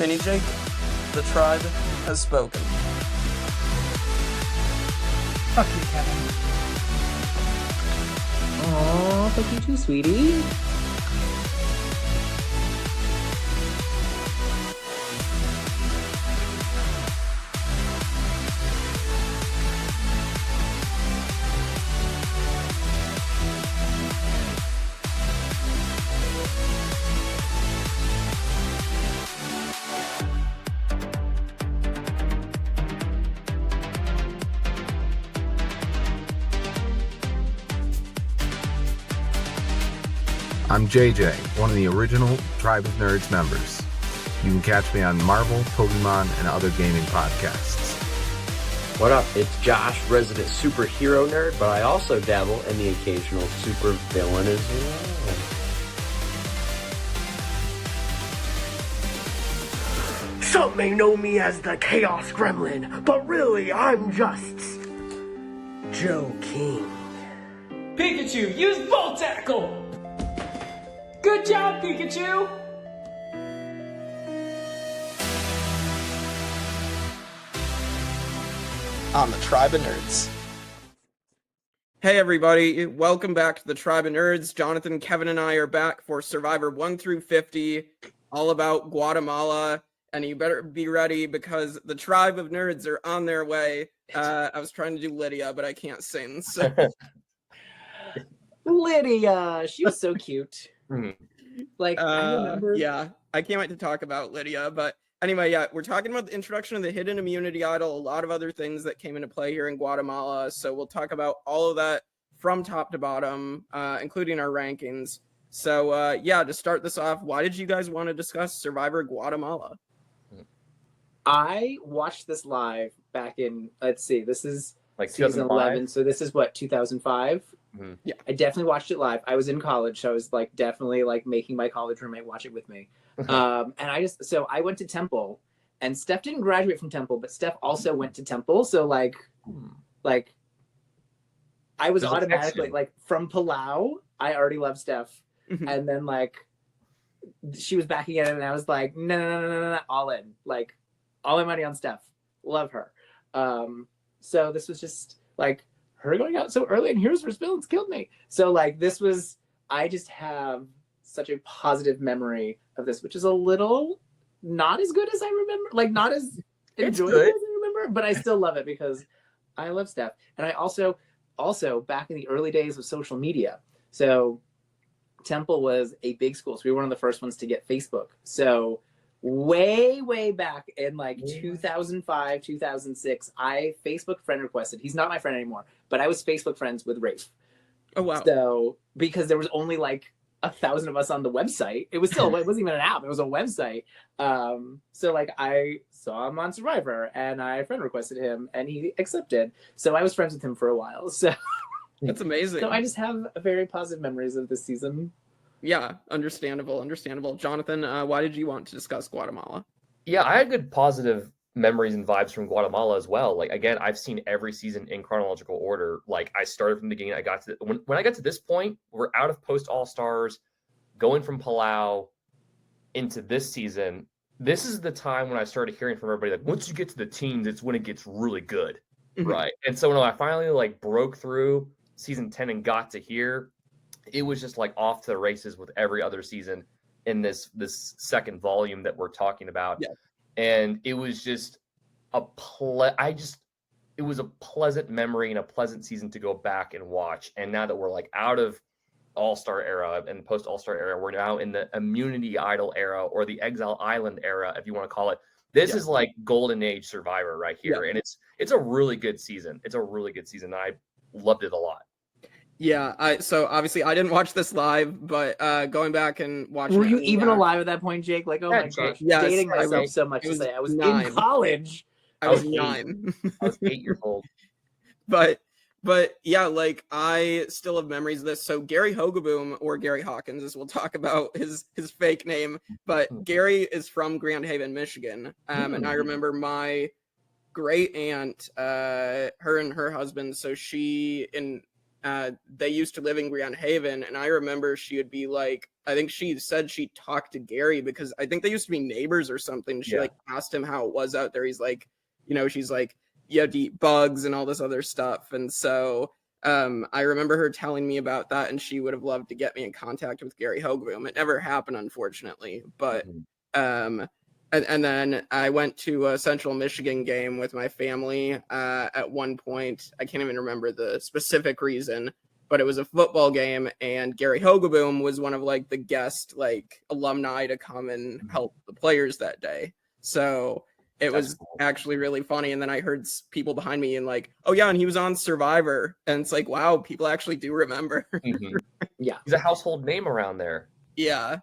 Mini Jake, the tribe has spoken. Fuck you, Kevin. Aw, fuck you too, sweetie. I'm JJ, one of the original Tribe of Nerds members. You can catch me on Marvel, Pokemon, and other gaming podcasts. What up? It's Josh, resident superhero nerd, but I also dabble in the occasional super villain as well. Some may know me as the Chaos Gremlin, but really I'm just Joe King. Pikachu, use Volt Tackle! Good job, Pikachu! On the Tribe of Nerds. Hey everybody, welcome back to the Tribe of Nerds. Jonathan, Kevin, and I are back for Survivor 1 through 50, all about Guatemala, and you better be ready because the Tribe of Nerds are on their way. I was trying to do Lydia, but I can't sing, so... Lydia, she was so cute. Like, I remember. Yeah, I can't wait to talk about Lydia, but anyway, yeah, we're talking about the introduction of the hidden immunity idol, a lot of other things that came into play here in Guatemala, so we'll talk about all of that from top to bottom, including our rankings. So, yeah, to start this off, why did you guys want to discuss Survivor Guatemala? I watched this live back in, let's see, this is like season 11, so this is what, 2005? Mm-hmm. Yeah, I definitely watched it live. I was in college, so I was like definitely like making my college roommate watch it with me. And I went to Temple, and Steph didn't graduate from Temple, but Steph also went to Temple. So like I was automatically like from Palau, I already loved Steph, and then like she was backing in, and I was like, no, all in, like all my money on Steph. Love her. So this was just like her going out so early and here's her villains killed me. So like this was, I just have such a positive memory of this, which is a little not as good as I remember, like not as enjoyable as I remember, but I still love it because I love Steph. And I also back in the early days of social media. So Temple was a big school. So we were one of the first ones to get Facebook. So way back in like 2005, 2006, I Facebook friend requested. He's not my friend anymore, but I was Facebook friends with Rafe. Oh, wow. So because there was only like 1,000 of us on the website, it wasn't even an app, it was a website. So like I saw him on Survivor and I friend requested him and he accepted. So I was friends with him for a while. So That's amazing. So I just have very positive memories of this season. Yeah, understandable. Jonathan, why did you want to discuss Guatemala? Yeah, I had good positive memories and vibes from Guatemala as well. Like, again, I've seen every season in chronological order. Like, I started from the beginning. I got to when I got to this point, we're out of post All-Stars, going from Palau into this season. This is the time when I started hearing from everybody, like, once you get to the teens, it's when it gets really good, right? And so when I finally, like, broke through season 10 and got to here, it was just like off to the races with every other season in this second volume that we're talking about. Yeah. And it was just it was a pleasant memory and a pleasant season to go back and watch. And now that we're like out of All-Star era and post All-Star era, we're now in the Immunity Idol era or the Exile Island era, if you want to call it. This is like golden age Survivor right here. And it's a really good season. It's a really good season. I loved it a lot. Yeah, so obviously I didn't watch this live, but going back and watching. Were you even alive at that point, Jake? Like, oh my gosh, yes, dating myself so much to say I was 9. In college. I was 9. I was 8 years old. But yeah, like I still have memories of this. So Gary Hogaboom, or Gary Hawkins, as we'll talk about his fake name, but Gary is from Grand Haven, Michigan, and I remember my great aunt, her and her husband. So she they used to live in Grand Haven, and I remember she would be like, I think she said she talked to Gary because I think they used to be neighbors or something. She like asked him how it was out there. He's like, she's like, you have to eat bugs and all this other stuff. And so I remember her telling me about that, and she would have loved to get me in contact with Gary Hogeboom. It never happened, unfortunately, but and then I went to a Central Michigan game with my family at one point. I can't even remember the specific reason, but it was a football game, and Gary Hogeboom was one of like the guest like alumni to come and help the players that day. So it was actually really funny. And then I heard people behind me and like, oh yeah, and he was on Survivor. And it's like, wow, people actually do remember. Yeah. He's a household name around there. Yeah.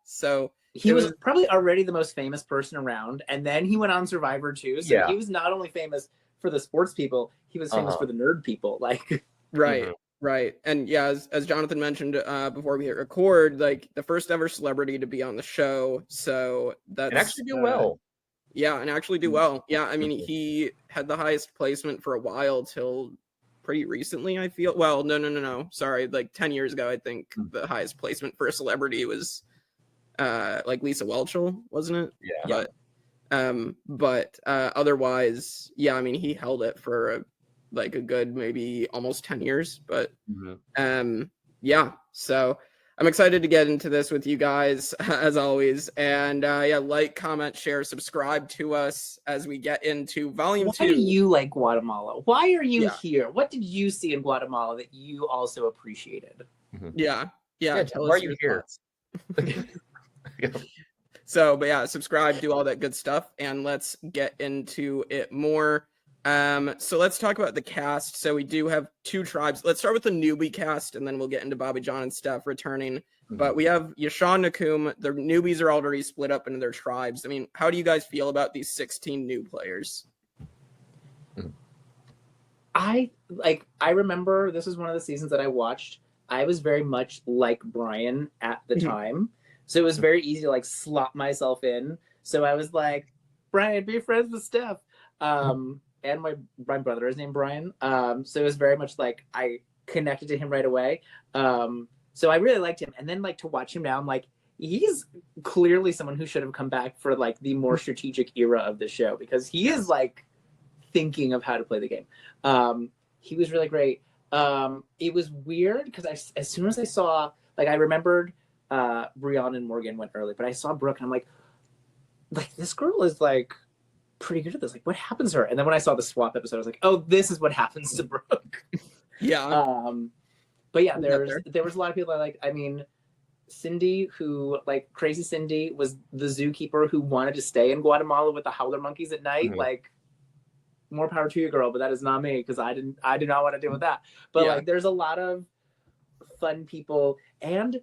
So he was probably already the most famous person around, and then he went on Survivor too. So he was not only famous for the sports people, he was famous for the nerd people. Like, right. And yeah, as Jonathan mentioned before we hit record, like the first ever celebrity to be on the show. So that's and actually do well. Yeah, and actually do well. Yeah, I mean, he had the highest placement for a while till pretty recently, I feel. Well, no. Sorry, like 10 years ago, I think the highest placement for a celebrity was like Lisa Whelchel, wasn't it? Yeah. But otherwise, yeah, I mean, he held it for a good maybe almost 10 years. But yeah, so I'm excited to get into this with you guys as always. And like, comment, share, subscribe to us as we get into volume 2. Why do you like Guatemala? Why are you here? What did you see in Guatemala that you also appreciated? Yeah. Why are you here? So, but yeah, subscribe, do all that good stuff, and let's get into it more. So let's talk about the cast. So we do have 2 tribes. Let's start with the Newbie cast, and then we'll get into Bobby John and Steph returning. But we have Yashawn Nakum. The newbies are already split up into their tribes. I mean, how do you guys feel about these 16 new players? I remember this was one of the seasons that I watched. I was very much like Brian at the time. So it was very easy to like slot myself in. So I was like, Brian, be friends with Steph. And my brother is named Brian. So it was very much like I connected to him right away. So I really liked him. And then like to watch him now, I'm like, he's clearly someone who should have come back for like the more strategic era of the show, because he is like thinking of how to play the game. He was really great. It was weird because as soon as I saw, like, I remembered Brianna and Morgan went early, but I saw Brooke and I'm like this girl is like pretty good at this. Like, what happens to her? And then when I saw the swap episode, I was like, oh, this is what happens to Brooke. Yeah. But yeah, there was a lot of people I like. I mean, Cindy, who like Crazy Cindy was the zookeeper who wanted to stay in Guatemala with the howler monkeys at night. Like, more power to you, girl, but that is not me, because I did not want to deal with that. But like, there's a lot of fun people. And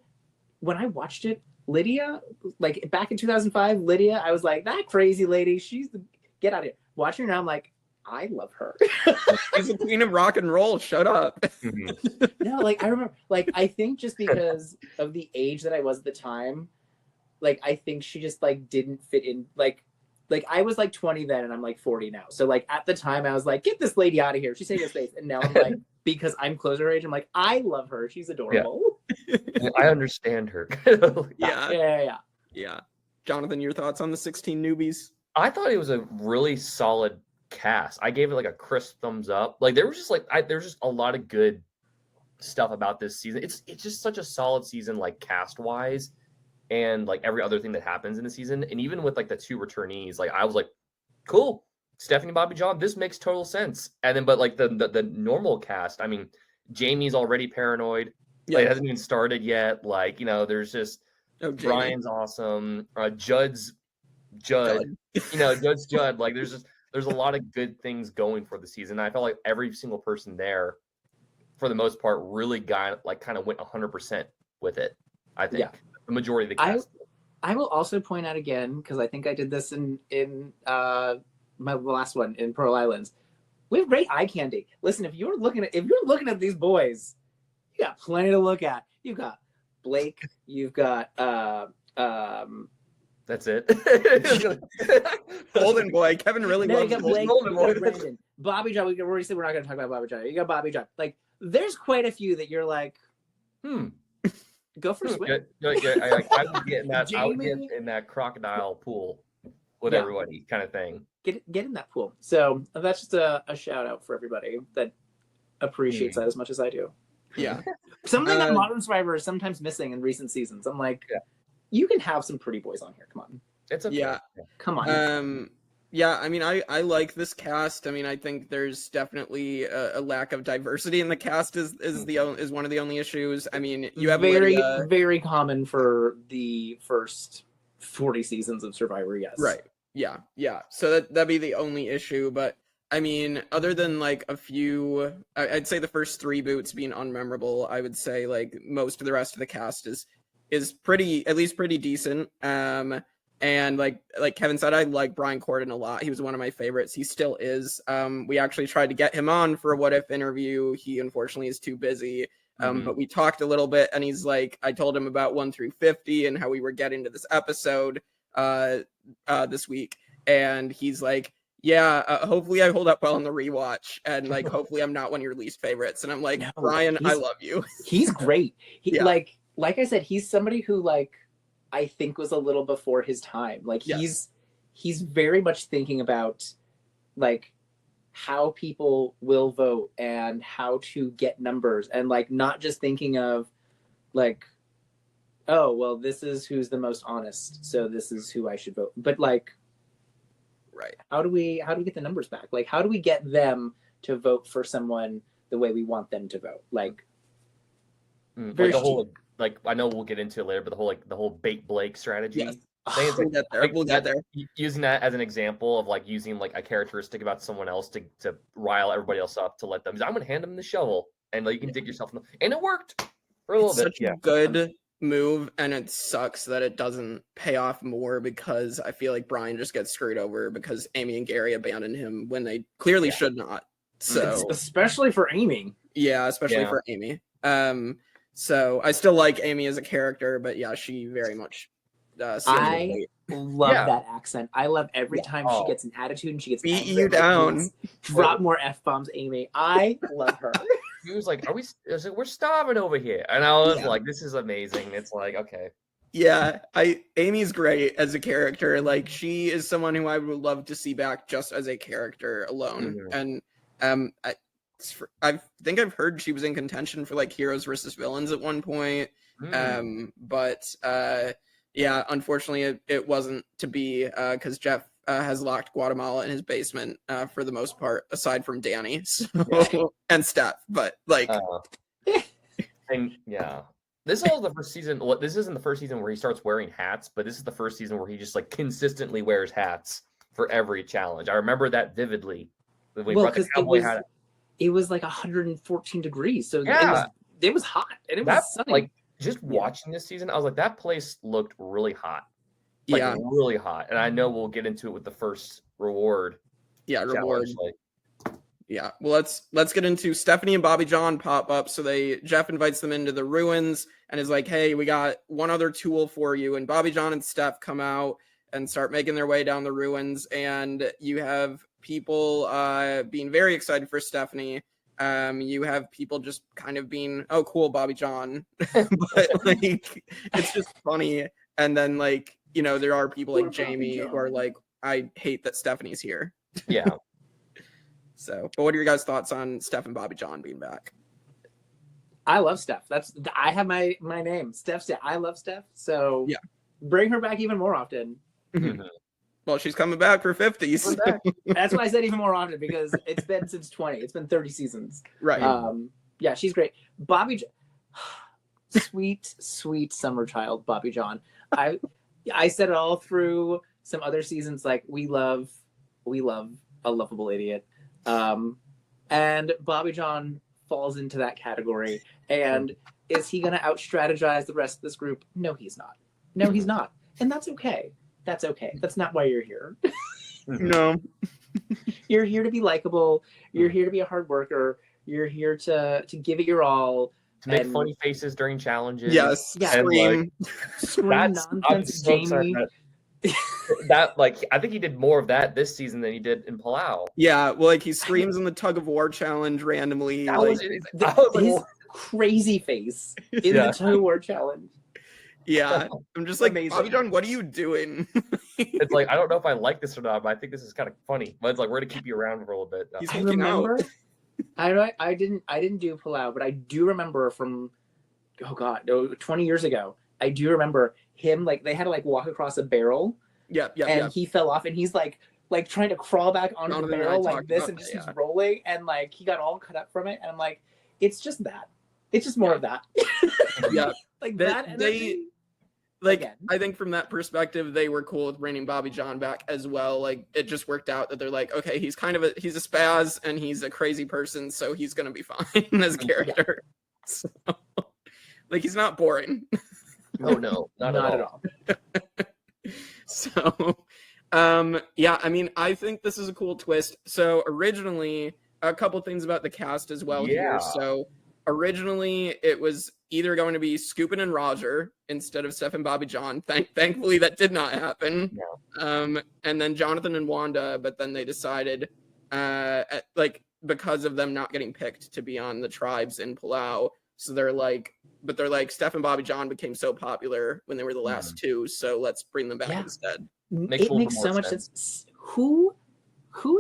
when I watched it, Lydia, like back in 2005, Lydia, I was like, that crazy lady, get out of here. Watching her now, I'm like, I love her. She's the queen of rock and roll. Shut up. No, like I remember, like I think just because of the age that I was at the time, like I think she just like didn't fit in. Like I was like 20 then, and I'm like 40 now. So like at the time, I was like, get this lady out of here. She's taking a space. And now I'm like, because I'm close to her age, I'm like, I love her. She's adorable. Yeah. I understand her. Yeah. Jonathan, your thoughts on the 16 newbies? I thought it was a really solid cast. I gave it like a crisp thumbs up. Like there was just a lot of good stuff about this season. It's just such a solid season, like cast wise, and like every other thing that happens in the season. And even with like the 2 returnees, like I was like, cool, Stephenie, Bobby John, this makes total sense. And then but like the normal cast, I mean, Jamie's already paranoid. Like, it hasn't even started yet. Like, you know, there's just Brian's awesome. Judd's Judd. You know, Judd's Judd. Like there's a lot of good things going for the season. I felt like every single person there, for the most part, really got like kind of went 100% with it. I think the majority of the cast. I will also point out again, because I think I did this in my last one in Pearl Islands. We have great eye candy. Listen, if you're looking at these boys, you got plenty to look at. You've got Blake. You've got That's it. Golden Boy. Kevin really loves Blake, Golden Boy. Brandon. Bobby John. We already said we're not going to talk about Bobby John. You got Bobby John. Like, there's quite a few that you're like, go for a swim. I would get in that. I would get Jamie? in that crocodile pool with Yeah. everybody, kind of thing. Get in that pool. So that's just a shout out for everybody that appreciates that as much as I do. Yeah. Something that Modern Survivor is sometimes missing in recent seasons. I'm like, you can have some pretty boys on here. Come on. It's okay. Yeah. Come on. Yeah, I mean, I like this cast. I mean, I think there's definitely a lack of diversity in the cast is one of the only issues. I mean, you have Lydia. Very common for the first 40 seasons of Survivor. Yes. Right. Yeah. So that'd be the only issue. But I mean, other than like a few, I'd say the first 3 boots being unmemorable. I would say like most of the rest of the cast is pretty decent. And like Kevin said, I like Brian Corden a lot. He was one of my favorites. He still is. We actually tried to get him on for a What If interview. He unfortunately is too busy. But we talked a little bit, and he's like, I told him about 1 through 50 and how we were getting to this episode this week. And he's like, yeah, hopefully I hold up well on the rewatch, and like hopefully I'm not one of your least favorites. And I'm like, no, Brian, I love you. He's great. Like I said, he's somebody who like I think was a little before his time. Like he's very much thinking about like how people will vote and how to get numbers, and like not just thinking of like, oh well, this is who's the most honest, so this is who I should vote. But like, right, how do we get the numbers back? Like, how do we get them to vote for someone the way we want them to vote? Like, very like the whole, like, I know we'll get into it later, but the whole bait Blake strategy. Yes. We'll get there. Using that as an example of like using like a characteristic about someone else to rile everybody else up, to let them. I'm going to hand them the shovel, and like, you can dig yourself in and it worked for a little bit. Such a good move, and it sucks that it doesn't pay off more, because I feel like Brian just gets screwed over because Amy and Gary abandoned him when they clearly should not. So especially for Amy. Yeah, especially for Amy. So I still like Amy as a character, but yeah, she very much. I love that accent. I love every time she gets an attitude and she gets beat you down. Drop more F-bombs, Amy. I love her. He was like, we're starving over here. And I was like, this is amazing. It's like, okay. Yeah, Amy's great as a character. Like, she is someone who I would love to see back just as a character alone. And I think I've heard she was in contention for like Heroes versus Villains at one point. But yeah, unfortunately it wasn't to be, because Jeff has locked Guatemala in his basement for the most part, aside from Danny and Steph. But like, and yeah, this is the first season. This isn't the first season where he starts wearing hats, but this is the first season where he just like consistently wears hats for every challenge. I remember that vividly. When we brought the cowboy hat. It was like 114 degrees, so it was hot, and it was sunny. Like, just watching this season, I was like, that place looked really hot. Like, really hot. And I know we'll get into it with the first reward. Yeah, reward. Yeah. Well, let's get into Stephenie and Bobby John pop up. So Jeff invites them into the ruins and is like, hey, we got one other tool for you. And Bobby John and Steph come out and start making their way down the ruins. And you have people being very excited for Stephenie. You have people just kind of being, oh, cool, Bobby John. But like, it's just funny. And then like, you know, there are people like Jamie who are like, I hate that Stephenie's here. Yeah. So, but what are your guys' thoughts on Steph and Bobby John being back? I love Steph. I have my name. I love Steph. So yeah, bring her back even more often. Well, she's coming back for 50s. That's why I said even more often, because it's been since 20. It's been 30 seasons. Right. Yeah, she's great. Bobby, sweet summer child, Bobby John. I said it all through some other seasons. Like, we love a lovable idiot. And Bobby John falls into that category. And is he going to out-strategize the rest of this group? No, he's not. No, he's not. And that's okay. That's okay. That's not why you're here. No. You're here to be likable. You're here to be a hard worker. You're here to give it your all. To make funny faces during challenges. Yes. Yeah. Scream. Scream nonsense, Jamie. That like I think he did more of that this season than he did in Palau. Yeah, well, like he screams in the tug of war challenge randomly. That like, was, his crazy face in the tug of war challenge. Yeah, I'm just like, Amazing. Bobby John, what are you doing? It's like I don't know if I like this or not, but I think this is kind of funny. But it's like we're gonna keep you around for a little bit. He's I hulking out. remember. I didn't do Palau, but I do remember from 20 years ago. I do remember him like they had to like walk across a barrel. Yeah. He fell off, and he's like trying to crawl back onto the Jonathan and I barrel like talked this, about and just that, keeps rolling, and like he got all cut up from it, and I'm like, it's just that. It's just more of that. Yeah. Like They- that energy. Like, Again. I think from that perspective, they were cool with bringing Bobby John back as well. Like, it just worked out that they're like, okay, he's a spaz and he's a crazy person, so he's gonna be fine as character. So, like, he's not boring. Oh no, not at all. So, yeah, I mean, I think this is a cool twist. So originally, a couple things about the cast as well here. Yeah. So originally, it was either going to be Scoopin' and Roger instead of Steph and Bobby John. Thankfully, that did not happen. No. And then Jonathan and Wanda, but then they decided, because of them not getting picked to be on the tribes in Palau. So they're like, Steph and Bobby John became so popular when they were the last two, so let's bring them back instead. It makes so much sense. Who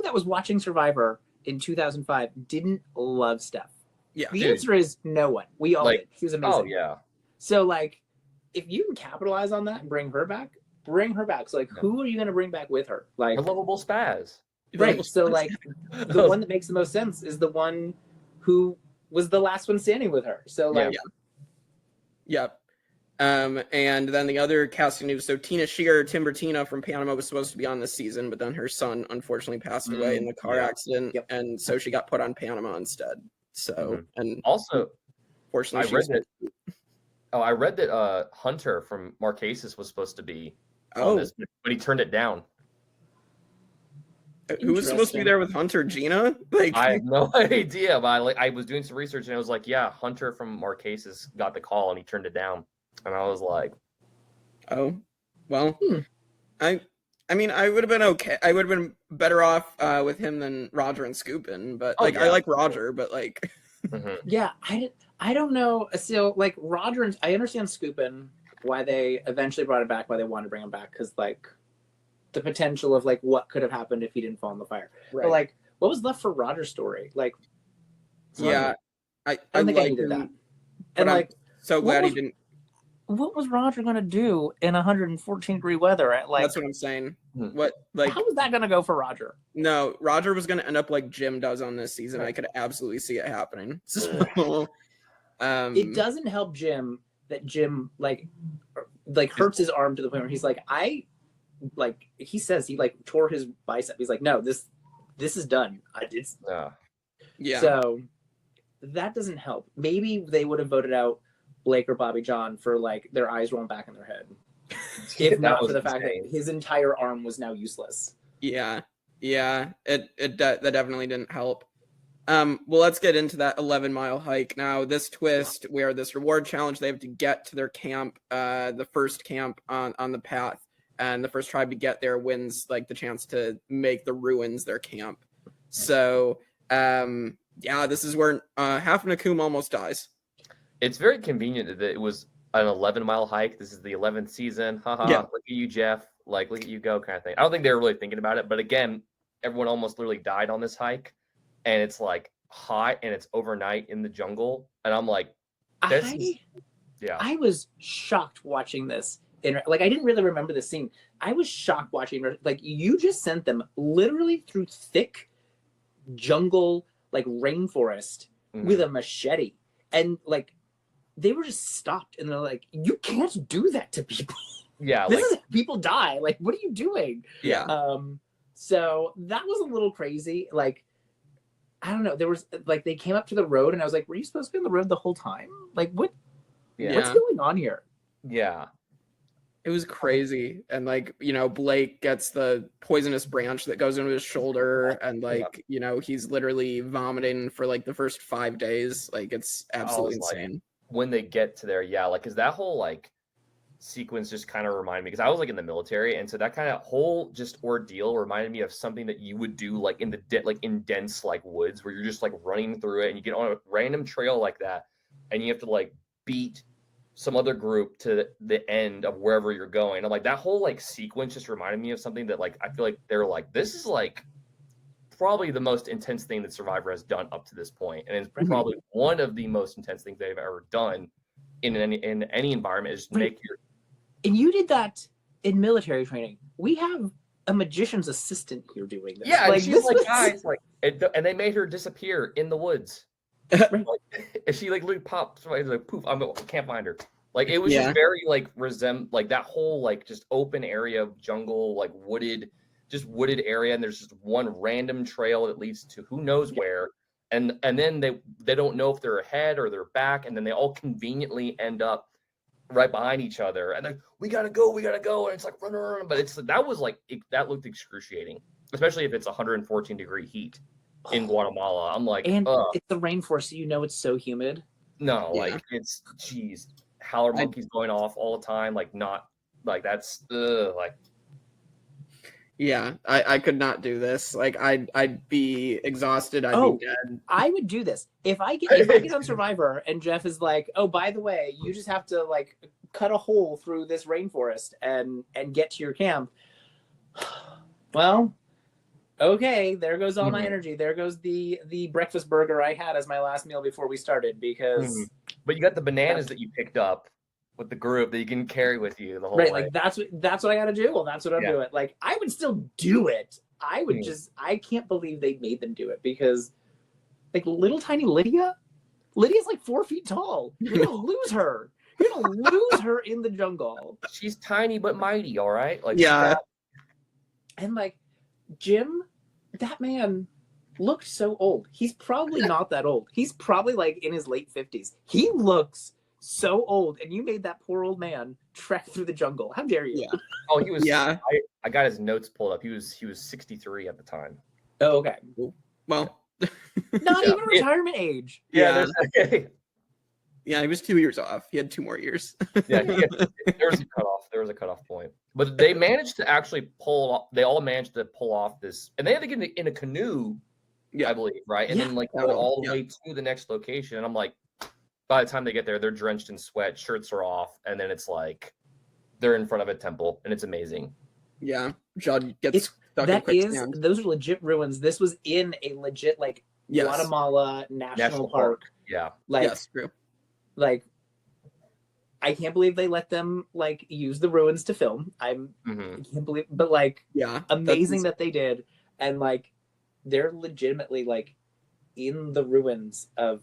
that was watching Survivor in 2005 didn't love Steph? Yeah. The answer is no one. We all did. She was amazing. Oh yeah. So like, if you can capitalize on that and bring her back. So like, who are you going to bring back with her? Like a lovable spaz. Right. So like, the one that makes the most sense is the one who was the last one standing with her. So like, Yep. And then the other casting news. So Tina Shear, Timbertina from Panama was supposed to be on this season, but then her son unfortunately passed away in the car accident, and so she got put on Panama instead. So and also, fortunately, I read that Hunter from Marquesas was supposed to be on this, but he turned it down. Who was supposed to be there with Hunter? Gina? Like, I have no idea, but I was doing some research and I was like, yeah, Hunter from Marquesas got the call and he turned it down, and I was like, oh, well, I mean, I would have been okay. I would have been better off with him than Roger and Scoopin', but I like Roger, but like, yeah, I don't know. So like Roger and I understand Scoopin', why they eventually brought it back, why they wanted to bring him back, because like the potential of like what could have happened if he didn't fall in the fire. Right. But like, what was left for Roger's story? Like, yeah, I don't think I needed that. And like, so glad he didn't. What was Roger going to do in 114-degree weather at like? That's what I'm saying. What like? How was that going to go for Roger? No, Roger was going to end up like Jim does on this season. I could absolutely see it happening. So, it doesn't help Jim that Jim like hurts his arm to the point where he's like, he says he like tore his bicep. He's like, no, this is done. Yeah. So that doesn't help. Maybe they would have voted out Blake or Bobby John for like their eyes rolling back in their head, if not for the fact that his entire arm was now useless. Yeah. That definitely didn't help. Well, let's get into that 11-mile hike now. This twist where this reward challenge, they have to get to their camp, the first camp on the path, and the first tribe to get there wins like the chance to make the ruins their camp. So, this is where half of Nakum almost dies. It's very convenient that it was an 11-mile hike. This is the 11th season. Haha, look at you, Jeff. Like, look at you go kind of thing. I don't think they were really thinking about it. But again, everyone almost literally died on this hike. And it's like hot and it's overnight in the jungle. And I'm like, I was shocked watching this. Like, I didn't really remember the scene. I was shocked watching, like, you just sent them literally through thick jungle, like rainforest with a machete. And like, they were just stopped and they're like, you can't do that to people. Yeah. This is people die. Like, what are you doing? Yeah. So that was a little crazy. Like, I don't know. There was like, they came up to the road and I was like, were you supposed to be on the road the whole time? Like, what's going on here? Yeah. It was crazy. And like, Blake gets the poisonous branch that goes into his shoulder and like, he's literally vomiting for like the first 5 days. Like, it's absolutely insane. Like, when they get to there, like, is that whole like sequence just kind of reminded me, because I was like in the military, and so that kind of whole just ordeal reminded me of something that you would do like in in dense like woods, where you're just like running through it and you get on a random trail like that, and you have to like beat some other group to the end of wherever you're going. I'm like, that whole like sequence just reminded me of something that like I feel like they're like, this is like probably the most intense thing that Survivor has done up to this point, and it's probably one of the most intense things they've ever done in any environment, is make your. And you did that in military training. We have a magician's assistant here doing this. Yeah, like, she's like, guys, like, and they made her disappear in the woods. Like, and she like popped, like poof, I can't find her. Like, it was just very like like that whole like just open area of jungle, like wooded area, and there's just one random trail that leads to who knows where, and then they don't know if they're ahead or they're back, and then they all conveniently end up right behind each other, and like, we gotta go, and it's like run, but that looked excruciating, especially if it's 114 degree heat in Guatemala. I'm like, and it's the rainforest, so you know it's so humid. No, like it's howler monkeys going off all the time, like not like that's like. Yeah, I could not do this. Like I'd be exhausted. I'd be dead. I would do this if I get on Survivor and Jeff is like, oh, by the way, you just have to like cut a hole through this rainforest and get to your camp. Well, okay, there goes all my energy. There goes the breakfast burger I had as my last meal before we started, because. But you got the bananas that you picked up with the group that you can carry with you the whole way. Like that's what I got to do. Well, that's what I'm doing. Like, I would still do it. I would I can't believe they made them do it, because like little tiny Lydia's like 4 feet tall. You're gonna lose her. You're gonna lose her in the jungle. She's tiny but mighty, all right? Like, and like Jim, that man looked so old. He's probably not that old. He's probably like in his late 50s. He looks so old, and you made that poor old man trek through the jungle. How dare you? Oh, he was. I got his notes pulled up. He was 63 at the time. Oh, okay. Well, not even retirement age. Yeah, he was 2 years off. He had 2 more years. There was a cutoff. There was a cutoff point. But they managed to actually they all managed to pull off this, and they had to get in a canoe, I believe, right? And then like go all the way to the next location. And I'm like, by the time they get there, they're drenched in sweat, shirts are off, and then it's like they're in front of a temple, and it's amazing. Yeah, Judd gets stuck in quicksand. Those are legit ruins. This was in a legit like Guatemala National Park. Yeah, like yes, true. Like, I can't believe they let them like use the ruins to film. I can't believe, but like, amazing that they did, and like they're legitimately like in the ruins of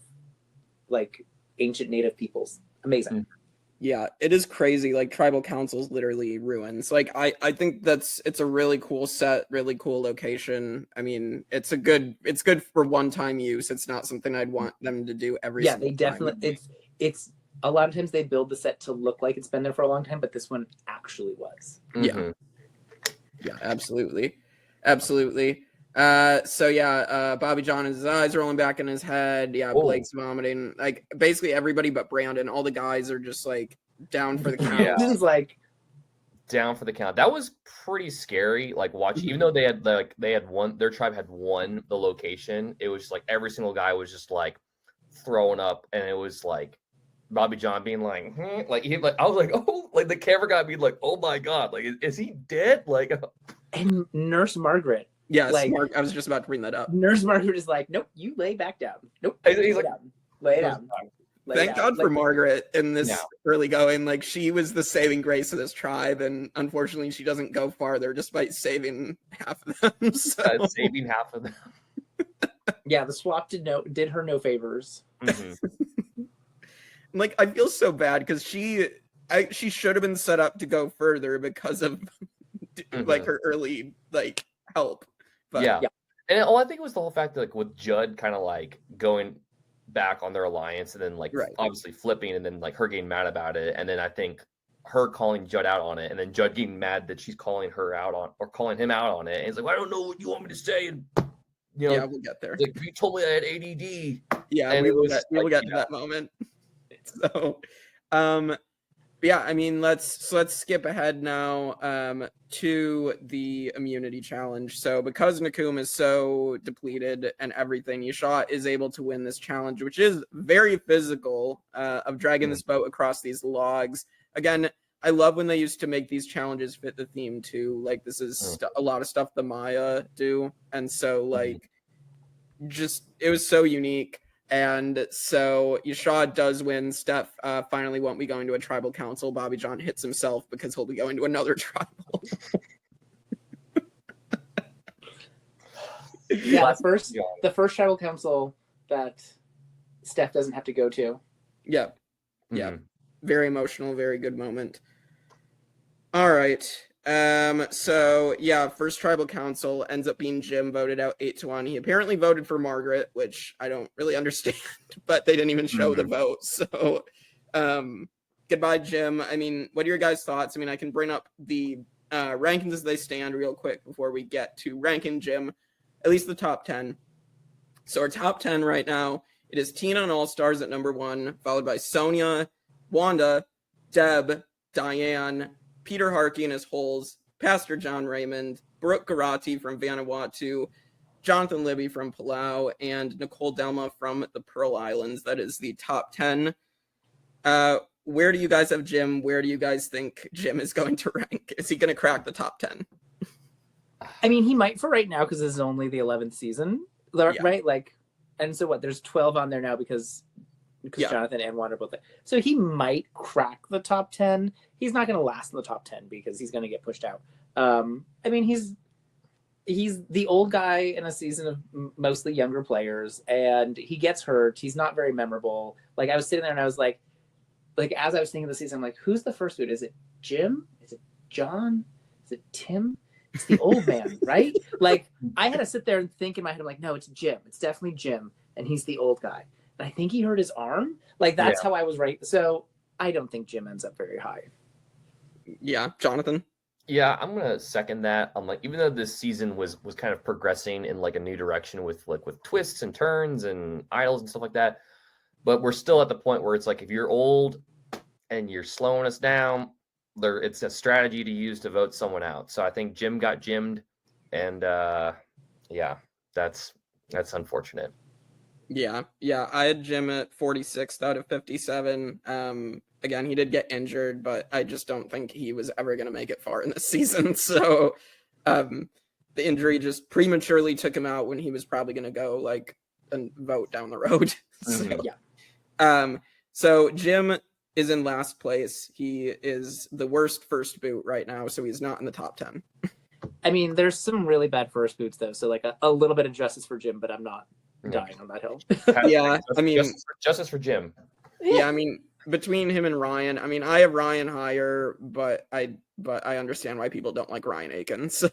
like ancient native peoples. Amazing. Yeah, it is crazy. Like, tribal councils literally ruins. Like, I think it's a really cool set, really cool location. I mean, it's good for one-time use. It's not something I'd want them to do every single time. They definitely it's a lot of times they build the set to look like it's been there for a long time, but this one actually was. Yeah, absolutely. Bobby John, his eyes rolling back in his head. Yeah, Blake's vomiting. Like, basically everybody but Brandon. All the guys are just like down for the count. Brandon's like down for the count. That was pretty scary. Like, watching, even though their tribe had won the location, it was just like every single guy was just like throwing up, and it was like Bobby John being like, I was like, oh, like the camera guy being like, oh my god, like is he dead? Like, and Nurse Margaret. Yes, like, I was just about to bring that up. Nurse Margaret is like, nope, you lay back down. Nope, he's like, lay down. Thank God for Margaret in this early going. Like, she was the saving grace of this tribe, and unfortunately, she doesn't go farther despite saving half of them. So. Saving half of them. The swap did her no favors. Like, I feel so bad because she should have been set up to go further because of like her early like help. But, and I think it was the whole fact that like with Judd kind of like going back on their alliance and then like obviously flipping and then like her getting mad about it, and then I think her calling Judd out on it, and then Judd getting mad that she's calling her out on or calling him out on it, and he's like, well, I don't know what you want me to say, and we'll get there. Like, you told me I had ADD. Yeah, and we will get to that moment. So, Yeah, I mean, let's skip ahead now to the immunity challenge. So because Nakum is so depleted and everything, Yasha is able to win this challenge, which is very physical, of dragging this boat across these logs. Again, I love when they used to make these challenges fit the theme too. Like, this is a lot of stuff the Maya do, and so like, just it was so unique. And so Yasha does win. Steph finally won't be going to a tribal council. Bobby John hits himself because he'll be going to another tribal. Yeah, the first tribal council that Steph doesn't have to go to. Yeah. Very emotional, very good moment. All right. So yeah, first tribal council ends up being Jim, voted out 8-1. He apparently voted for Margaret, which I don't really understand, but they didn't even show the vote. So goodbye, Jim. I mean, what are your guys' thoughts? I mean, I can bring up the rankings as they stand real quick before we get to ranking Jim, at least the top 10. So our top 10 right now, it is Tina and All Stars at number 1, followed by Sonia, Wanda, Deb, Diane, Peter Harkey and his holes, Pastor John Raymond, Brooke Garati from Vanuatu, Jonathan Libby from Palau, and Nicole Delma from the Pearl Islands. That is the top 10. Where do you guys have Jim? Where do you guys think Jim is going to rank? Is he going to crack the top 10? I mean, he might for right now because this is only the 11th season, right? Like, and so what? There's 12 on there now because Jonathan and Wanda are both there. So he might crack the top 10. He's not going to last in the top 10 because he's going to get pushed out. I mean, he's the old guy in a season of mostly younger players, and he gets hurt. He's not very memorable. Like, I was sitting there and I was like, as I was thinking of the season, I'm like, who's the first boot? Is it Jim? Is it John? Is it Tim? It's the old man, right? Like, I had to sit there and think in my head, I'm like, no, it's Jim. It's definitely Jim, and he's the old guy. I think he hurt his arm. Like, that's how I was right. So I don't think Jim ends up very high. Yeah, Jonathan? Yeah, I'm gonna second that. I'm like, even though this season was kind of progressing in like a new direction with twists and turns and idols and stuff like that, but we're still at the point where it's like, if you're old and you're slowing us down, it's a strategy to use to vote someone out. So I think Jim got Jimmed, and that's unfortunate. Yeah, I had Jim at 46th out of 57. Again, he did get injured, but I just don't think he was ever going to make it far in this season. So the injury just prematurely took him out when he was probably going to go like and vote down the road. So Jim is in last place. He is the worst first boot right now, so he's not in the top 10. I mean, there's some really bad first boots though, so like a little bit of justice for Jim, but I'm not dying on that hill. Yeah, I mean, justice for Jim. Yeah, I mean, between him and Ryan, I mean, I have Ryan higher, but I understand why people don't like Ryan Aiken. So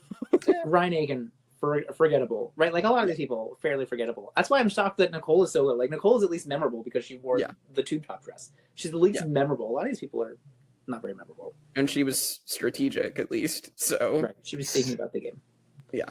Ryan Aiken, forgettable, right? Like a lot of these people, fairly forgettable. That's why I'm shocked that Nicole is so low. Like, Nicole is at least memorable because she wore the tube top dress. She's the least memorable. A lot of these people are not very memorable. And she was strategic, at least. So she was thinking about the game. Yeah.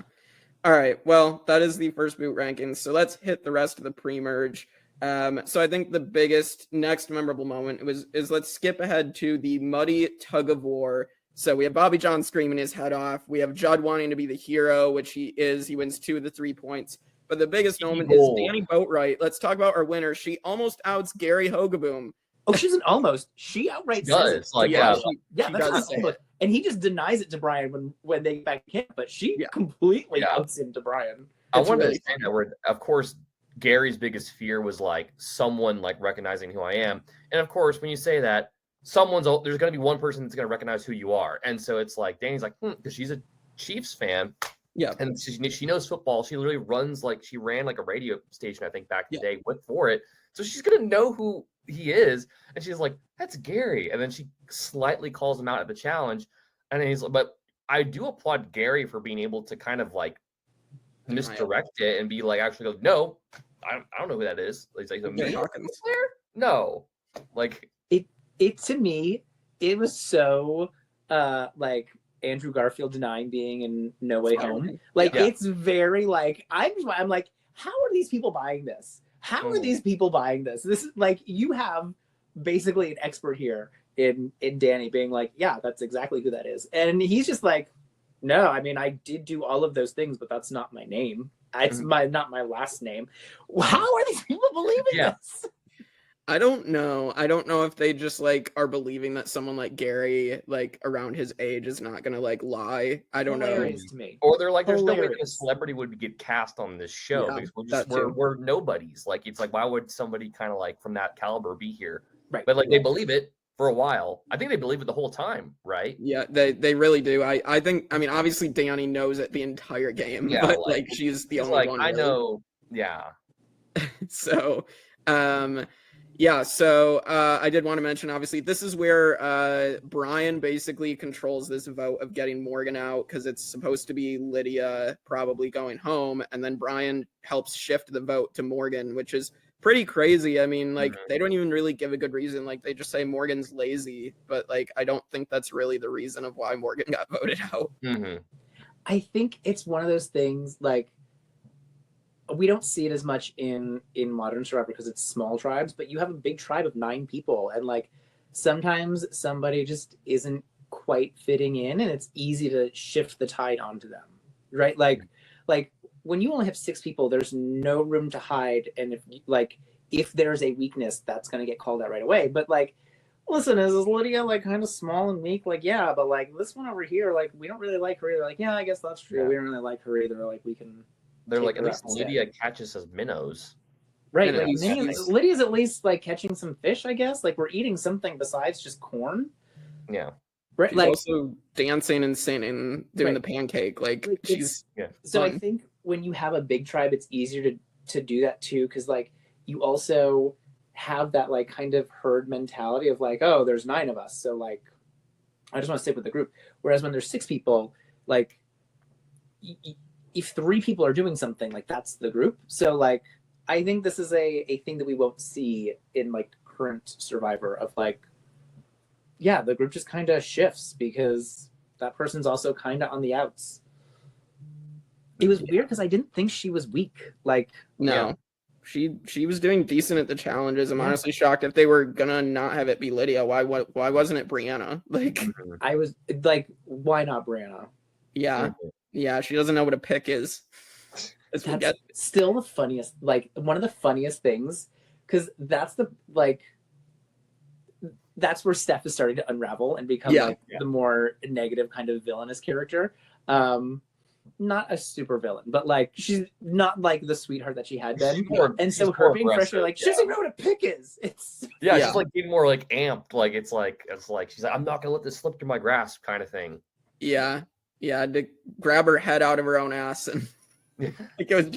All right. Well, that is the first boot rankings. So let's hit the rest of the pre-merge. So I think the biggest next memorable moment is let's skip ahead to the muddy tug of war. So we have Bobby John screaming his head off. We have Judd wanting to be the hero, which he is. He wins 2 of the 3 points. But the biggest moment is Danni Boatwright. Let's talk about our winner. She almost outs Gary Hogaboom. Oh, she's an almost. She outright says it. Like, that's not, and he just denies it to Brian when they get back to camp, but she completely outs him to Brian. I wanted to say that where, of course, Gary's biggest fear was like someone like recognizing who I am. And of course, when you say that, there's going to be one person that's going to recognize who you are. And so it's like, Danny's like, because she's a Chiefs fan. Yeah. And she knows football. She literally she ran like a radio station, I think, back in the day for it. So she's going to know who he is. And she's like, that's Gary. And then she slightly calls him out at the challenge. And he's like, but I do applaud Gary for being able to kind of like misdirect it and be like, actually go, no, I don't know who that is. He's like, no. Like, it to me, it was so like Andrew Garfield denying being in No Way Home. Like, it's very like, I'm like, how are these people buying this? How are these people buying this? This is like, you have basically an expert here in Danny being like, yeah, that's exactly who that is. And he's just like, no, I mean, I did do all of those things, but that's not my name. It's not my last name. How are these people believing this? I don't know. I don't know if they just like are believing that someone like Gary, like around his age, is not gonna like lie. I don't know. To me. Or they're like, there's no way that a celebrity would get cast on this show because we're nobodies. Like, it's like, why would somebody kind of like from that caliber be here? Right. But like they believe it for a while. I think they believe it the whole time, right? Yeah, they really do. I think, I mean, obviously Danny knows it the entire game, but like she's the only one. I know. Yeah. So, yeah, so I did want to mention, obviously, this is where Brian basically controls this vote of getting Morgan out because it's supposed to be Lydia probably going home, and then Brian helps shift the vote to Morgan, which is pretty crazy. I mean, like, they don't even really give a good reason. Like, they just say Morgan's lazy, but, like, I don't think that's really the reason of why Morgan got voted out. I think it's one of those things, like, we don't see it as much in Modern Survivor because it's small tribes, but you have a big tribe of 9 people, and like sometimes somebody just isn't quite fitting in, and it's easy to shift the tide onto them, right? Like when you only have 6 people, there's no room to hide, and if there's a weakness, that's going to get called out right away. But like, listen, is Lydia like kind of small and weak? Like, yeah, but like this one over here, like we don't really like her either. Like, yeah, I guess that's true. We don't really like her either. Like, we can. They're like, at least Lydia catches us minnows. Right. Like, Lydia's at least like catching some fish, I guess. Like, we're eating something besides just corn. Yeah. Right. She's like also dancing and singing, doing the pancake. Like she's So I think when you have a big tribe, it's easier to do that too, because like you also have that like kind of herd mentality of like, oh, there's 9 of us, so like I just want to stick with the group. Whereas when there's 6 people, like if 3 people are doing something, like that's the group. So like I think this is a thing that we won't see in like current Survivor of like, yeah, the group just kind of shifts because that person's also kind of on the outs. It was weird because I didn't think she was weak. Like, no, she was doing decent at the challenges. I'm honestly shocked if they were gonna not have it be Lydia. Why wasn't it Brianna? Like, I was like, why not Brianna? Yeah. Yeah, she doesn't know what a pick is. That's still the funniest, like one of the funniest things, because that's that's where Steph is starting to unravel and become the more negative kind of villainous character. Not a super villain, but like she's not like the sweetheart that she had been. And so her being fresher, like she doesn't know what a pick is. It's she's like getting more like amped. Like it's like she's like, I'm not gonna let this slip through my grasp, kind of thing. Yeah. Yeah, to grab her head out of her own ass, and like, it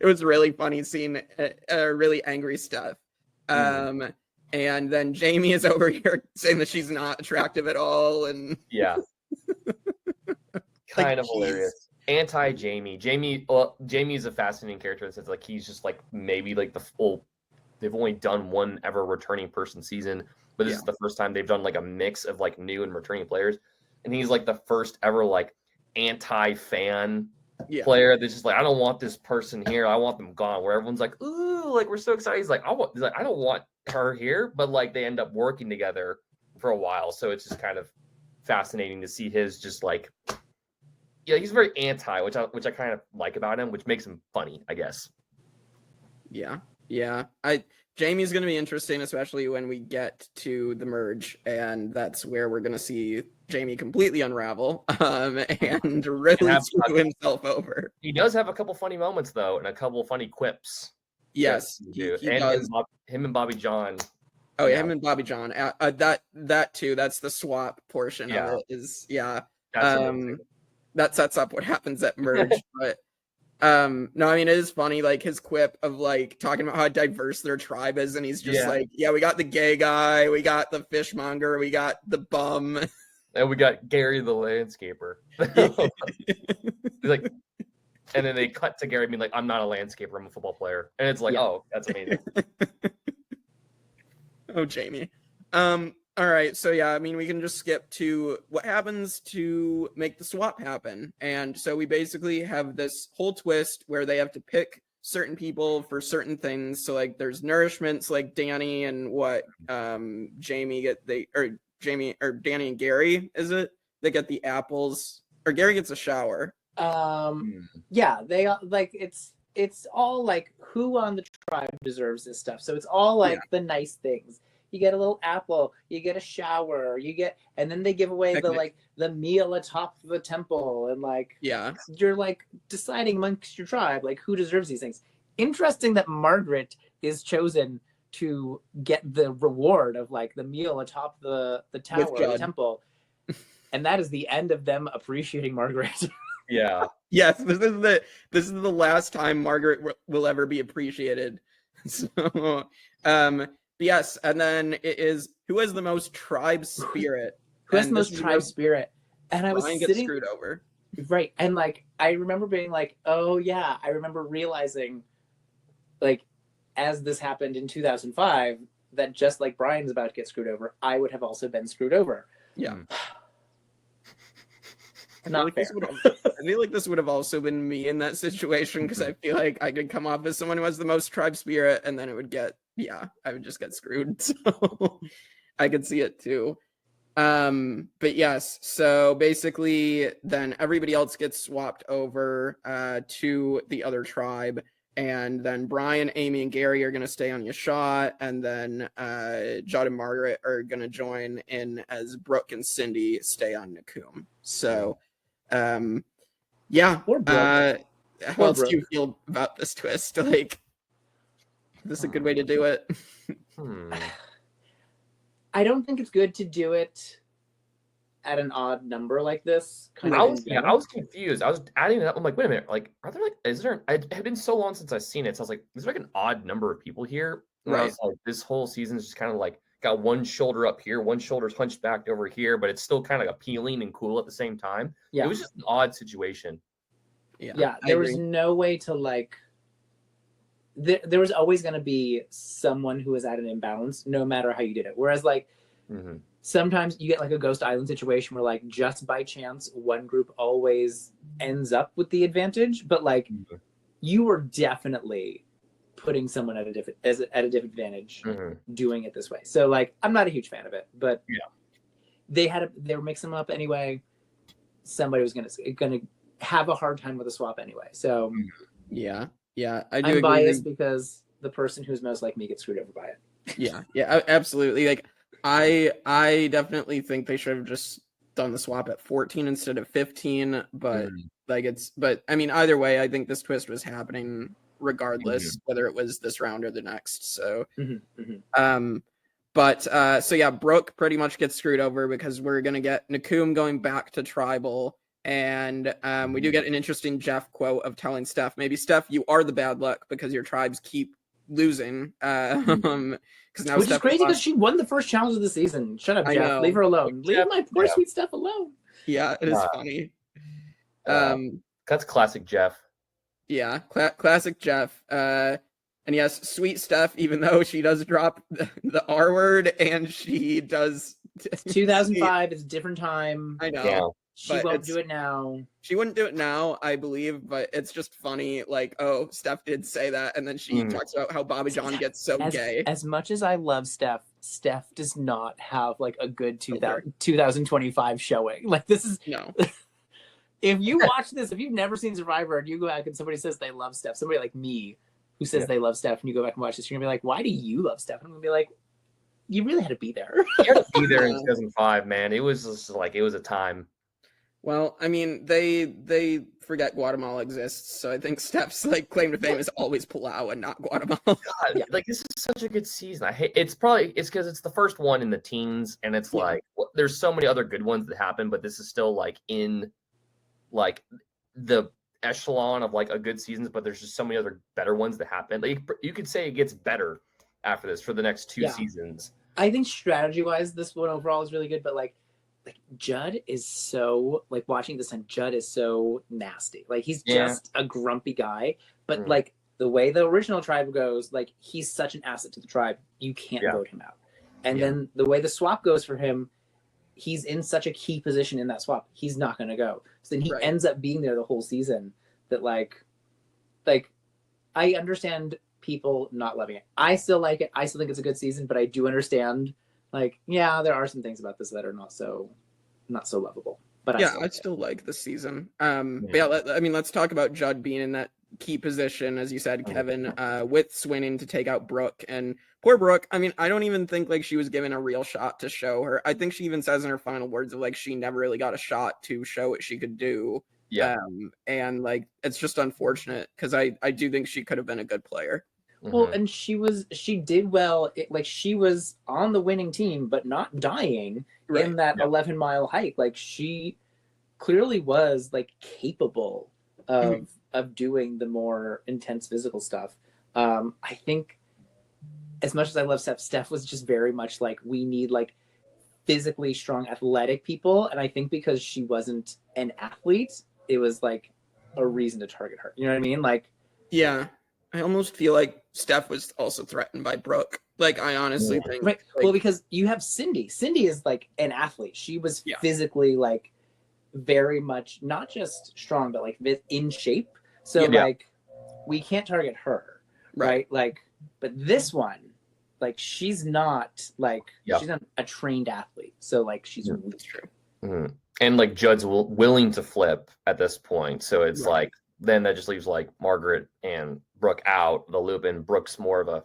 was really funny seeing really angry Steph. And then Jamie is over here saying that she's not attractive at all, and kind of hilarious. Anti-Jamie. Jamie is a fascinating character in the sense like he's just like maybe like they've only done one ever returning person season, but this is the first time they've done like a mix of like new and returning players. And he's like the first ever like anti-fan player that's just like, I don't want this person here. I want them gone. Where everyone's like, ooh, like we're so excited. He's like, I don't want her here. But like they end up working together for a while. So it's just kind of fascinating to see his just like, he's very anti, which I kind of like about him, which makes him funny, I guess. Yeah. Jamie's going to be interesting, especially when we get to the merge, and that's where we're going to see Jamie completely unravel and really screw himself over. He does have a couple funny moments, though, and a couple funny quips. Yes, he does. Him and Bobby John. Oh, yeah, him and Bobby John. That too. That's the swap portion of it. Is that sets up what happens at merge, but. No, I mean, it is funny, like his quip of like talking about how diverse their tribe is, and he's just like, we got the gay guy, we got the fishmonger, we got the bum, and we got Gary the landscaper. Like, and then they cut to Gary being like, I'm not a landscaper, I'm a football player, and it's like, oh, that's amazing. Oh, Jamie. All right, so I mean, we can just skip to what happens to make the swap happen. And so we basically have this whole twist where they have to pick certain people for certain things. So like there's nourishments like Danny and Danny and Gary, is it? They get the apples, or Gary gets a shower. Yeah, they like it's all like who on the tribe deserves this stuff. So it's all like the nice things. You get a little apple, you get a shower, and then they give away the meal atop the temple, and like you're like deciding amongst your tribe like who deserves these things. Interesting that Margaret is chosen to get the reward of like the meal atop the tower, the temple, and that is the end of them appreciating Margaret. Yeah. Yes, this is the last time Margaret will ever be appreciated. So, yes, and then it is who has the most tribe spirit. Who has the most tribe spirit? And I was Brian sitting gets screwed over. Right, and like I remember being like, oh yeah, I remember realizing, like, as this happened in 2005, that just like Brian's about to get screwed over, I would have also been screwed over. Yeah. Not fair. I feel like this would have also been me in that situation, because I feel like I could come off as someone who has the most tribe spirit, and then it would I would just get screwed. So I could see it too. But yes, so basically then everybody else gets swapped over to the other tribe, and then Brian, Amy, and Gary are going to stay on Yasha, and then Judd and Margaret are going to join in as Brooke and Cindy stay on Nakum. So how else do you feel about this twist? Like, is this a good way to do it? I don't think it's good to do it at an odd number like this. I was confused. I was adding it up. I'm like, wait a minute. Like, are there it had been so long since I've seen it. So I was like, is there like an odd number of people here? And I was like, this whole season is just kind of like got one shoulder up here, one shoulder's hunched back over here, but it's still kind of appealing and cool at the same time. Yeah. It was just an odd situation. Yeah. There was no way to like, there was always going to be someone who was at an imbalance, no matter how you did it. Whereas like, sometimes you get like a Ghost Island situation where like just by chance one group always ends up with the advantage, but like you were definitely putting someone at a different advantage doing it this way. So like I'm not a huge fan of it, but they were mixing them up anyway. Somebody was gonna have a hard time with a swap anyway. So I'm biased because the person who's most like me gets screwed over by it. Yeah, absolutely. Like I definitely think they should have just done the swap at 14 instead of 15, but but I mean, either way, I think this twist was happening regardless, whether it was this round or the next. So Brooke pretty much gets screwed over because we're gonna get Nakum going back to tribal, and we do get an interesting Jeff quote of telling Steph, maybe Steph, you are the bad luck because your tribes keep losing. Which is crazy because she won the first challenge of the season. Shut up, Jeff. Leave her alone. Leave my poor sweet Steph alone. Yeah, it is funny. That's classic Jeff. Yeah, classic Jeff. And yes, sweet Steph, even though she does drop the R word, and she does. It's 2005. It's a different time. I know. Yeah. She won't do it now. She wouldn't do it now, I believe, but it's just funny. Like, oh, Steph did say that, and then she talks about how Bobby John gets so gay. As much as I love Steph does not have like a good 2025 showing. Like this is no. If you watch this, if you've never seen Survivor and you go back and somebody says they love Steph, somebody like me who says they love Steph, and you go back and watch this, you're gonna be like, why do you love Steph? And I'm gonna be like, you really had to be there. You had to be there in 2005, man. It was just like it was a time. Well, I mean, they forget Guatemala exists, so I think Steph's like claim to fame is always Palau and not Guatemala. God, like this is such a good season. I hate it's because it's the first one in the teens, and it's like there's so many other good ones that happen, but this is still like in like the echelon of like a good seasons, but there's just so many other better ones that happen. Like you could say it gets better after this for the next two seasons. I think strategy wise, this one overall is really good, but like Judd is so like watching this, and Judd is so nasty. Like he's just a grumpy guy, but like the way the original tribe goes, like he's such an asset to the tribe, you can't vote him out. And then the way the swap goes for him, he's in such a key position in that swap, he's not going to go. So then he ends up being there the whole season. That like I understand people not loving it. I still like it. I still think it's a good season, but I do understand, like, yeah, there are some things about this that are not so lovable. But I still like the season. But yeah, let's talk about Judd being in that key position, as you said, Kevin, with Swinning to take out Brooke. And poor Brooke, I mean, I don't even think like she was given a real shot to show her. I think she even says in her final words of like she never really got a shot to show what she could do. Yeah. And like it's just unfortunate because I do think she could have been a good player. Well, and she did well. Like she was on the winning team, but not dying in that 11-mile hike. Like she clearly was like capable of doing the more intense physical stuff. I think as much as I love Steph was just very much like we need like physically strong, athletic people, and I think because she wasn't an athlete, it was like a reason to target her. You know what I mean? Like, yeah. I almost feel like Steph was also threatened by Brooke. Like, I honestly think. Right. Like, well, because you have Cindy. Cindy is like an athlete. She was physically like very much not just strong, but like in shape. So like, we can't target her, right? Like, but this one, like, she's not like she's not a trained athlete. So like, she's weak. True. And like Judd's willing to flip at this point, so it's like. Then that just leaves like Margaret and Brooke out the loop, and Brooke's more of a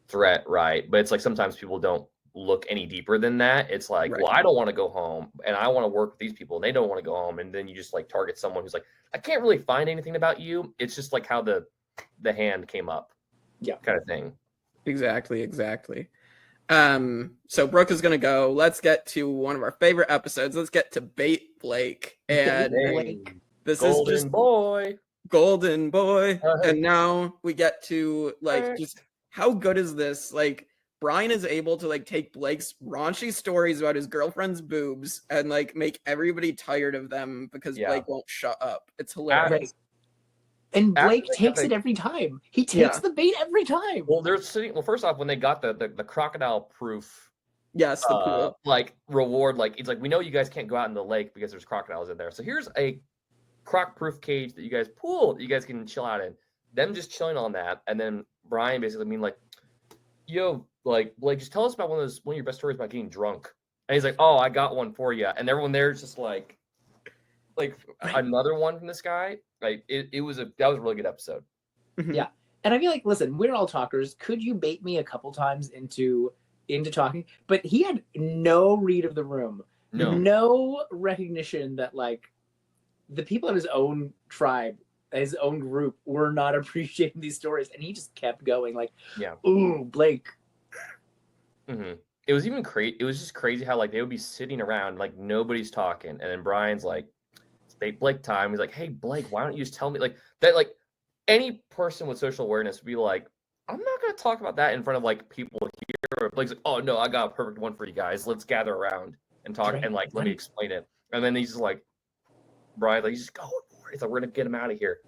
threat, right? But it's like sometimes people don't look any deeper than that. It's like, well, I don't want to go home and I want to work with these people and they don't want to go home. And then you just like target someone who's like, I can't really find anything about you. It's just like how the hand came up. Yeah. Kind of thing. Exactly. So Brooke is gonna go. Let's get to one of our favorite episodes. Let's get to Bait Blake. And this Golden is just Golden Boy. And now we get to like just how good is this? Like Brian is able to like take Blake's raunchy stories about his girlfriend's boobs and like make everybody tired of them because Blake won't shut up. It's hilarious. And Blake takes it every time. He takes the bait every time. Well, they're sitting. Well, first off, when they got the crocodile proof, the pool, like reward, like it's like we know you guys can't go out in the lake because there's crocodiles in there. So here's a croc-proof cage that you guys can chill out in. Them just chilling on that, and then Brian basically being like, "Yo, like Blake, just tell us about one of your best stories about getting drunk." And he's like, "Oh, I got one for you." And everyone there is just like another one from this guy. Like that was a really good episode. Yeah, and I feel like, listen, we're all talkers. Could you bait me a couple times into talking? But he had no read of the room, no recognition that like. The people in his own tribe, his own group, were not appreciating these stories, and he just kept going. Like, ooh, Blake. It was even crazy. It was just crazy how like they would be sitting around, like nobody's talking, and then Brian's like, "It's Bait Blake time." He's like, "Hey, Blake, why don't you just tell me like that?" Like any person with social awareness would be like, "I'm not going to talk about that in front of like people here." Blake's like, "Oh no, I got a perfect one for you guys. Let's gather around and talk and like let me explain it." And then he's just like. Brian, like, he's just going for it. He's like, we're gonna get him out of here.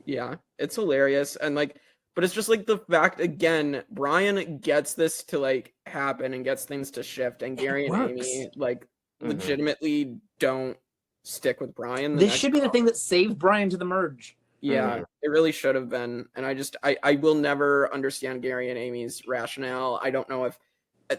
Yeah, it's hilarious. And like, but it's just like the fact again, Brian gets this to like happen and gets things to shift, and Gary and Amy like legitimately don't stick with Brian. This should be the thing that saved Brian to the merge. Yeah, it really should have been. And I will never understand Gary and Amy's rationale. I don't know if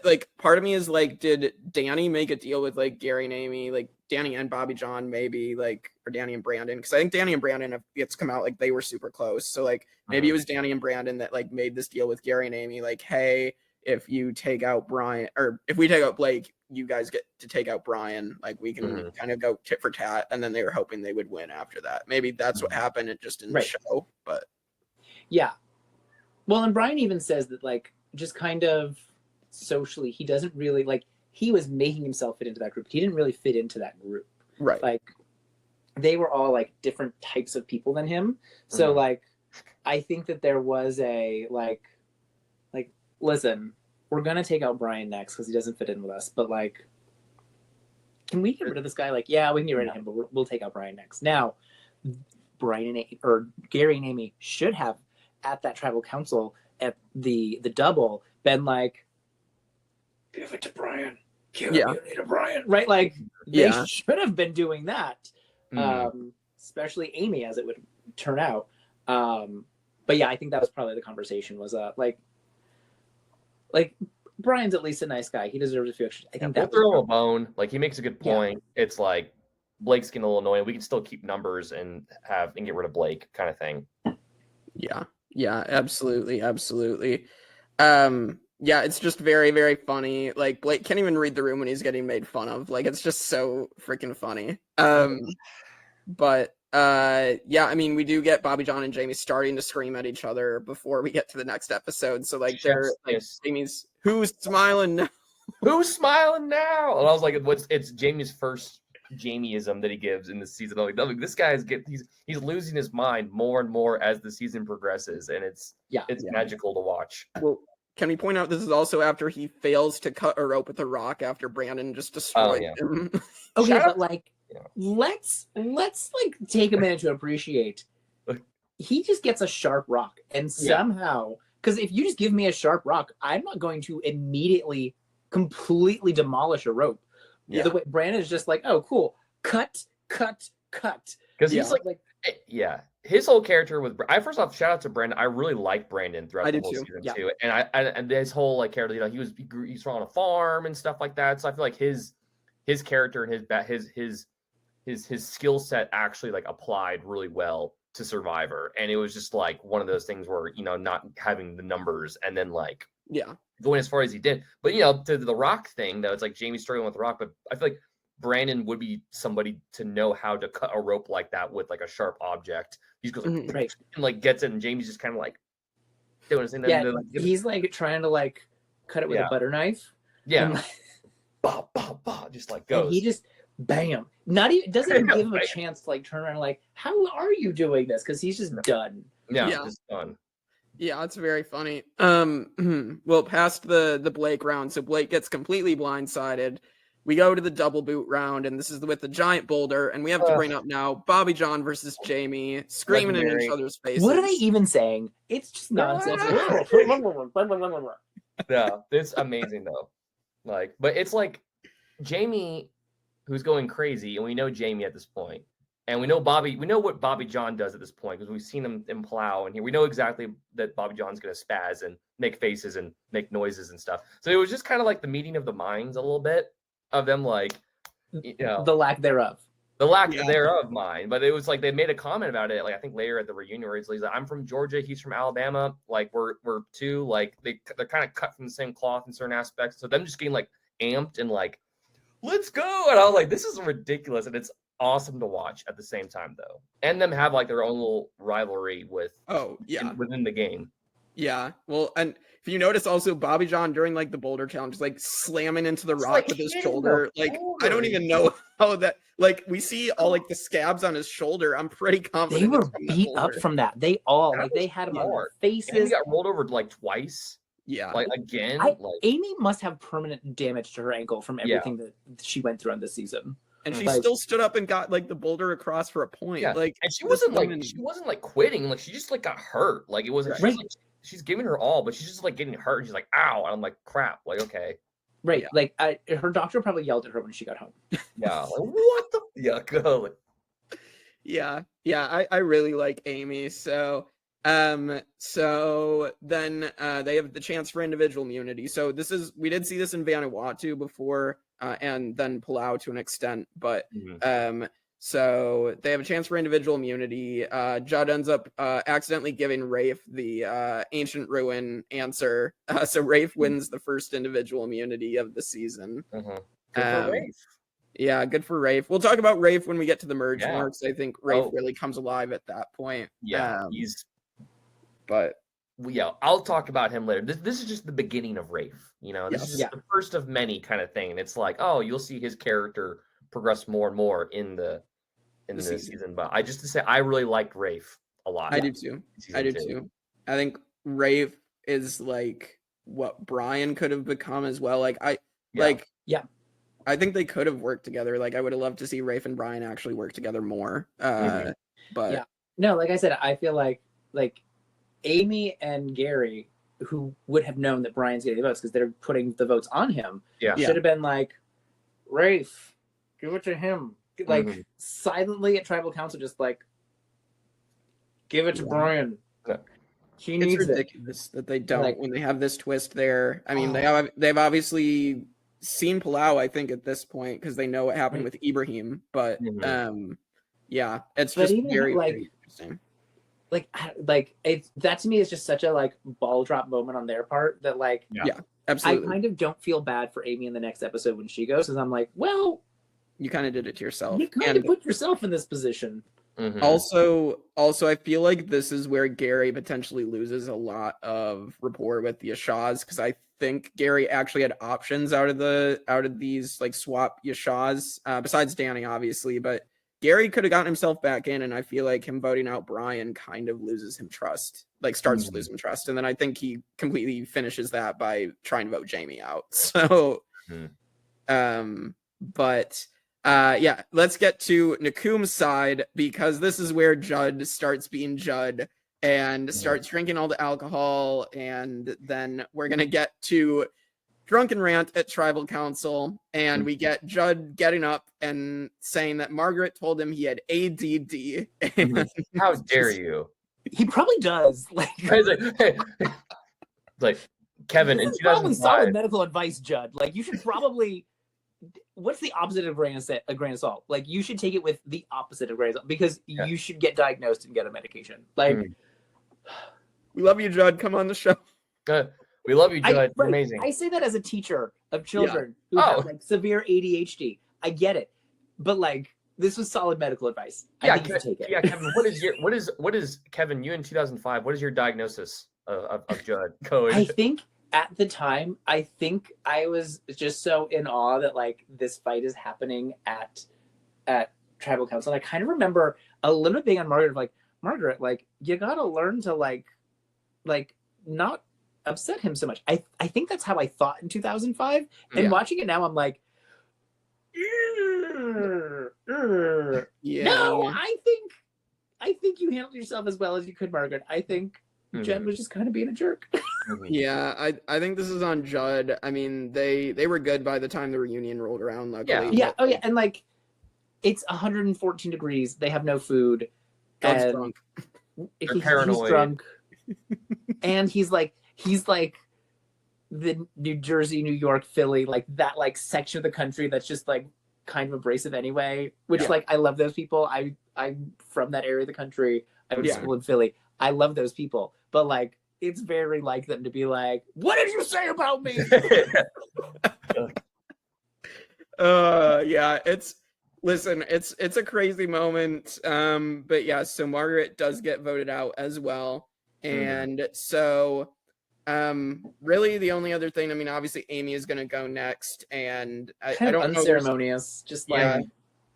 like part of me is like, did Danny make a deal with like Gary and Amy, like Danny and Bobby John, maybe like, or Danny and Brandon? Because I think Danny and Brandon, it's come out like they were super close. So like maybe it was Danny and Brandon that like made this deal with Gary and Amy, like, hey, if you take out Brian, or if we take out Blake, you guys get to take out Brian. Like we can kind of go tit for tat. And then they were hoping they would win after that. Maybe that's what happened. It just didn't show. But yeah. Well, and Brian even says that like just kind of socially, he doesn't really like. He was making himself fit into that group. He didn't really fit into that group. Right. Like they were all like different types of people than him. So like, I think that there was a like, listen, we're going to take out Brian next because he doesn't fit in with us. But like, can we get rid of this guy? Like, yeah, we can get rid of him, but we'll take out Brian next. Now, Brian and or Gary and Amy should have at that tribal council at the double been like, give it to Brian. Give it to Brian. Right? Like they should have been doing that. Especially Amy, as it would turn out. But yeah, I think that was probably the conversation was like Brian's at least a nice guy. He deserves a few extra. I think we'll that throw him a bone. Like, he makes a good point. It's like Blake's getting a little annoying. We can still keep numbers and get rid of Blake, kind of thing. Yeah, absolutely. Yeah, it's just very, very funny. Like, Blake can't even read the room when he's getting made fun of. Like, it's just so freaking funny. But yeah, I mean, we do get Bobby John and Jamie starting to scream at each other before we get to the next episode. So like, they're like, Jamie's, who's smiling now? Who's smiling now? And I was like, it's Jamie's first Jamieism that he gives in this season. I'm like, this guy's he's losing his mind more and more as the season progresses, and it's magical to watch. Well, can we point out this is also after he fails to cut a rope with a rock after Brandon just destroyed him? Okay, but like, let's like take a minute to appreciate. He just gets a sharp rock, and somehow, because if you just give me a sharp rock, I'm not going to immediately completely demolish a rope. The way Brandon's just like, oh, cool, cut. Because he's like, his whole character with first off, shout out to Brandon. I really like Brandon throughout the whole season too, and his whole like character, you know, he's on a farm and stuff like that. So I feel like his character and his skill set actually like applied really well to Survivor, and it was just like one of those things where, you know, not having the numbers and then like going as far as he did. But you know, to the rock thing though, it's like Jamie's struggling with the rock, but I feel like Brandon would be somebody to know how to cut a rope like that with like a sharp object. He goes like, and like gets it, and Jamie's just kind of like doing his thing. Yeah, he's like trying to like cut it with a butter knife. Yeah, and, like, bah, bah, bah, just like goes. And he just bam. Not even doesn't even give him a chance to like turn around and like, how are you doing this? Because he's just done. Yeah, just done. Yeah, it's very funny. Well, past the Blake round, so Blake gets completely blindsided. We go to the double boot round, and this is with the giant boulder, and we have to bring up now Bobby John versus Jamie, screaming in each other's faces. What are they even saying? It's just nonsense. Yeah, it's amazing though. Like, but it's like Jamie, who's going crazy, and we know Jamie at this point, and we know what Bobby John does at this point because we've seen him in Plow, and we know exactly that Bobby John's going to spaz and make faces and make noises and stuff. So it was just kind of like the meeting of the minds a little bit. Of them, like, you know, the lack thereof, mine. But it was like they made a comment about it. Like I think later at the reunion, where he's like, "I'm from Georgia, he's from Alabama. Like we're two. Like they're kind of cut from the same cloth in certain aspects." So them just getting like amped and like, "Let's go!" And I was like, "This is ridiculous," and it's awesome to watch at the same time though. And them have like their own little rivalry with within the game. Yeah, well, and if you notice also Bobby John during like the Boulder challenge, like slamming into the rock with his shoulder. Like I don't even know how that. Like we see all like the scabs on his shoulder. I'm pretty confident they were beat up from that. They all like they had them on their faces. And he got rolled over like twice. Yeah, like again. Amy must have permanent damage to her ankle from everything that she went through on this season. And she still stood up and got like the boulder across for a point. Yeah. Like, and she wasn't like quitting. Like she just like got hurt. Like it wasn't. Like, she's giving her all, but she's just like getting hurt. And she's like, "Ow!" And I'm like, "Crap!" Like okay, right? Yeah. Like her doctor probably yelled at her when she got home. Yeah. Like, what the go? Yeah. I really like Amy. So then they have the chance for individual immunity. So we did see this in Vanuatu before. And then Palau to an extent, but so they have a chance for individual immunity. Judd ends up accidentally giving Rafe the ancient ruin answer, so Rafe wins the first individual immunity of the season. Good for Rafe. Yeah, good for Rafe. We'll talk about Rafe when we get to the merge marks. I think Rafe really comes alive at that point. Yeah, I'll talk about him later. This is just the beginning of Rafe. You know, this is the first of many kind of thing. And it's like, oh, you'll see his character progress more and more in the season. But I really liked Rafe a lot. I do too. I think Rafe is like what Brian could have become as well. Like I think they could have worked together. Like I would have loved to see Rafe and Brian actually work together more. But no, like I said, I feel like Amy and Gary, who would have known that Brian's getting the votes because they're putting the votes on him, should have been like, Rafe, give it to him. Like silently at Tribal Council, just like, give it to Brian. She It's needs it. ridiculous that they don't Like- when they have this twist there. I mean, Oh. they've obviously seen Palau, I think, at this point because they know what happened with Ibrahim. But yeah, it's But just even, very, like- very interesting. Like it's that to me is just such a like ball drop moment on their part that like Yeah, I absolutely. kind of don't feel bad for Amy in the next episode when she goes, because I'm like, well, You kind of did it to yourself. you kind of put yourself in this position. Also, I feel like this is where Gary potentially loses a lot of rapport with the Yashas because I think Gary actually had options out of these like swap Yashas, besides Danny, obviously, but Gary could have gotten himself back in, and I feel like him voting out Brian kind of loses him trust, like starts to lose him trust, and then I think he completely finishes that by trying to vote Jamie out. So, but. Yeah, let's get to Nakum's side because this is where Judd starts being Judd and starts drinking all the alcohol, and then we're gonna get to drunken rant at tribal council, and we get Judd getting up and saying that Margaret told him he had ADD. And How dare you? He probably does. Like, like Kevin in this is probably 2005. solid medical advice, Judd. Like, you should probably. What's the opposite of a grain of salt? Like, you should take it with the opposite of grain of salt because you should get diagnosed and get a medication. Like, we love you, Judd. Come on the show. We love you, Judd. You're right. amazing. I say that as a teacher of children who have like severe ADHD. I get it, but like, this was solid medical advice. I think you should take it. Yeah, Kevin. What is Kevin? You in 2005? What is your diagnosis of Judd? I think at the time, I think I was just so in awe that like this fight is happening at tribal council. And I kind of remember a little bit being on Margaret, like, Margaret, like, you gotta learn to like not upset him so much. I think that's how I thought in 2005. And watching it now, I'm like, no, I think you handled yourself as well as you could, Margaret. I think Judd was just kind of being a jerk. Yeah, I think this is on Judd. I mean, they were good by the time the reunion rolled around, luckily. Yeah. Oh yeah, and like it's 114 degrees. They have no food. Judd's drunk. He's paranoid. drunk. And he's like the New Jersey, New York, Philly, like that like section of the country that's just like kind of abrasive anyway. Which like I love those people. I'm from that area of the country. I went to school in Philly. I love those people. But like it's very like them to be like, what did you say about me? Yeah, it's a crazy moment. But yeah, so Margaret does get voted out as well. And so really the only other thing, I mean, obviously Amy is gonna go next, and I don't know, unceremonious, just like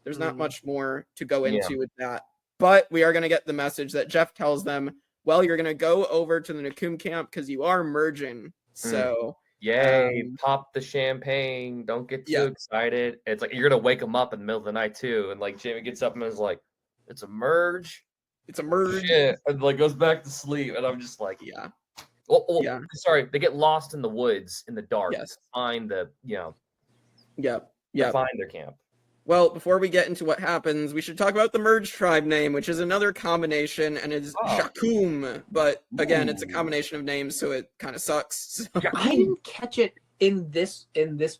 there's not much more to go into with that. But we are gonna get the message that Jeff tells them, well, you're gonna go over to the Nakum camp because you are merging. So yay, pop the champagne. Don't get too excited. It's like you're gonna wake them up in the middle of the night too. And like Jamie gets up and is like, it's a merge. It's a merge. Shit. And like goes back to sleep. And I'm just like, sorry, they get lost in the woods in the dark. To find the, find their camp. Well, before we get into what happens, we should talk about the merge tribe name, which is another combination, and it's Jakum. But again, it's a combination of names, so it kind of sucks. So. I didn't catch it in this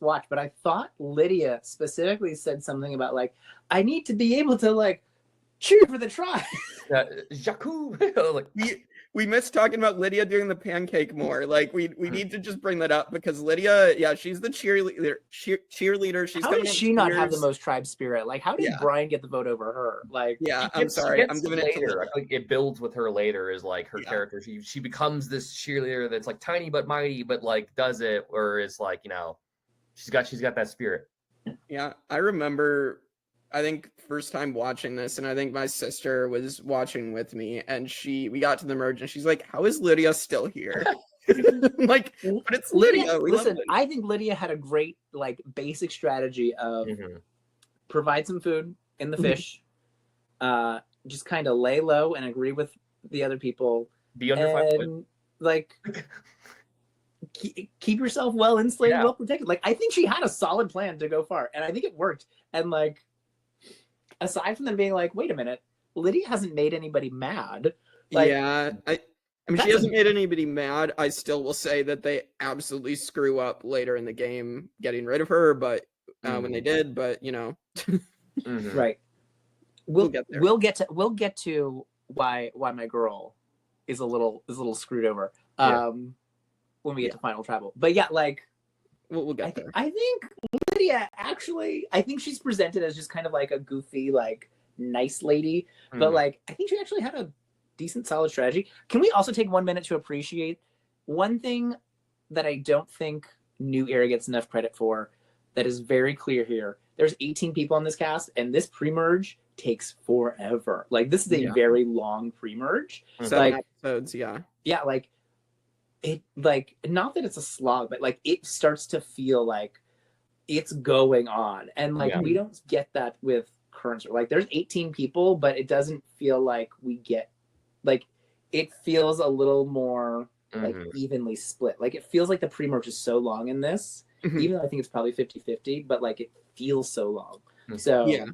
watch, but I thought Lydia specifically said something about like, I need to be able to like cheer for the tribe. Jakum. Like, we missed talking about Lydia doing the pancake more. Like we need to just bring that up because Lydia, she's the cheerleader. She's how did she not have the most tribe spirit? Like, how did Brian get the vote over her? Like, I'm sorry, I'm giving it later. I think it builds with her later. Is like her character. She becomes this cheerleader that's like tiny but mighty, but like does it, or is like she's got that spirit. Yeah, I remember. I think first time watching this, and I think my sister was watching with me, and we got to the merge, and she's like, "How is Lydia still here?" Like, but it's Lydia. Listen, I think Lydia had a great like basic strategy of provide some food in the fish, just kind of lay low and agree with the other people. Be under 5 foot. Like, keep yourself well insulated, well protected. Like, I think she had a solid plan to go far, and I think it worked. And like, aside from them being like, wait a minute, Lydia hasn't made anybody mad. Like, yeah, I mean, she hasn't made anybody mad. I still will say that they absolutely screw up later in the game getting rid of her, but when they did, but you know. Right. We'll get there. We'll get to why my girl is a little screwed over when we get to Final Tribal. But yeah, like we'll get there. I think Lydia actually, I think she's presented as just kind of like a goofy, like nice lady, but like I think she actually had a decent, solid strategy. Can we also take 1 minute to appreciate one thing that I don't think New Era gets enough credit for? That is very clear here. There's 18 people on this cast, and this pre-merge takes forever. Like this is a very long pre-merge. 7 episodes, yeah. Yeah, like it, like not that it's a slog, but like it starts to feel like it's going on, and like we don't get that with current. Like there's 18 people, but it doesn't feel like we get, like it feels a little more like evenly split. Like it feels like the pre-merge is so long in this, even though I think it's probably 50-50, but like it feels so long. So yeah,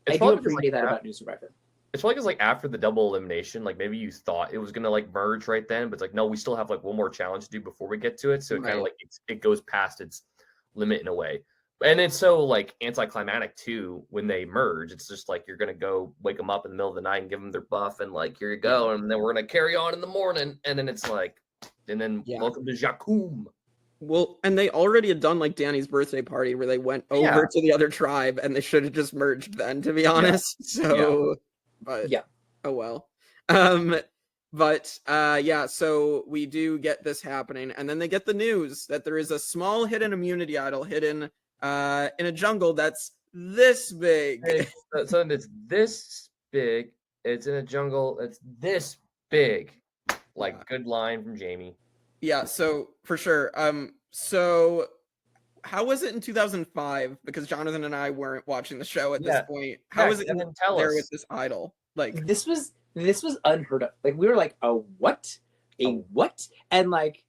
I do appreciate that about New Survivor. It's like it's like after the double elimination, like maybe you thought it was gonna like merge right then, but it's like no, we still have like one more challenge to do before we get to it. So it kind of like it goes past its limit in a way. And it's so like anticlimactic too when they merge. It's just like you're gonna go wake them up in the middle of the night and give them their buff, and like here you go, and then we're gonna carry on in the morning, and then it's like, and then welcome to Jacum. Well, and they already had done like Danny's birthday party where they went over to the other tribe, and they should have just merged then, to be honest. So, but oh well. So we do get this happening, and then they get the news that there is a small hidden immunity idol hidden in a jungle that's this big. So it's this big. It's in a jungle that's this big. Like good line from Jamie. Yeah, so for sure. So how was it in 2005? Because Jonathan and I weren't watching the show at this point. How was it there with this idol? Like this was unheard of. Like we were like, a what? What? And like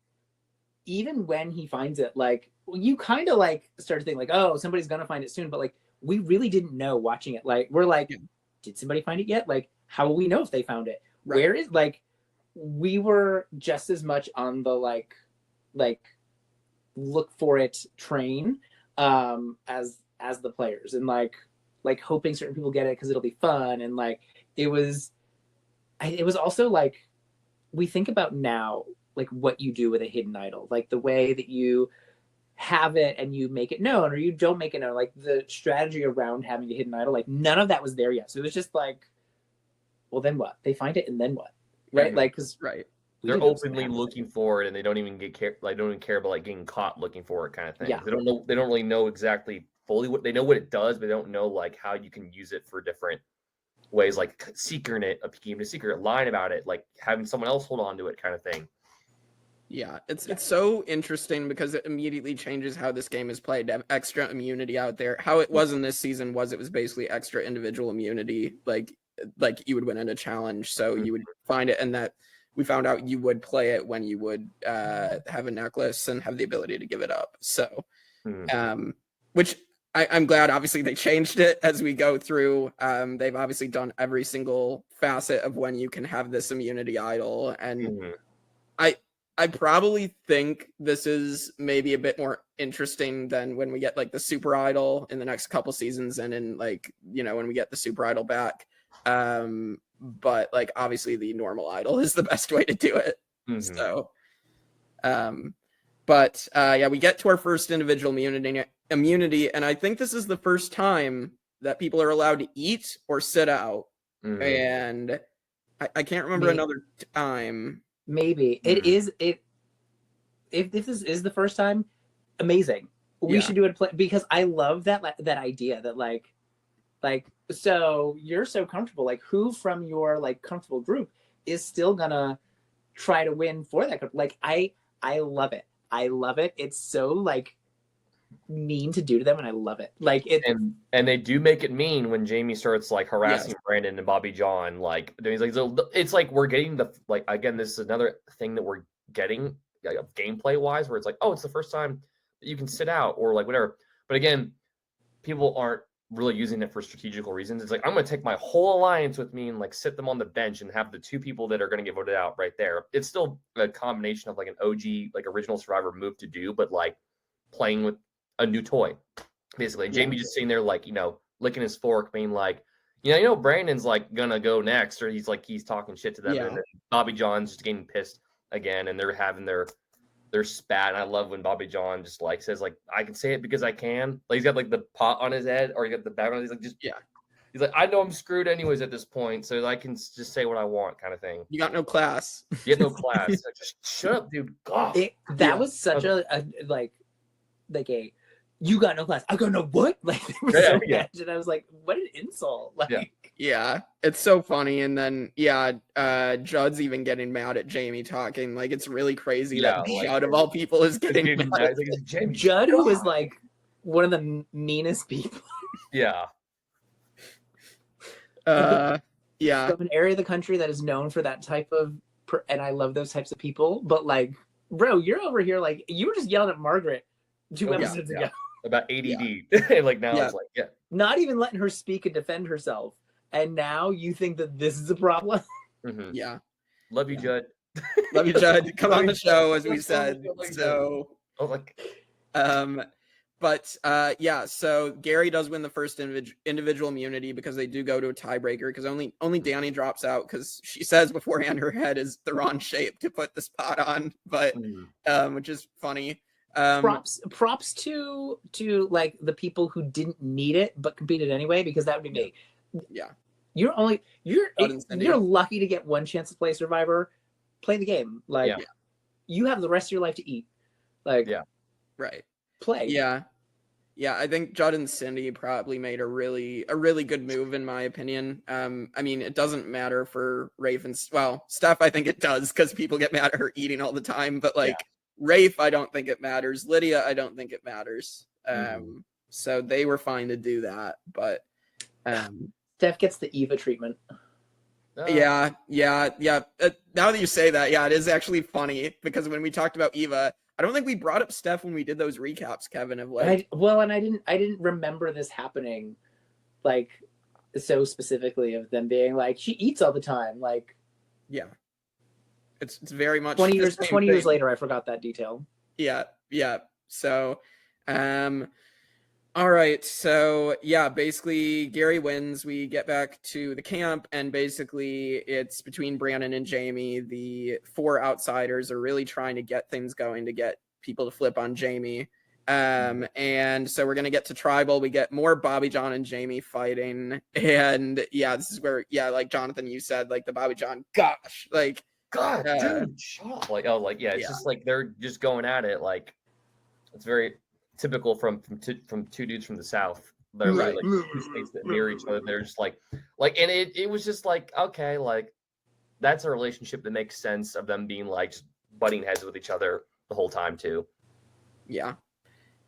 even when he finds it, like you kind of like start to think like, oh, somebody's gonna find it soon. But like we really didn't know watching it. Like we're like, did somebody find it yet? Like how will we know if they found it? Right. Where is like we were just as much on the like look for it train as the players, and like hoping certain people get it because it'll be fun. And like it was also like we think about now like what you do with a hidden idol, like the way that you have it and you make it known or you don't make it known, like the strategy around having a hidden idol, like none of that was there yet. So it was just like, well then what? They find it and then what? Right? Like because they're openly looking for it, and they don't even don't even care about like getting caught looking for it, kind of thing. They don't know. They don't really know exactly fully what they know what it does, but they don't know like how you can use it for different ways, like secreting it, keeping a secret, lying about it, like having someone else hold on to it, kind of thing. Yeah, it's so interesting because it immediately changes how this game is played. To have extra immunity out there, how it was in this season was it was basically extra individual immunity, like you would win in a challenge, so you would find it, and that we found out you would play it when you would have a necklace and have the ability to give it up. So, which I'm glad, obviously, they changed it as we go through. They've obviously done every single facet of when you can have this immunity idol. And I probably think this is maybe a bit more interesting than when we get like the super idol in the next couple seasons, and in like, you know, when we get the super idol back. But like obviously the normal idol is the best way to do it. So we get to our first individual immunity, and I think this is the first time that people are allowed to eat or sit out. And I can't remember another time. Maybe it is it. If this is the first time, amazing. We should do it because I love that idea that like so you're so comfortable. Like who from your like comfortable group is still gonna try to win for that group? Like I love it. I love it. It's so like mean to do to them, and I love it. Like it, and they do make it mean when Jamie starts like harassing Brandon and Bobby John. Like he's like, so it's like we're getting the like again. This is another thing that we're getting gameplay wise, where it's like, oh, it's the first time that you can sit out or like whatever. But again, people aren't really using it for strategical reasons. It's like, I'm going to take my whole alliance with me and like sit them on the bench and have the 2 people that are going to get voted out right there. It's still a combination of like an OG, like original Survivor move to do, but like playing with a new toy, basically. And Jamie just sitting there like, you know, licking his fork, being like, you know, Brandon's like gonna go next, or he's talking shit to them. Yeah. And then Bobby John's just getting pissed again, and they're having their spat. And I love when Bobby John just like says like, I can say it because I can. Like he's got like the pot on his head, or he got the bag on. He's like, he's like, I know I'm screwed anyways at this point, so I can just say what I want, kind of thing. You got no class. You have no class. Like, just shut up, dude. God. That was such a you got no class. I got no what? Like, they were so mad, and I was like, what an insult. Like, yeah, it's so funny. And then Judd's even getting mad at Jamie talking. Like, it's really crazy that Judd of all people is getting mad. Like, Judd, who was like one of the meanest people. Yeah. From an area of the country that is known for that type of, and I love those types of people. But like, bro, you're over here like you were just yelling at Margaret 2 episodes ago about ADD. Like now it's like not even letting her speak and defend herself, and now you think that this is a problem. Mm-hmm. Yeah, love you, Judd. Love you, Judd. Come on the show, as we said. So, so Gary does win the first individual immunity because they do go to a tiebreaker, because only Danni drops out because she says beforehand her head is the wrong shape to put the spot on, but which is funny. Props to like the people who didn't need it but competed anyway, because that would be me. Yeah, you're lucky to get one chance to play Survivor. Play the game. Like you have the rest of your life to eat. Like right. Play. Yeah. I think Judd and Cindy probably made a really good move, in my opinion. I mean, it doesn't matter for Rafe and Steph. I think it does, because people get mad at her eating all the time. But like Rafe, I don't think it matters. Lydia, I don't think it matters. So they were fine to do that. But Steph gets the Eva treatment. Yeah. Now that you say that, it is actually funny, because when we talked about Eva, I don't think we brought up Steph when we did those recaps, Kevin, of like. I didn't remember this happening, like, so specifically, of them being like, she eats all the time, like. Yeah. It's very much 20 years later, I forgot that detail. Yeah. So, all right. So basically Gary wins. We get back to the camp, and basically it's between Brandon and Jamie. The 4 outsiders are really trying to get things going to get people to flip on Jamie. And so we're going to get to tribal. We get more Bobby John and Jamie fighting. And this is where, like Jonathan, you said, like the Bobby John, gosh, like, God, dude, shut up. Like, it's just like they're just going at it. Like, it's very typical from 2 dudes from the South. They're really like 2 states that mirror each other. They're just like, and it was just like, okay, like that's a relationship that makes sense, of them being like just butting heads with each other the whole time too. Yeah.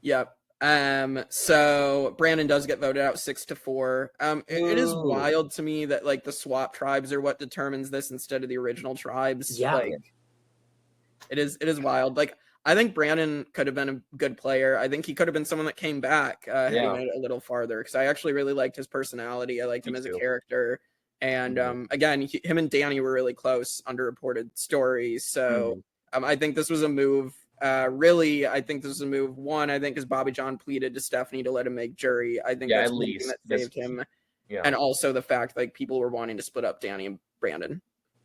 Yep. So Brandon does get voted out 6-4. It is wild to me that like the swap tribes are what determines this instead of the original tribes. Yeah. Like, it is wild. Like, I think Brandon could have been a good player. I think he could have been someone that came back had he made it a little farther, because I actually really liked his personality. I liked him as a character. And again, him and Danni were really close, underreported stories. So I think this was a move. Really, I think this is a move. One, I think, is Bobby John pleaded to Stephenie to let him make jury. I think that's one thing that saved him. Yeah. And also the fact like people were wanting to split up Danni and Brandon.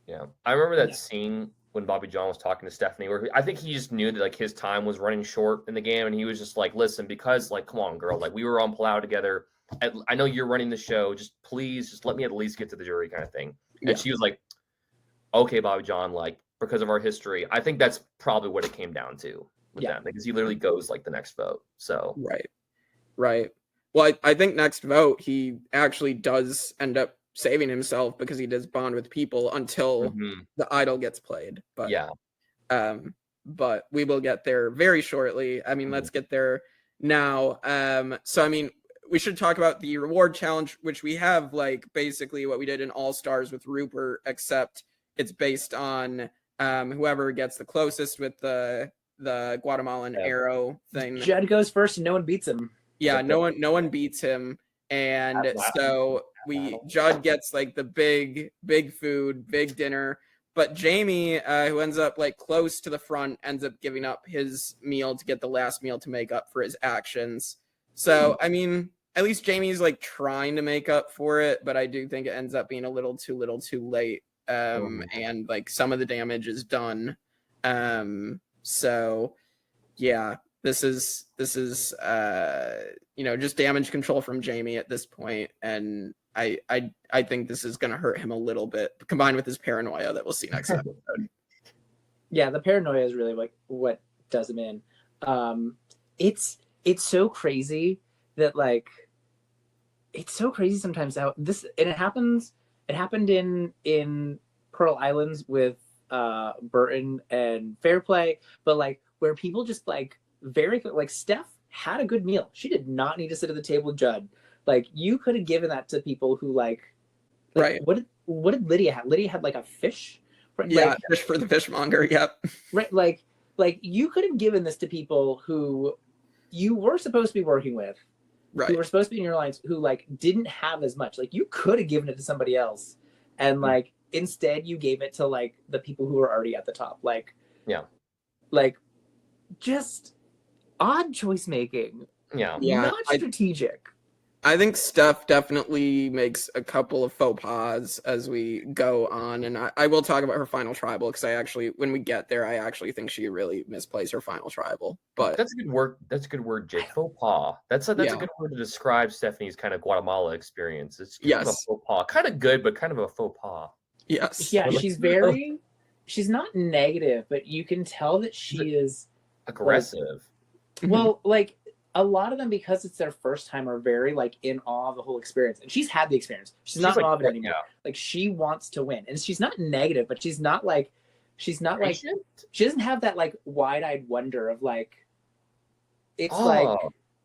Yeah. I remember that scene when Bobby John was talking to Stephenie, where I think he just knew that like his time was running short in the game, and he was just like, listen, because like, come on, girl, like we were on Plea together. I know you're running the show. Just please, just let me at least get to the jury, kind of thing. And she was like, okay, Bobby John, like, because of our history. I think that's probably what it came down to with them, because he literally goes like the next vote. So right. Well, I think next vote he actually does end up saving himself, because he does bond with people until the idol gets played. But but we will get there very shortly. I mean, let's get there now. So I mean, we should talk about the reward challenge, which we have like basically what we did in All Stars with Rupert, except it's based on whoever gets the closest with the Guatemalan arrow thing. Judd goes first and no one beats him. Yeah, no one beats him. And That so Judd gets like the big food, big dinner. But Jamie, who ends up like close to the front, ends up giving up his meal to get the last meal to make up for his actions. So, I mean, at least Jamie's like trying to make up for it, but I do think it ends up being a little too late. And like some of the damage is done. So yeah, this is just damage control from Jamie at this point, and I think this is gonna hurt him a little bit, combined with his paranoia that we'll see next episode. Yeah, the paranoia is really like what does him in. It's so crazy that like it's so crazy sometimes how this, and it happened in Pearl Islands with Burton and Fairplay, but like where people just like very like Steph had a good meal. She did not need to sit at the table with Judd. Like you could have given that to people who like right. What did Lydia have? Lydia had like a fish. Right? Yeah, like, fish for the fishmonger. Yep. Right. Like you could have given this to people who you were supposed to be working with. Right. Who were supposed to be in your lines, who like didn't have as much. Like you could have given it to somebody else, and like instead you gave it to like the people who were already at the top. Like like just odd choice making. Yeah, not strategic. I think Steph definitely makes a couple of faux pas as we go on, and I will talk about her final tribal because when we get there, I actually think she really misplays her final tribal. But that's a good word. That's a good word, Jake. Faux pas. That's a good word to describe Stephenie's kind of Guatemala experience. It's kind of a faux pas, kind of good, but kind of a faux pas. Yes. Yeah, she's not negative, but you can tell that she is aggressive. Like, well, like a lot of them, because it's their first time, are very like in awe of the whole experience, and she's had the experience. She's not in awe of it anymore. Like she wants to win, and she's not negative, but she's not like she doesn't have that like wide-eyed wonder of like it's like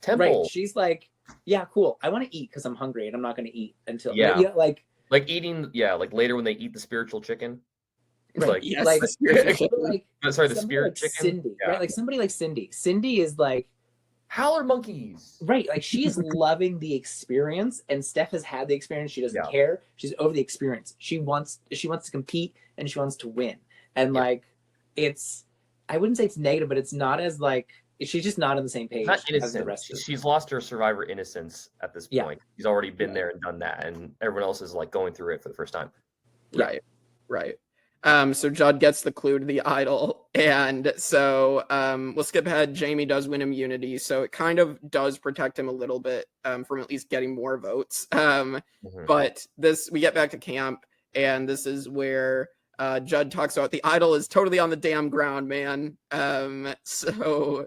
temple. Right. She's like, yeah, cool. I want to eat because I'm hungry, and I'm not going to eat until like eating. Yeah, like later when they eat the spiritual chicken. It's right. Like yes, like, the spirit chicken. Like sorry, the spirit like chicken. Cindy, right? Like somebody like Cindy. Cindy is like. Howler monkeys. Right. Like she is loving the experience, and Steph has had the experience. She doesn't care. She's over the experience. She wants to compete, and she wants to win. And like I wouldn't say it's negative, but it's not as like she's just not on the same page as the rest of them. She's lost her survivor innocence at this point. She's already been there and done that, and everyone else is like going through it for the first time. Right. So Judd gets the clue to the idol, and so we'll skip ahead. Jamie does win immunity, so it kind of does protect him a little bit from at least getting more votes. But we get back to camp, and this is where Judd talks about the idol is totally on the damn ground, man. So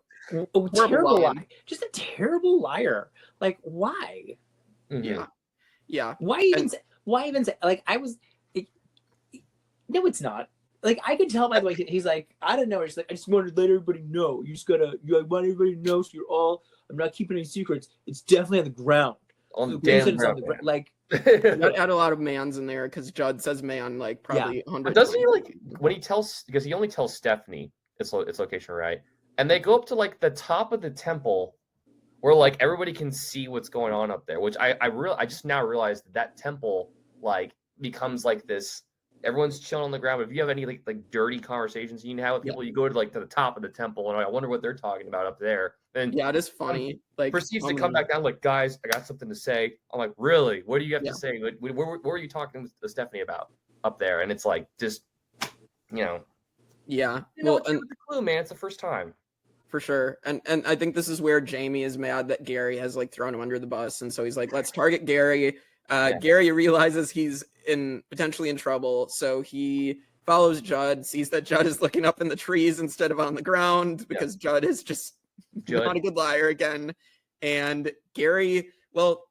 terrible lie. Just a terrible liar. Like why? Yeah. Why even say like I was. No, it's not. Like I could tell by the way he's like, I don't know. He's like, I just wanted to let everybody know. I want everybody to know, so I'm not keeping any secrets. It's definitely on the ground. On the damn ground. Like, Judd had a lot of mans in there because Judd says man like probably 100. Doesn't he like when he tells, because he only tells Stephenie its location, right? And they go up to like the top of the temple where like everybody can see what's going on up there, which I just now realized that temple like becomes like this. Everyone's chilling on the ground. But if you have any like dirty conversations you can have with people, you go to like to the top of the temple, and I wonder what they're talking about up there. And it is funny. Like proceeds to come back down, like, guys, I got something to say. I'm like, really? What do you have to say? Like, what were you talking to Stephenie about up there? And it's like just, Yeah. Well, the clue, man. It's the first time. For sure. And I think this is where Jamie is mad that Gary has like thrown him under the bus, and so he's like, let's target Gary. Gary realizes he's potentially in trouble, so he follows Judd, sees that Judd is looking up in the trees instead of on the ground because Judd is just not a good liar again. And Gary,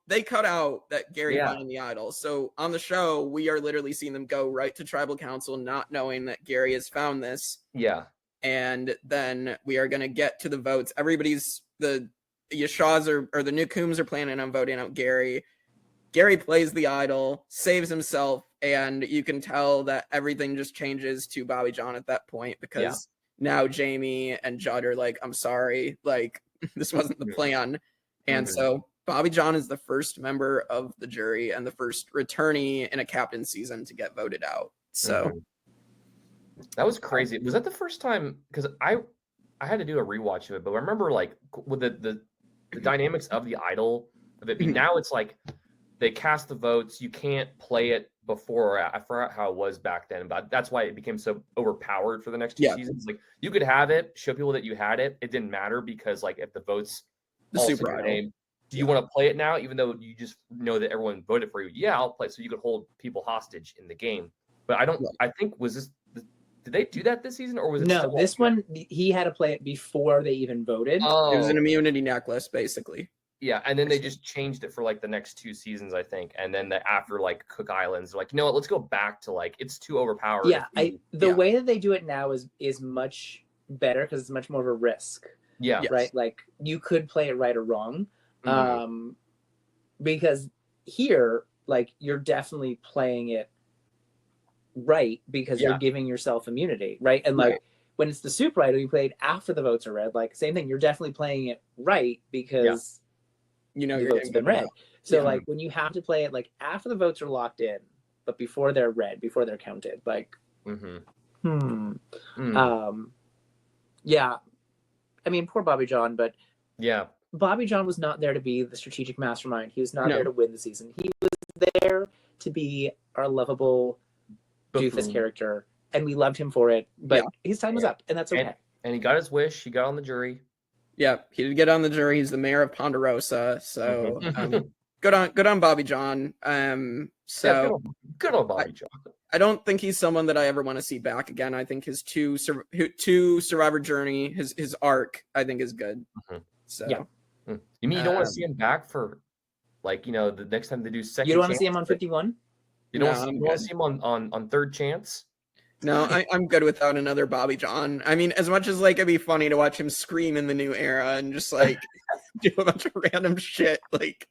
they cut out that Gary finding the idol. So on the show, we are literally seeing them go right to tribal council, not knowing that Gary has found this. Yeah. And then we are going to get to the votes. The Yashas or the Nukums are planning on voting out Gary. Gary plays the idol, saves himself, and you can tell that everything just changes to Bobby John at that point because now Jamie and Judd are like, I'm sorry, like this wasn't the plan. And so Bobby John is the first member of the jury and the first returnee in a captain season to get voted out. So that was crazy. Was that the first time? Because I had to do a rewatch of it, but I remember like with the dynamics of the idol of it. Now it's like they cast the votes. You can't play it before. I forgot how it was back then, but that's why it became so overpowered for the next two seasons. Like you could have it, show people that you had it. It didn't matter because like if the votes, the super idol. Name, do you want to play it now, even though you just know that everyone voted for you? Yeah, I'll play. So you could hold people hostage in the game. But I don't. Right. I think was this. Did they do that this season, or was it? No, this one he had to play it before they even voted. Oh. It was an immunity necklace, basically. Yeah, and then they just changed it for like the next 2 seasons, I think. And then after like Cook Islands, like, you know what? Let's go back to like it's too overpowered. Yeah, the way that they do it now is much better because it's much more of a risk. Yeah, right. Like you could play it right or wrong, because here, like you're definitely playing it right because you're giving yourself immunity, right? And like when it's the super idol, you played after the votes are read. Like same thing, you're definitely playing it right because you know your votes have been read. So like when you have to play it like after the votes are locked in, but before they're read, before they're counted, like yeah. I mean, poor Bobby John, but Bobby John was not there to be the strategic mastermind. He was not there to win the season. He was there to be our lovable doofus character, and we loved him for it. But his time was up, and that's okay. And he got his wish. He got on the jury. Yeah, he did get on the jury. He's the mayor of Ponderosa. So good on Bobby John. So good on Bobby John. I don't think he's someone that I ever want to see back again. I think his two Survivor journey, his arc, I think is good. So you mean you don't want to see him back for like, you know, the next time they do second? You don't want to see him on 51? You don't want to see him on third chance? No, I'm good without another Bobby John. I mean, as much as like it'd be funny to watch him scream in the new era and just like do a bunch of random shit, like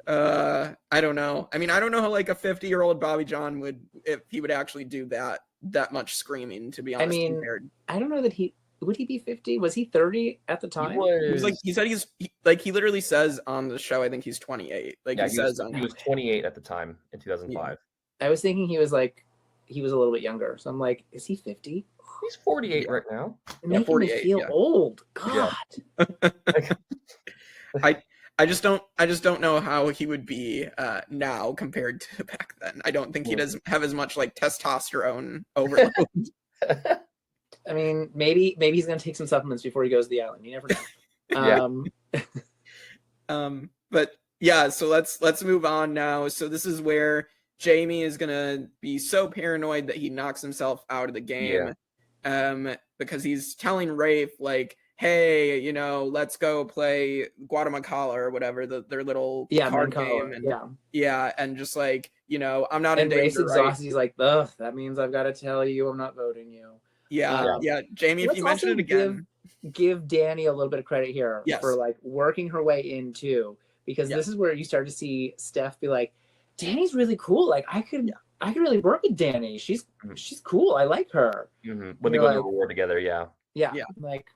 I don't know. I mean, I don't know how like a 50-year-old Bobby John if he would actually do that much screaming, to be honest. I mean, I don't know that would he be 50? Was he 30 at the time? He was like, he said he literally says on the show, I think he's 28. Like he was 28 at the time in 2005. I was thinking he was a little bit younger. So I'm like, is he 50? He's 48 right now. Making 48, me feel old. God. I just don't know how he would be now compared to back then. I don't think he doesn't have as much like testosterone overload. I mean, maybe he's gonna take some supplements before he goes to the island. You never know. But yeah, so let's move on now. So this is where Jamie is gonna be so paranoid that he knocks himself out of the game. Because he's telling Rafe like, hey, you know, let's go play Guatemala or whatever, their little card game. And, and just like, you know, I'm not in danger. Rafe's exhausted. He's like, ugh, that means I've got to tell you I'm not voting you. Jamie, if you mention it again. Give Danni a little bit of credit here for like working her way in too, because this is where you start to see Steph be like, Danny's really cool. Like I could really work with Danni. She's cool. I like her. When they go to the reward together, like.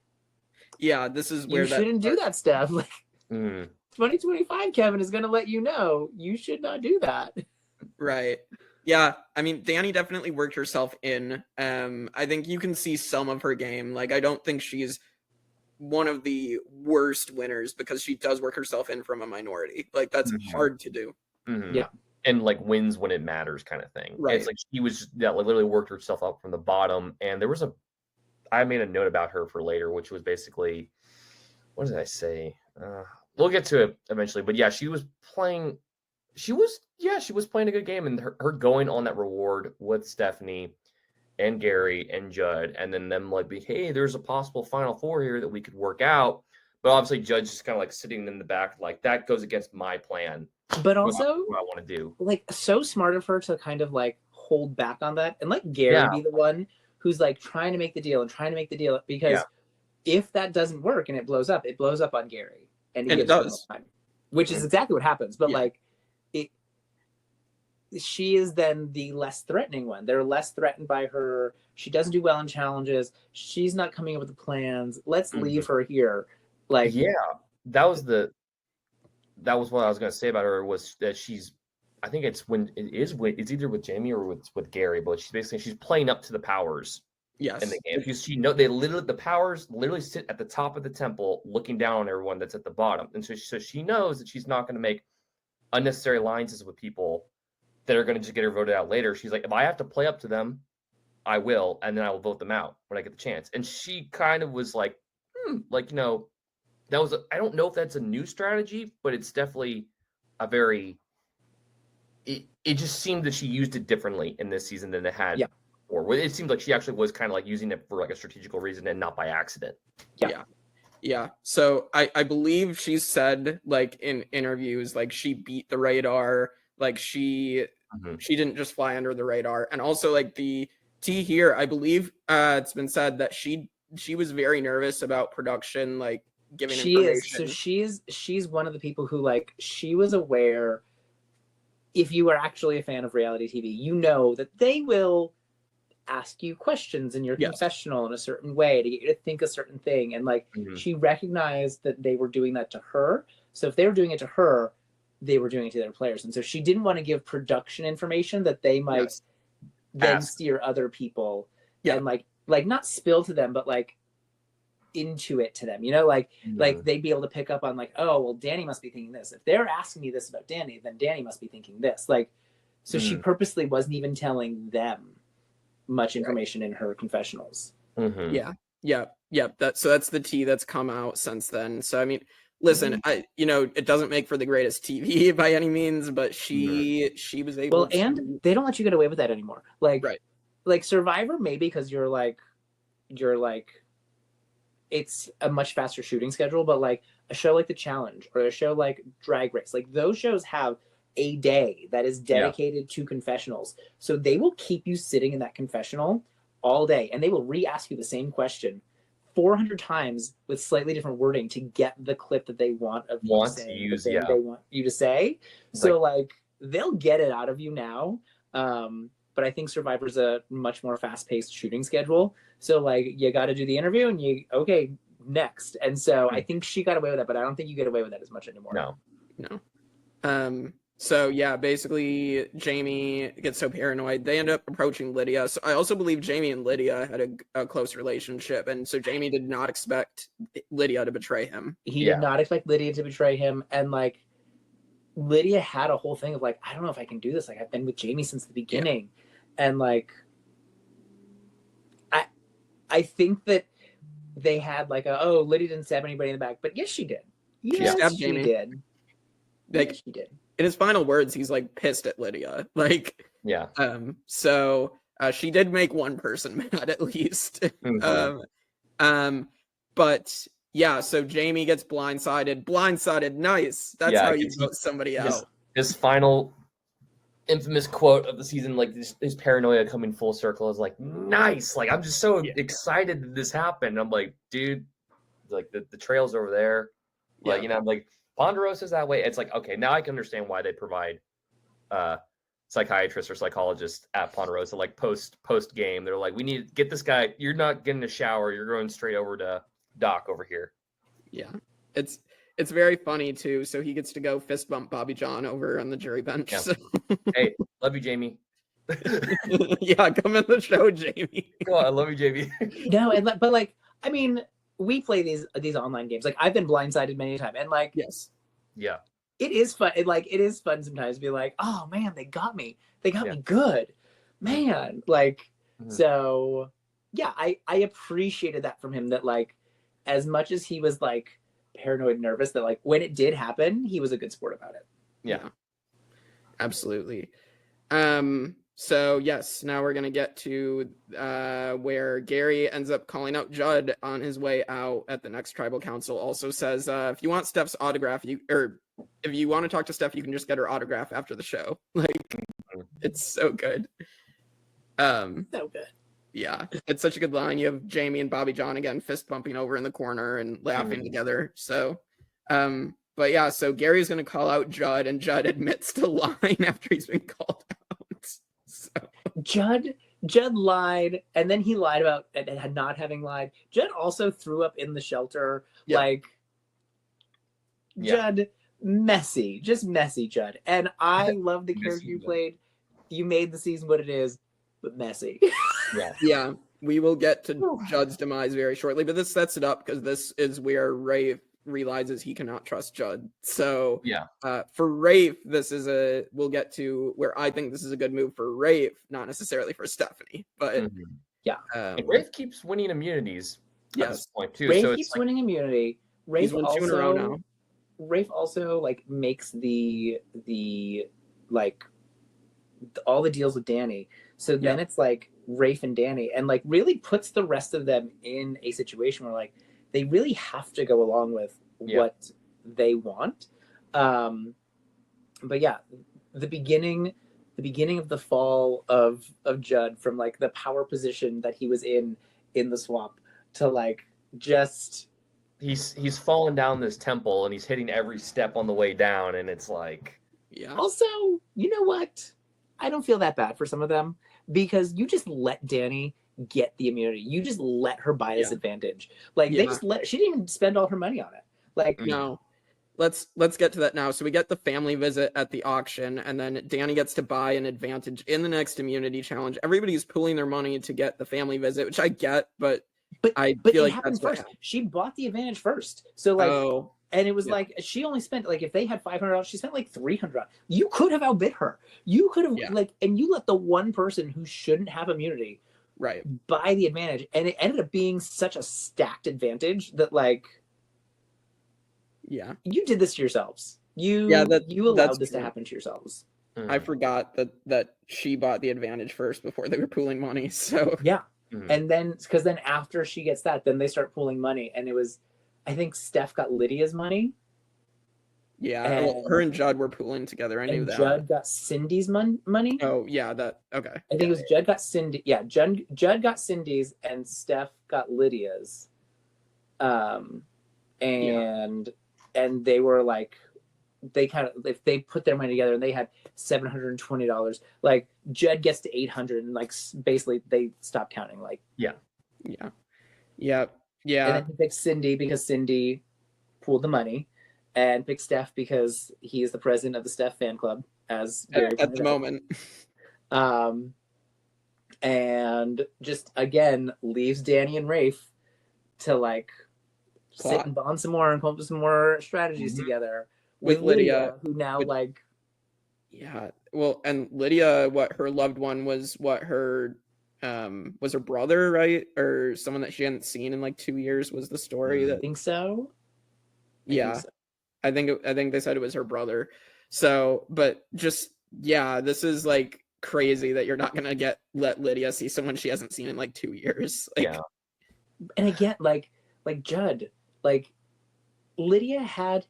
Yeah, this is where you shouldn't do that, Steph. Like 2025, Kevin is going to let you know you should not do that. Right. Yeah, I mean, Danni definitely worked herself in. I think you can see some of her game. Like, I don't think she's one of the worst winners because she does work herself in from a minority. Like, that's hard to do. Yeah. And like wins when it matters kind of thing. Right. It's like she was literally worked herself up from the bottom. And there was I made a note about her for later, which was basically, what did I say? We'll get to it eventually. But yeah, she was playing a good game. And her going on that reward with Stephenie and Gary and Judd, and then them like, hey, there's a possible Final Four here that we could work out. But obviously Judd's just kind of like sitting in the back, like that goes against my plan. But also, what I want to do. Like, so smart of her to kind of like hold back on that and let Gary be the one who's like trying to make the deal because if that doesn't work and it blows up on Gary and he gives her no time, which is exactly what happens. But like she is then the less threatening one. They're less threatened by her. She doesn't do well in challenges. She's not coming up with the plans. Let's leave her here. Like, that was the that was what I was going to say about her, was that I think it's either with Jamie or with Gary, but she's playing up to the powers. Yes. In the game. The powers literally sit at the top of the temple looking down on everyone that's at the bottom. And so she knows that she's not going to make unnecessary alliances with people that are going to just get her voted out later. She's like, if I have to play up to them, I will, and then I will vote them out when I get the chance. And she kind of was like, that was I don't know if that's a new strategy, but it's definitely a very it just seemed that she used it differently in this season than it had. Yeah. Or it seemed like she actually was kind of like using it for like a strategical reason and not by accident. Yeah. So I believe she said, like, in interviews, like, she beat the radar, like she didn't just fly under the radar. And also, like, the T here, I believe it's been said that she was very nervous about production, like giving information. So she's one of the people who, like, she was aware, if you are actually a fan of reality TV, you know that they will ask you questions in your confessional in a certain way to get you to think a certain thing. And like, she recognized that they were doing that to her. So if they were doing it to her, they were doing it to their players. And so she didn't want to give production information that they might then steer other people and like not spill to them, but like intuit to them, like they'd be able to pick up on like, oh, well, Danny must be thinking this. If they're asking me this about Danny, then Danny must be thinking this. Like, so she purposely wasn't even telling them much information in her confessionals. Yeah. That's the tea that's come out since then. So I mean, listen, it doesn't make for the greatest TV by any means, but she was able to... and they don't let you get away with that anymore. Like, like Survivor, maybe because you're like it's a much faster shooting schedule, but like a show like The Challenge or a show like Drag Race, like those shows have a day that is dedicated to confessionals. So they will keep you sitting in that confessional all day, and they will re-ask you the same question 400 times with slightly different wording to get the clip that they want of you saying, they want you to say. So like they'll get it out of you now. But I think Survivor's a much more fast-paced shooting schedule. So like you got to do the interview and next. And so I think she got away with that, but I don't think you get away with that as much anymore. No. So yeah, basically Jamie gets so paranoid, they end up approaching Lydia. So I also believe Jamie and Lydia had a close relationship, and so Jamie did not expect Lydia to betray him. He did not expect Lydia to betray him, and like Lydia had a whole thing of like, I don't know if I can do this. Like, I've been with Jamie since the beginning, and like I think that they had like Lydia didn't stab anybody in the back, but yes, she did. Yes, she did. Like, yes, she did. In his final words, he's like pissed at Lydia. Like, so she did make one person mad at least. But yeah, so Jamie gets blindsided. Nice. That's how you vote somebody out. His final infamous quote of the season, like his paranoia coming full circle, is like, nice. Like, I'm just so excited that this happened. I'm like, dude, like the trail's over there. Like, I'm like, Ponderosa's that way. It's like, okay, now I can understand why they provide psychiatrists or psychologists at Ponderosa, like post game. They're like, we need to get this guy. You're not getting a shower. You're going straight over to Doc over here. Yeah, it's very funny too. So he gets to go fist bump Bobby John over on the jury bench. Yeah. So. Hey, love you, Jamie. Yeah, come in the show, Jamie. Go on, I love you, Jamie. No, but like, I mean, we play these online games. Like, I've been blindsided many times, and like, it is fun. It is fun sometimes to be like, oh man, they got me. They got me good, man. Like, so yeah, I appreciated that from him. That like, as much as he was like paranoid, nervous, that like when it did happen, he was a good sport about it. Yeah, absolutely. So yes, now we're gonna get to where Gary ends up calling out Judd on his way out at the next tribal council. Also says, if you want Steph's autograph, if you want to talk to Steph, you can just get her autograph after the show. Like, it's so good. So good. Yeah, it's such a good line. You have Jamie and Bobby John again fist bumping over in the corner and laughing together. So, but yeah, so Gary's gonna call out Judd, and Judd admits to lying after he's been called out. So. Judd lied, and then he lied about not having lied. Judd also threw up in the shelter. Like, Judd, messy, just messy, Judd. And I love the character you played. You made the season what it is, but messy. Yeah. We will get to Judd's demise very shortly, but this sets it up because this is where Rafe realizes he cannot trust Judd. So for Rafe, we'll get to where I think this is a good move for Rafe, not necessarily for Stephenie, but and Rafe keeps winning immunities at this point too. Rafe so keeps winning immunity. Rafe he's won 2 in a row now. Rafe also like makes the like all the deals with Danni. So then it's like Rafe and Danni, and like really puts the rest of them in a situation where like they really have to go along with what they want. But yeah, the beginning of the fall of Judd from like the power position that he was in the swamp to like just he's fallen down this temple and he's hitting every step on the way down, and it's like Also, you know what? I don't feel that bad for some of them because you just let Danni get the immunity. You just let her buy this advantage. Like they just she didn't even spend all her money on it. Like no. Let's get to that now. So we get the family visit at the auction, and then Danni gets to buy an advantage in the next immunity challenge. Everybody's pooling their money to get the family visit, which I get, but I feel like happened first. She bought the advantage first. So like and it was like she only spent like if they had $500, she spent like $300. You could have outbid her. You could have like, and you let the one person who shouldn't have immunity buy the advantage, and it ended up being such a stacked advantage that like you did this to yourselves. You allowed this to happen to yourselves. I forgot that she bought the advantage first before they were pooling money. So and then because then after she gets that, then they start pooling money, and it was. I think Steph got Lydia's money. Yeah, well, her and Judd were pooling together. I knew that. Judd got Cindy's money. Oh, yeah, that okay. I think it was Judd got Cindy. Yeah, Judd got Cindy's and Steph got Lydia's. And they were like, they kind of if they put their money together and they had $720. Like Judd gets to 800, and like basically they stop counting. Like yeah. And then he picks Cindy because Cindy pooled the money, and picks Steph because he is the president of the Steph fan club, as at the moment. And just again leaves Danni and Rafe to like sit and bond some more and come up with some more strategies together with Lydia, who now well, and Lydia, what her loved one was her brother, right? Or someone that she hadn't seen in like 2 years was the story. I think so. I think they said it was her brother. So, but just this is like crazy that you're not gonna let Lydia see someone she hasn't seen in like 2 years. Like, and again, like Judd, like Lydia had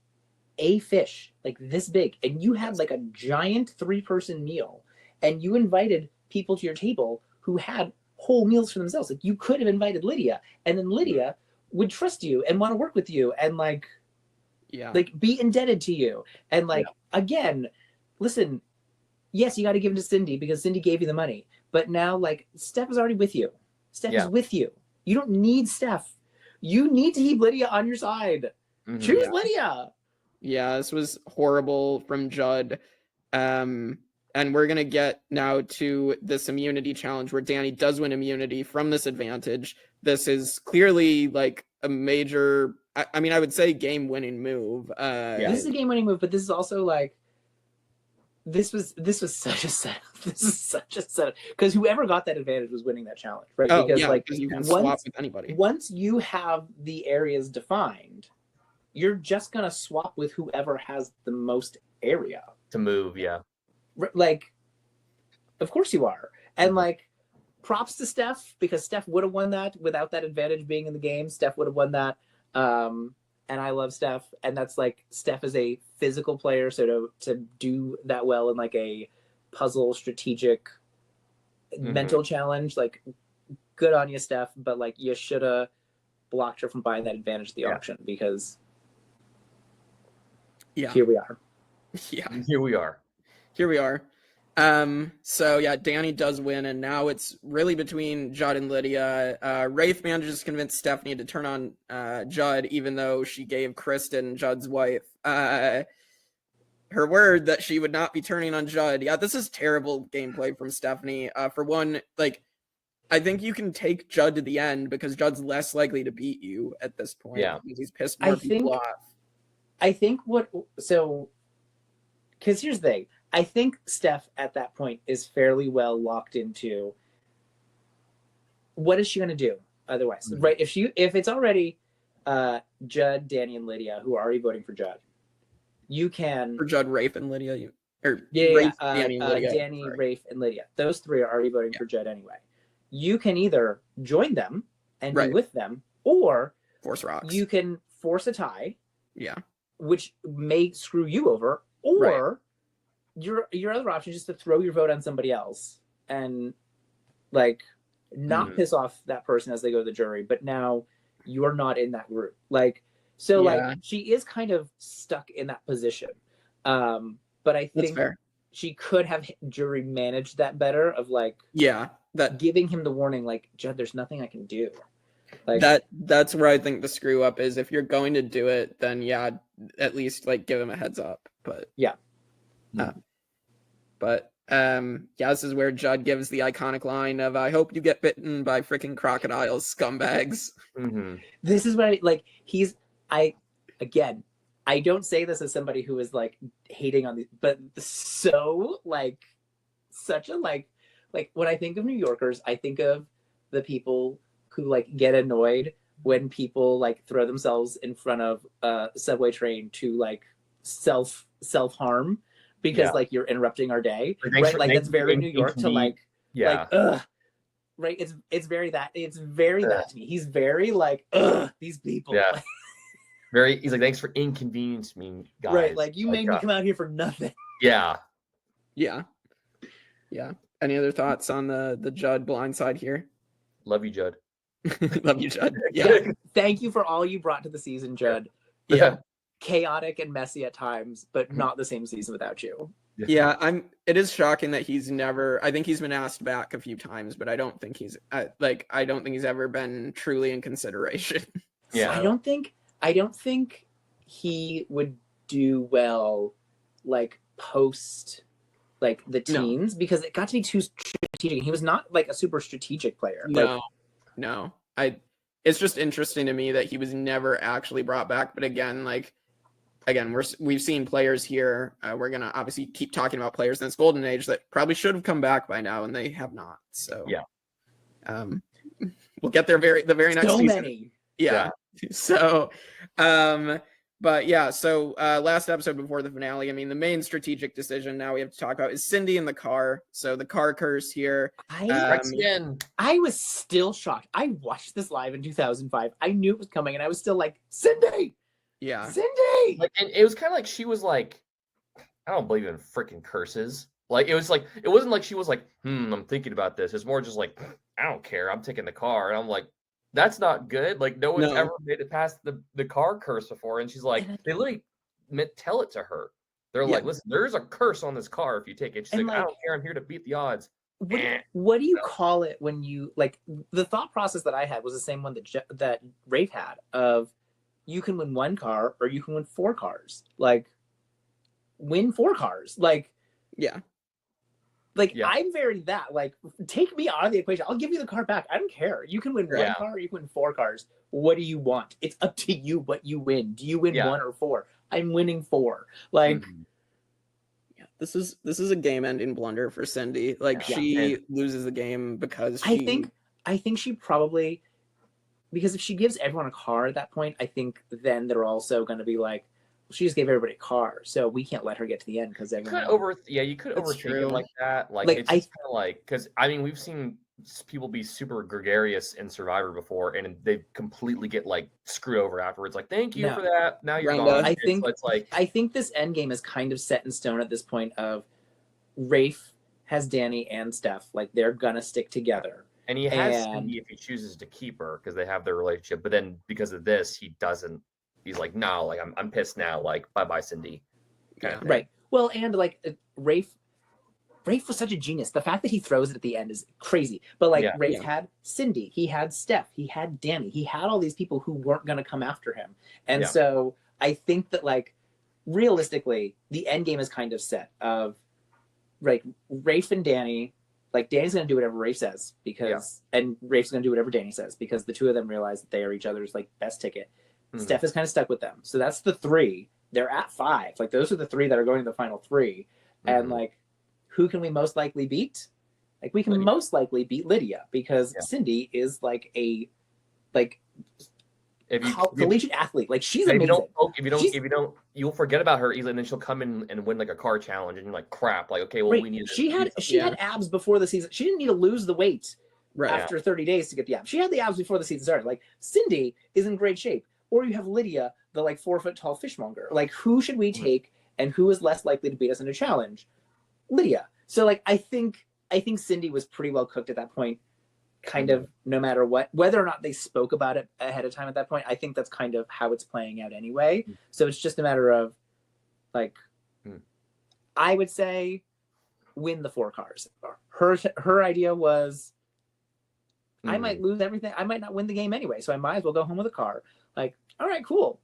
a fish like this big, and you had like a giant 3-person meal, and you invited people to your table who had whole meals for themselves. Like you could have invited Lydia, and then Lydia would trust you and want to work with you and like be indebted to you. And like again, listen, yes, you got to give it to Cindy because Cindy gave you the money. But now like Steph is already with you. Steph is with you. You don't need Steph. You need to keep Lydia on your side. Choose Lydia. Yeah, this was horrible from Judd. And we're going to get now to this immunity challenge where Danni does win immunity from this advantage. This is clearly like a major, I mean, I would say game-winning move. This is a game-winning move, but this is also like, this was such a setup. This is such a setup. Because whoever got that advantage was winning that challenge, right? Because you can swap with anybody. Once you have the areas defined, you're just going to swap with whoever has the most area. To move, Like, of course you are. And like, props to Steph, because Steph would have won that without that advantage being in the game. Steph would have won that. And I love Steph. And that's like, Steph is a physical player. So to do that well in like a puzzle, strategic, mental challenge, like good on you, Steph. But like, you should have blocked her from buying that advantage at the auction, because here we are. Here we are. So Danni does win, and now it's really between Judd and Lydia. Rafe manages to convince Stephenie to turn on Judd, even though she gave Kristen, Judd's wife, her word that she would not be turning on Judd. Yeah, this is terrible gameplay from Stephenie. For one, like, I think you can take Judd to the end because Judd's less likely to beat you at this point. Yeah. Because he's pissed more people off. Because here's the thing. I think Steph at that point is fairly well locked into what is she going to do otherwise, right? If it's already Judd, Danny, and Lydia who are already voting for Judd, you can for Judd, Rafe, and Lydia. Danny, Lydia. Rafe, and Lydia. Those three are already voting for Judd anyway. You can either join them and be with them, or force rocks. You can force a tie. Yeah. Which may screw you over, or your other option is just to throw your vote on somebody else and like not piss off that person as they go to the jury, but now you're not in that group. Like, so like she is kind of stuck in that position. But I think she could have jury managed that better of like, that giving him the warning, like, Judd, there's nothing I can do. Like that's where I think the screw up is. If you're going to do it, then at least like give him a heads up. But this is where Judd gives the iconic line of "I hope you get bitten by freaking crocodiles, scumbags." Mm-hmm. This is what I don't say this as somebody who is like hating on these, but so like such a like when I think of New Yorkers, I think of the people who like get annoyed when people like throw themselves in front of a subway train to like self-harm because like you're interrupting our day, right? Like that's very New York to like ugh, right? It's very that to me. He's very like ugh, these people. Yeah. He's like, thanks for inconveniencing me, guys. Right, like you made me come out here for nothing. Yeah. Any other thoughts on the Judd blindside here? Love you, Judd. Love you, Judd. Yeah. Thank you for all you brought to the season, Judd. Yeah. Chaotic and messy at times, but not the same season without you. Yeah, it is shocking that he's never. I think he's been asked back a few times, but I don't think he's ever been truly in consideration. Yeah. I don't think he would do well like post like the teens because it got to be too strategic. He was not like a super strategic player. No. It's just interesting to me that he was never actually brought back. But again, we've seen players here. We're gonna obviously keep talking about players in this golden age that probably should have come back by now, and they have not. So we'll get there the very next season. Many. Yeah. So, last episode before the finale, I mean, the main strategic decision now we have to talk about is Cindy in the car. So the car curse here. I was still shocked. I watched this live in 2005. I knew it was coming, and I was still like, Cindy. Yeah. Cindy. Like, and it was kind of like she was like, I don't believe in freaking curses. Like it was like it wasn't like she was like, I'm thinking about this. It's more just like, I don't care. I'm taking the car, and I'm like, that's not good. Like no one's ever made it past the car curse before. And she's like, they literally tell it to her. They're like, listen, there's a curse on this car if you take it. She's like, I don't care. I'm here to beat the odds. What do you call it when you like the thought process that I had was the same one that Rafe had of you can win one car or you can win 4 cars. Like win 4 cars. Like I'm very that like take me out of the equation. I'll give you the car back. I don't care. You can win 1 car, you can win 4 cars. What do you want? It's up to you what you win. Do you win 1 or 4? I'm winning 4. Like this is a game-ending blunder for Cindy. Like she loses the game because I think she probably because if she gives everyone a car at that point, I think then they're also going to be like, she just gave everybody a car, so we can't let her get to the end because everyone. You could overthink it like that. Like it's just kind of like because I mean we've seen people be super gregarious in Survivor before, and they completely get like screwed over afterwards. Like thank you for that. Now you're gone. I think this end game is kind of set in stone at this point. Of Rafe has Danny and Steph, like they're gonna stick together. And he has Cindy if he chooses to keep her because they have their relationship. But then because of this, he doesn't. He's like, no, like I'm pissed now. Like, bye, Cindy. Right. Well, and like Rafe was such a genius. The fact that he throws it at the end is crazy. But like Rafe had Cindy, he had Steph, he had Danny, he had all these people who weren't going to come after him. And so I think that like realistically, the end game is kind of set of like Rafe and Danny. Like Danny's gonna do whatever Rafe says and Rafe's gonna do whatever Danny says because the two of them realize that they are each other's like best ticket. Mm-hmm. Steph is kind of stuck with them, so that's the 3. They're at 5. Like those are the 3 that are going to the final 3, and like who can we most likely beat? Like we can most likely beat Lydia because Cindy is like a collegiate athlete. Like she's amazing. If you don't, you'll forget about her easily, and then she'll come in and win like a car challenge, and you're like, crap. Like, okay, well, we need. She had abs before the season. She didn't need to lose the weight after 30 days to get the abs. She had the abs before the season started. Like Cindy is in great shape. Or you have Lydia, the like 4-foot-tall fishmonger. Like who should we take, and who is less likely to beat us in a challenge? Lydia. So like I think Cindy was pretty well cooked at that point. Kind of no matter what, whether or not they spoke about it ahead of time at that point, I think that's kind of how it's playing out anyway. So it's just a matter of like, I would say win the 4 cars. Her idea was, I might lose everything. I might not win the game anyway. So I might as well go home with a car. Like, all right, cool.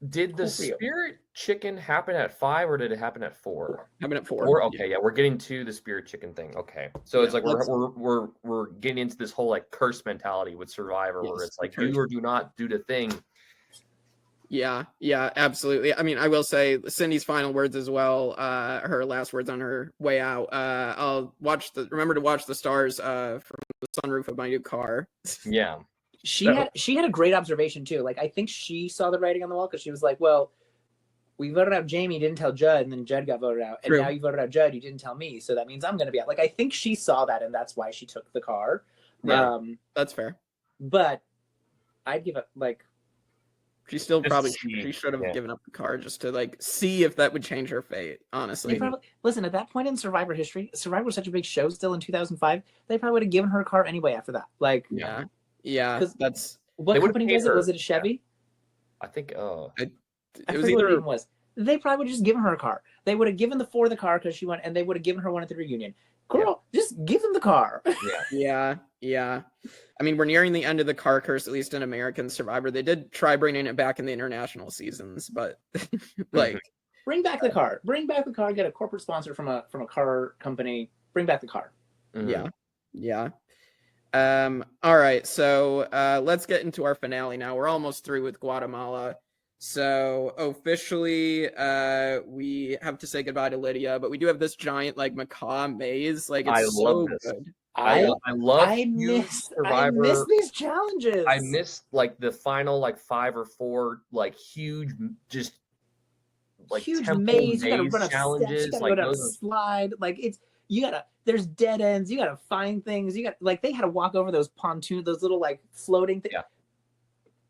Did the spirit chicken happen at 5 or did it happen at 4? Happened at 4. Okay, yeah, we're getting to the spirit chicken thing. Okay, so it's like we're getting into this whole like curse mentality with Survivor, where it's like do or do not do the thing. Yeah, absolutely. I mean, I will say Cindy's final words as well. Her last words on her way out. I'll remember to watch the stars from the sunroof of my new car. Yeah. She had a great observation too. Like I think she saw the writing on the wall because she was like, "Well, we voted out Jamie, didn't tell Judd, and then Judd got voted out, and now you voted out Judd, you didn't tell me, so that means I'm going to be out." Like I think she saw that, and that's why she took the car. Yeah, that's fair. But I'd give it like. She still she should have given up the car just to like see if that would change her fate. Honestly, listen, at that point in Survivor history, Survivor was such a big show still in 2005. They probably would have given her a car anyway after that. Like Yeah, that's what company was it? Was it a Chevy? I think it was either what it even was. They probably would have just given her a car. They would have given the 4 the car because she won, and they would have given her one at the reunion. Girl, just give them the car. Yeah. I mean, we're nearing the end of the car curse, at least in American Survivor. They did try bringing it back in the international seasons, but like bring back the car. Bring back the car. Get a corporate sponsor from a car company. Bring back the car. Mm-hmm. Yeah. All right, so let's get into our finale now. We're almost through with Guatemala. So officially we have to say goodbye to Lydia, but we do have this giant like macaw maze. Like it's so good. I miss these challenges. I miss like the final like 5 or 4 like huge just like huge maze. You gotta run up challenges. Steps, you gotta go down a slide. Like there's dead ends. You gotta find things. You got like they had to walk over those pontoons, those little like floating things. Yeah.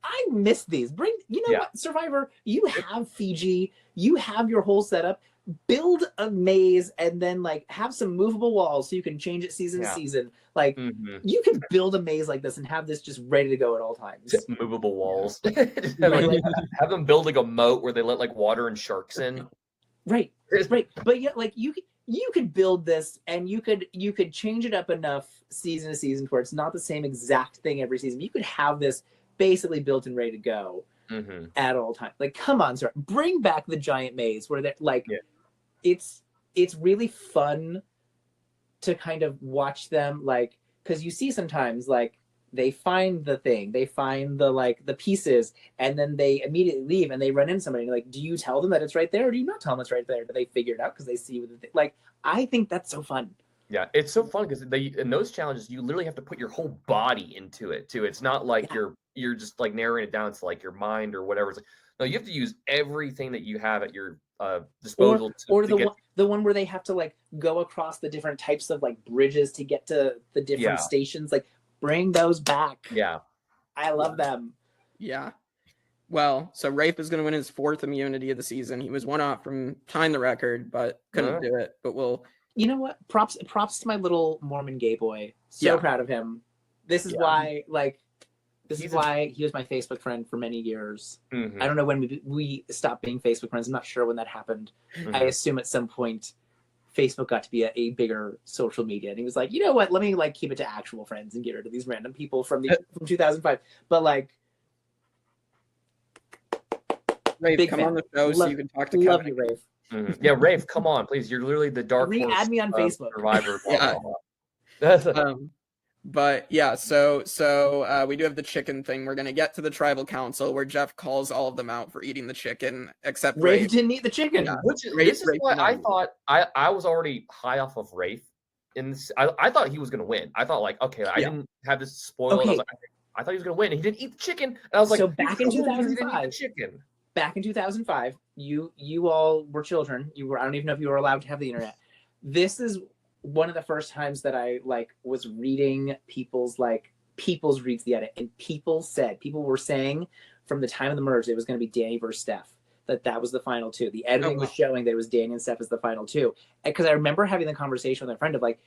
I miss these. What, Survivor, you have Fiji, you have your whole setup. Build a maze and then like have some movable walls so you can change it season to season. Like you can build a maze like this and have this just ready to go at all times. Movable walls. have them build like a moat where they let like water and sharks in. Right. But yeah, like you could build this and you could change it up enough season to season where it's not the same exact thing every season. You could have this basically built and ready to go at all times. Like, come on, sir, bring back the giant maze where they're like, it's really fun to kind of watch them, like, because you see sometimes like they find the thing, they find the pieces, and then they immediately leave and they run into somebody. And you're like, do you tell them that it's right there, or do you not tell them it's right there? Do they figure it out because they see what like? I think that's so fun. Yeah, it's so fun because in those challenges you literally have to put your whole body into it too. It's not like you're just like narrowing it down to like your mind or whatever. It's like, no, you have to use everything that you have at your disposal. Or the one where they have to like go across the different types of like bridges to get to the different stations. Like, bring those back. Yeah, I love them. Yeah. Well, so Rafe is going to win his 4th immunity of the season. He was one off from tying the record, but couldn't do it. But we'll. You know what? Props to my little Mormon gay boy. So proud of him. This is why, like, why he was my Facebook friend for many years. I don't know when we stopped being Facebook friends. I'm not sure when that happened. I assume at some point Facebook got to be a bigger social media, and he was like, you know what? Let me like keep it to actual friends and get rid of these random people from 2005. But like, Rafe, Big come fan. on the show so Love- you can talk to Love Kevin. you, Rafe. Yeah, Rafe, come on, please. You're literally the dark horse. Re-add me on Facebook. Survivor. Yeah. Blah. But yeah, so we do have the chicken thing. We're gonna get to the tribal council where Jeff calls all of them out for eating the chicken, except Rafe Rafe. didn't eat the chicken. Yeah. Which Rafe- this is Rafe why I did not. thought I was already high off of Rafe. I thought he was gonna win. I thought like, okay, I didn't have this spoiled. Okay. I was like, I thought he was gonna win. And he didn't eat the chicken. And I was like, So back in he didn't eat the 2005, chicken. back in 2005, you all were children. I don't even know if you were allowed to have the internet. This is one of the first times that I like was reading people's reads the edit, and people were saying from the time of the merge it was going to be Danny versus Steph, that was the final two. The editing was showing that it was Danny and Steph as the final two, because I remember having the conversation with a friend of like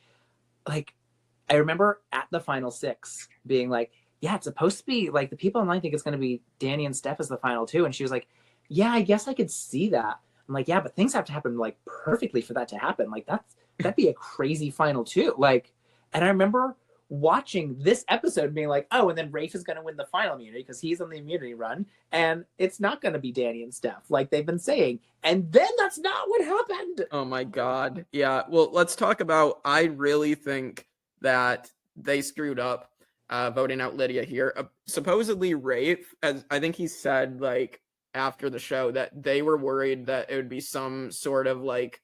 I remember at the final six being like, yeah, it's supposed to be like the people online think it's going to be Danny and Steph as the final two. And she was like, yeah, I guess I could see that. I'm like, yeah, but things have to happen like perfectly for that to happen. Like that'd be a crazy final two. Like, and I remember watching this episode being like, oh, and then Rafe is going to win the final immunity because he's on the immunity run. And it's not going to be Danny and Steph like they've been saying. And then that's not what happened. Oh my God. Yeah. Well, let's talk about, I really think that they screwed up voting out Lydia here. Supposedly Rafe, as I think he said like after the show, that they were worried that it would be some sort of like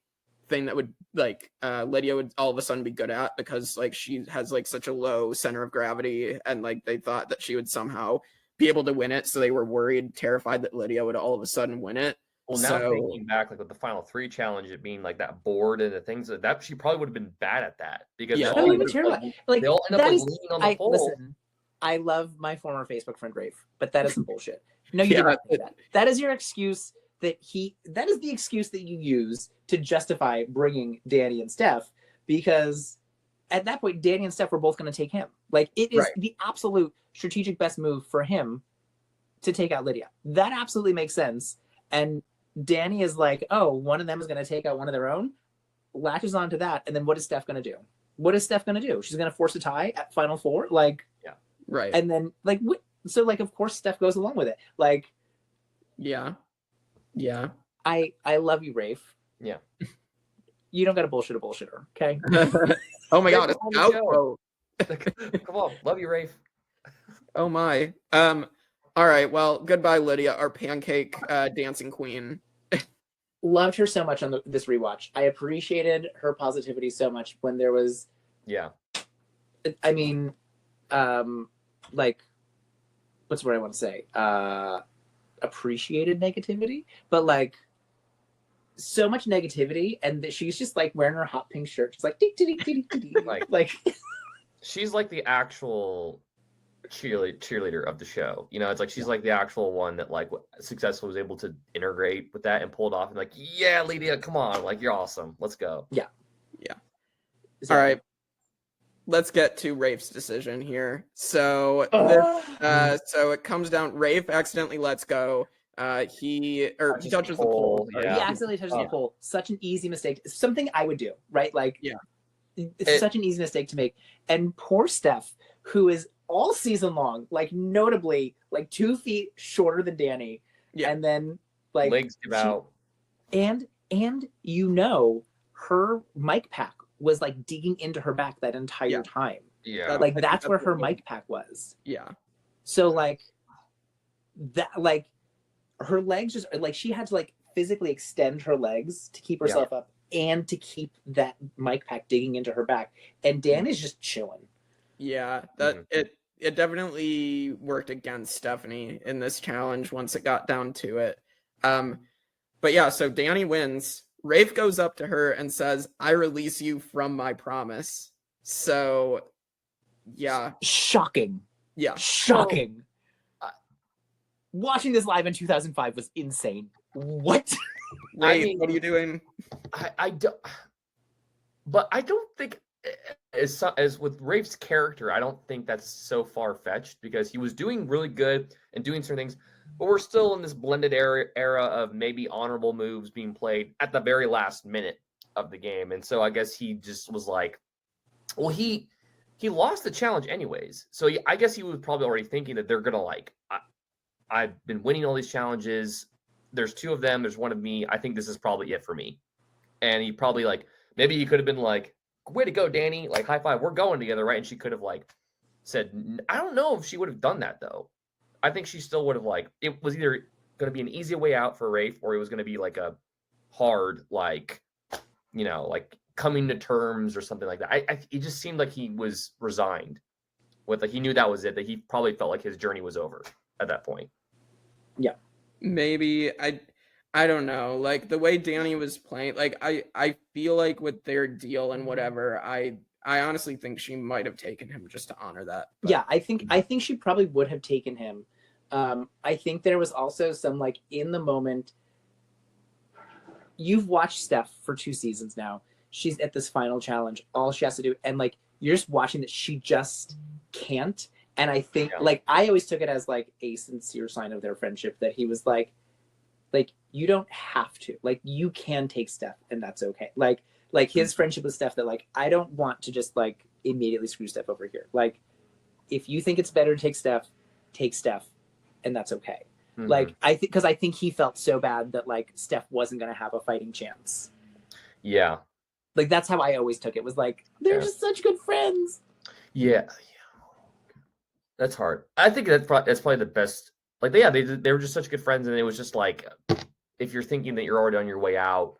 thing that would like Lydia would all of a sudden be good at, because like she has like such a low center of gravity, and like they thought that she would somehow be able to win it. So they were worried, terrified that Lydia would all of a sudden win it. Well, now thinking back, like with the final three challenge, it being like that board and the things that she probably would have been bad at that, because Yeah. they all end up leaning on the pole. Listen, I love my former Facebook friend Rafe, but that isn't bullshit. No, you did not say that. That is your excuse. That is the excuse that you use to justify bringing Danny and Steph, because at that point, Danny and Steph were both going to take him. Like, it is the absolute strategic best move for him to take out Lydia. That absolutely makes sense. And Danny is like, oh, one of them is going to take out one of their own, latches onto that. And then what is Steph going to do? What is Steph going to do? She's going to force a tie at Final Four? Like, yeah. Right. And then, like, so, like, of course, Steph goes along with it. Like, yeah. Yeah. I love you, Rafe. Yeah. You don't got to bullshit a bullshitter, okay? Oh my God, it's outro. Come on, love you, Rafe. Oh my. All right, well, goodbye, Lydia, our pancake dancing queen. Loved her so much on this rewatch. I appreciated her positivity so much when there was. Yeah. I mean, like, what's what I want to say? Appreciated negativity, but like so much negativity, and she's just like wearing her hot pink shirt. She's like, like she's like the actual cheerleader of the show. You know, it's like she's like the actual one that like successfully was able to integrate with that and pull it off. And like, yeah, Lydia, come on, like you're awesome. Let's go. Yeah. All right. Let's get to Rafe's decision here. So, so it comes down. Rafe accidentally lets go. He touches the pole. Yeah. He accidentally touches the pole. Such an easy mistake. Something I would do, right? Like, it's such an easy mistake to make. And poor Steph, who is all season long, like notably, like 2 feet shorter than Danny, and then like legs give out, and you know her mic pack was like digging into her back that entire time. Yeah. Like that's where her mic pack was. Yeah. So like that, like her legs just like she had to like physically extend her legs to keep herself up and to keep that mic pack digging into her back. And Dan is just chilling. Yeah, that it definitely worked against Stephenie in this challenge once it got down to it. But yeah, so Danny wins. Rafe goes up to her and says, I release you from my promise. So, yeah. Shocking. Yeah. Shocking. Watching this live in 2005 was insane. What? Rafe, what are you doing? I don't. But I don't think, as with Rafe's character, I don't think that's so far-fetched, because he was doing really good and doing certain things. But we're still in this blended era of maybe honorable moves being played at the very last minute of the game. And so I guess he just was like, well, he lost the challenge anyways. So I guess he was probably already thinking that they're going to like, I've been winning all these challenges. there's two of them, there's one of me. I think this is probably it for me. And he probably like, maybe he could have been like, way to go, Danny. Like, high five, we're going together, right? And she could have like said, I don't know if she would have done that though. I think she still would have like, it was either going to be an easy way out for Rafe, or it was going to be like a hard, like, you know, like coming to terms or something like that. It just seemed like he was resigned with, like, he knew that was it, that he probably felt like his journey was over at that point. Yeah. Maybe. I don't know. Like, the way Danny was playing, like, I feel like with their deal and whatever, I honestly think she might have taken him just to honor that. But... Yeah, I think she probably would have taken him. I think there was also some, like, in the moment. You've watched Steph for 2 seasons now. She's at this final challenge. All she has to do, and like, you're just watching that she just can't. And I think, like, I always took it as like a sincere sign of their friendship that he was like, you don't have to. Like, you can take Steph, and that's okay. Like his friendship with Steph, that like, I don't want to just like immediately screw Steph over here. Like, if you think it's better to take Steph, and that's okay. Mm-hmm. Like, because I think he felt so bad that like Steph wasn't going to have a fighting chance. Yeah. Like, that's how I always took it, was like, they're just such good friends. Yeah. That's hard. I think that's probably the best. Like, they were just such good friends, and it was just like, if you're thinking that you're already on your way out,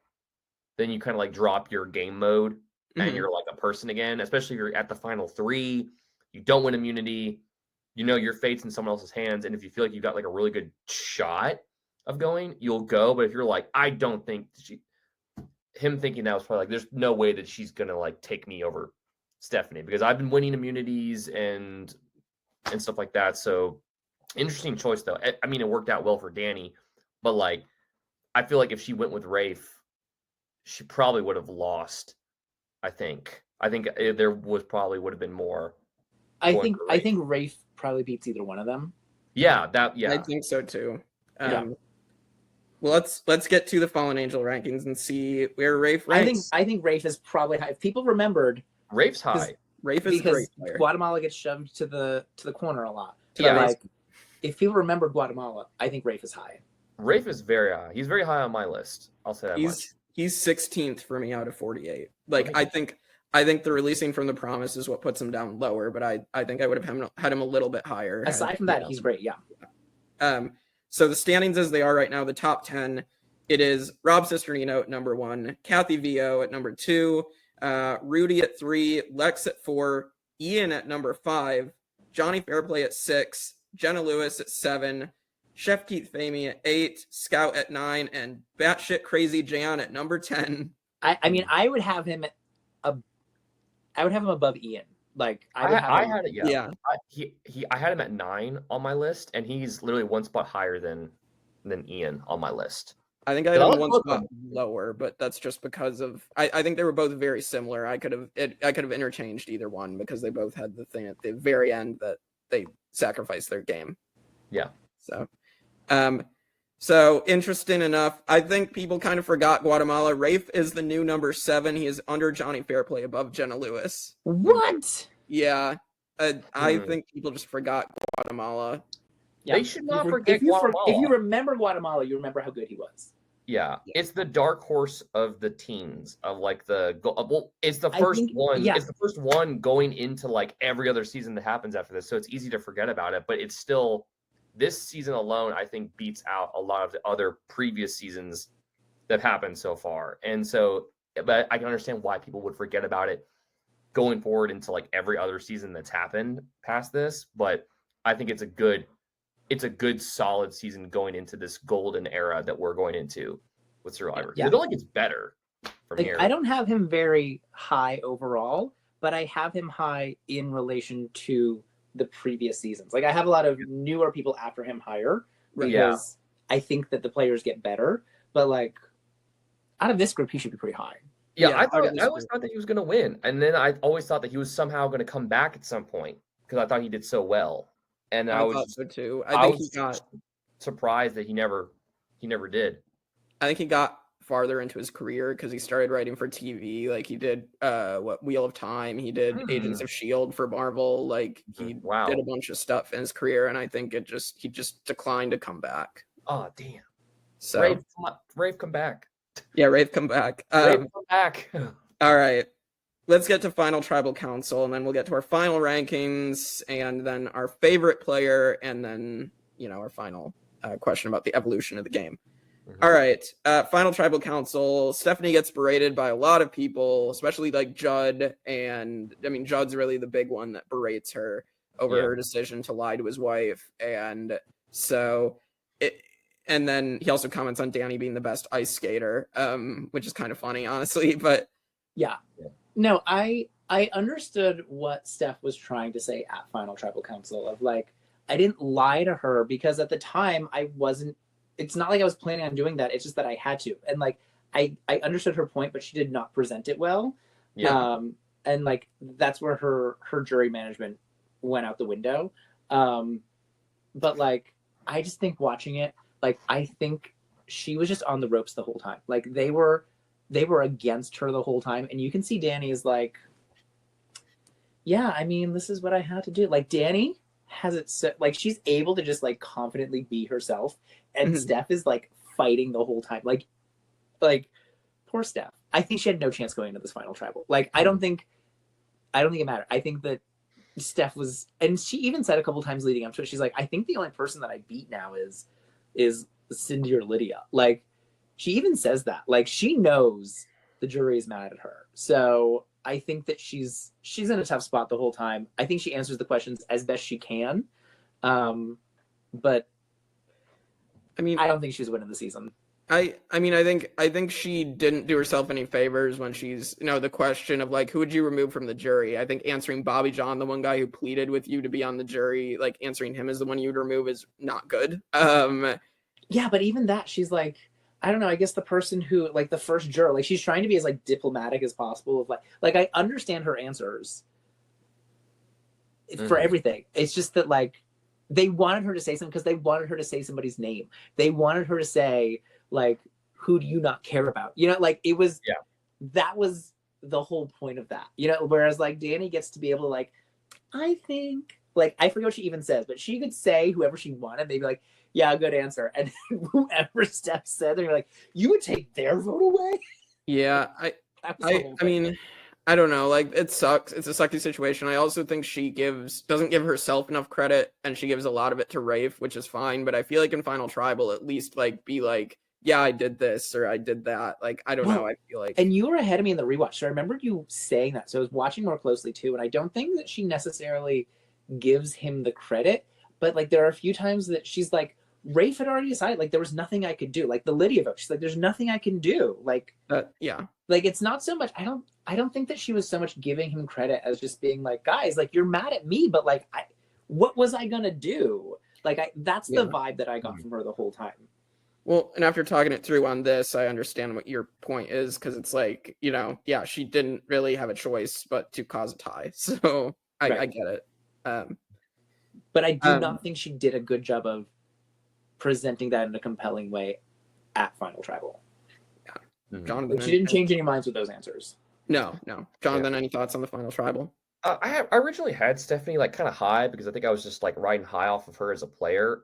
then you kind of like drop your game mode and you're like a person again, especially if you're at the final 3, you don't win immunity, you know your fate's in someone else's hands, and if you feel like you got like a really good shot of going, you'll go. But if you're like, I don't think him thinking that was probably like, there's no way that she's gonna like take me over Stephenie, because I've been winning immunities and stuff like that. So interesting choice though. I mean, it worked out well for Danny, but like, I feel like if she went with Rafe, she probably would have lost. I think there would have been more. I think Rafe probably beats either one of them. Yeah, I think so too. Well, let's get to the Fallen Angel rankings and see where Rafe ranks. I think Rafe is probably high. If people remembered, Rafe's high. Rafe is a great player. Guatemala gets shoved to the corner a lot. Yeah. Like, if people remember Guatemala, I think Rafe is high. Rafe is very high. He's very high on my list. I'll say that much. He's 16th for me out of 48. Like, I think the releasing from the promise is what puts him down lower, but I think I would have had him a little bit higher. Aside from that, he's great. Yeah. So the standings as they are right now, the top 10, it is Rob Cisternino at number 1, Kathy Vio at number 2, Rudy at 3, Lex at 4, Ian at number 5, Johnny Fairplay at 6, Jenna Lewis at 7, Chef Keith Famey at 8, Scout at 9, and batshit crazy Jan at number 10. I mean, I would have him above Ian. Like, I had him at 9 on my list, and he's literally one spot higher than Ian on my list. I think I had him one spot lower, but that's just because of I think they were both very similar. I could have interchanged either one because they both had the thing at the very end that they sacrificed their game. Yeah. So interesting enough, I think people kind of forgot Guatemala. Rafe is the new number 7. He is under Johnny Fairplay, above Jenna Lewis. What? Yeah. I think people just forgot Guatemala. Yeah. They should not forget Guatemala. If you remember Guatemala, you remember how good he was. Yeah. It's the dark horse of the teens, of like it's the first one. Yeah. It's the first one going into like every other season that happens after this, so it's easy to forget about it. But it's still, this season alone, I think, beats out a lot of the other previous seasons that happened so far. And so, but I can understand why people would forget about it going forward into like every other season that's happened past this. But I think it's a good solid season going into this golden era that we're going into with Survivor. Yeah. It only gets better from here. I don't have him very high overall, but I have him high in relation to the previous seasons. Like, I have a lot of newer people after him higher because I think that the players get better. But like, out of this group, he should be pretty high. Yeah, I always thought that he was going to win, and then I always thought that he was somehow going to come back at some point because I thought he did so well. And I was thought so too. I think he got surprised that he never did. I think he got farther into his career because he started writing for TV. Like, he did Wheel of Time, he did Agents of S.H.I.E.L.D. for Marvel. Like, he did a bunch of stuff in his career, and I think he just declined to come back. Oh, damn. So Rafe, come back. Yeah, Rafe, come back. Rafe, come back. All right. Let's get to final tribal council, and then we'll get to our final rankings, and then our favorite player, and then, our final question about the evolution of the game. Mm-hmm. All right. Final tribal council. Stephenie gets berated by a lot of people, especially like Judd. And Judd's really the big one that berates her over her decision to lie to his wife. And so and then he also comments on Danni being the best ice skater, which is kind of funny, honestly. But yeah. No, I understood what Steph was trying to say at Final Tribal Council of like, I didn't lie to her because at the time it's not like I was planning on doing that. It's just that I had to. And like, I understood her point, but she did not present it well. Yeah. And like, that's where her jury management went out the window. But like, I just think watching it, like, I think she was just on the ropes the whole time. Like they were against her the whole time. And you can see Danni is like, yeah, this is what I had to do. Like Danni has it so, like, she's able to just like confidently be herself. And Steph is like fighting the whole time. Like poor Steph. I think she had no chance going into this final tribal. Like, I don't think it mattered. I think that Steph was, and she even said a couple times leading up to it, she's like, I think the only person that I beat now is Cindy or Lydia. Like, she even says that. Like, she knows the jury is mad at her. So I think that she's in a tough spot the whole time. I think she answers the questions as best she can. But I don't think she's winning the season. I think she didn't do herself any favors when she's, the question of like, who would you remove from the jury? I think answering Bobby John, the one guy who pleaded with you to be on the jury, like answering him as the one you would remove is not good. Yeah, but even that, she's like, I don't know, I guess the person who, like the first juror, like she's trying to be as like diplomatic as possible. Of like I understand her answers for everything. It's just that like, they wanted her to say something because they wanted her to say somebody's name. They wanted her to say, like, who do you not care about? Like it was, that was the whole point of that, whereas like Danni gets to be able to like, I think, like, I forget what she even says, but she could say whoever she wanted. They'd be like, yeah, good answer. And whoever Steph said, they're like, you would take their vote away? Yeah. I don't know. Like, it sucks. It's a sucky situation. I also think she doesn't give herself enough credit, and she gives a lot of it to Rafe, which is fine. But I feel like in Final Tribal, at least like be like, yeah, I did this or I did that. Like, I don't know. I feel like. And you were ahead of me in the rewatch. So I remember you saying that. So I was watching more closely too. And I don't think that she necessarily gives him the credit. But like, there are a few times that she's like, Rafe had already decided, like, there was nothing I could do. Like the Lydia vote, she's like, there's nothing I can do. Like, yeah. Like, it's not so much, I don't think that she was so much giving him credit as just being like, guys, like, you're mad at me, but like, what was I gonna do? Like, that's the vibe that I got from her the whole time. Well, and after talking it through on this, I understand what your point is, because it's like, she didn't really have a choice but to cause a tie. So I get it. But I do not think she did a good job of presenting that in a compelling way at Final Tribal. Yeah. Jonathan, she didn't change any minds with those answers. No. Jonathan, any thoughts on the Final Tribal? I originally had Stephenie like kind of high because I think I was just like riding high off of her as a player.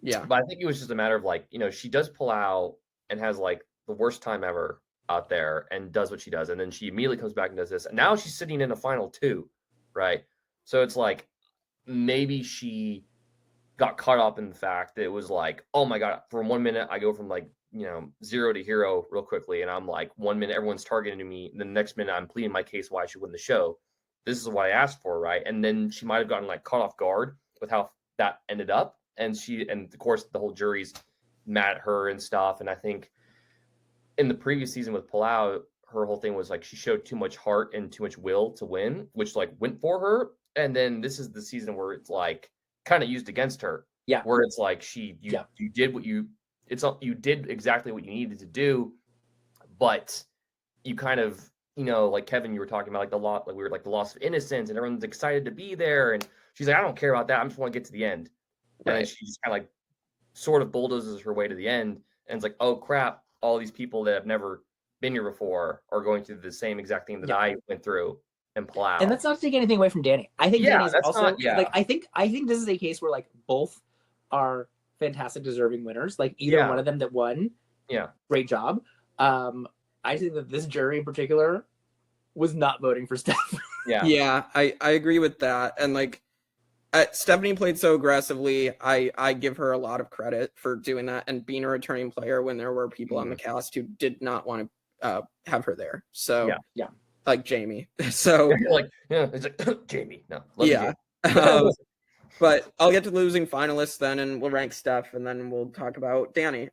Yeah. But I think it was just a matter of like, she does pull out and has like the worst time ever out there and does what she does. And then she immediately comes back and does this. And now she's sitting in a final 2, right? So it's like, maybe she got caught up in the fact that it was like, oh my God, for 1 minute, I go from like, 0 to hero real quickly. And I'm like, 1 minute, everyone's targeting me. And the next minute I'm pleading my case why I should win the show. This is what I asked for, right? And then she might've gotten like caught off guard with how that ended up. And of course the whole jury's mad at her and stuff. And I think in the previous season with Plea, her whole thing was like, she showed too much heart and too much will to win, which like went for her. And then this is the season where it's like kind of used against her. Yeah. Where it's like, you did what you did exactly what you needed to do, but you kind of, like Kevin, you were talking about like the loss of innocence and everyone's excited to be there. And she's like, I don't care about that. I just want to get to the end. Right. And then she just kind of like sort of bulldozes her way to the end. And it's like, oh crap, all these people that have never been here before are going through the same exact thing that I went through and Plea. And that's not to take anything away from Danni. I think Danni's also like, I think this is a case where like both are fantastic deserving winners. Like either one of them that won. Yeah. Great job. I think that this jury in particular was not voting for Steph. Yeah, I agree with that. And like Stephenie played so aggressively. I give her a lot of credit for doing that and being a returning player when there were people on the cast who did not want to have her there. So yeah. Like Jamie. So it's like Jamie. No. Yeah. But I'll get to losing finalists then, and we'll rank Steph, and then we'll talk about Danny.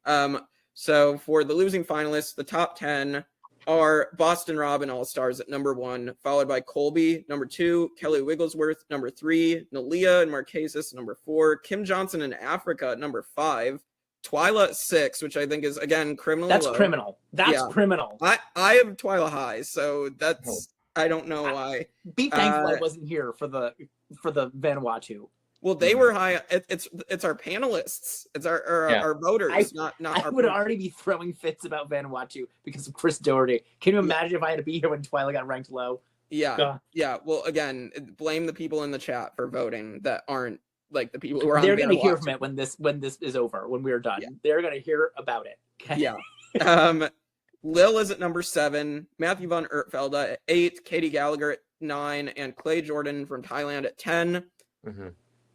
So for the losing finalists, the top 10 are Boston Rob and All-Stars at number 1, followed by Colby, number 2, Kelly Wigglesworth, number 3, Nalia and Marquesas, number 4, Kim Johnson in Africa at number 5, Twyla at 6, which I think is, again, criminally That's low. criminal. That's criminal. I have Twyla high, so that's... I don't know why. Be thankful I wasn't here for the Vanuatu. Well, they were high. It's our panelists. It's our voters, not I would already be throwing fits about Vanuatu because of Chris Doherty. Can you imagine if I had to be here when Twyla got ranked low? Yeah. Well, again, blame the people in the chat for voting that aren't like the people who are on. They're going to hear from it when this is over, when we're done. Yeah. They're going to hear about it. Okay? Yeah. Lil is at number 7, Matthew Van Ertvelda at 8, Katie Gallagher at 9, and Clay Jordan from Thailand at 10. Mm-hmm.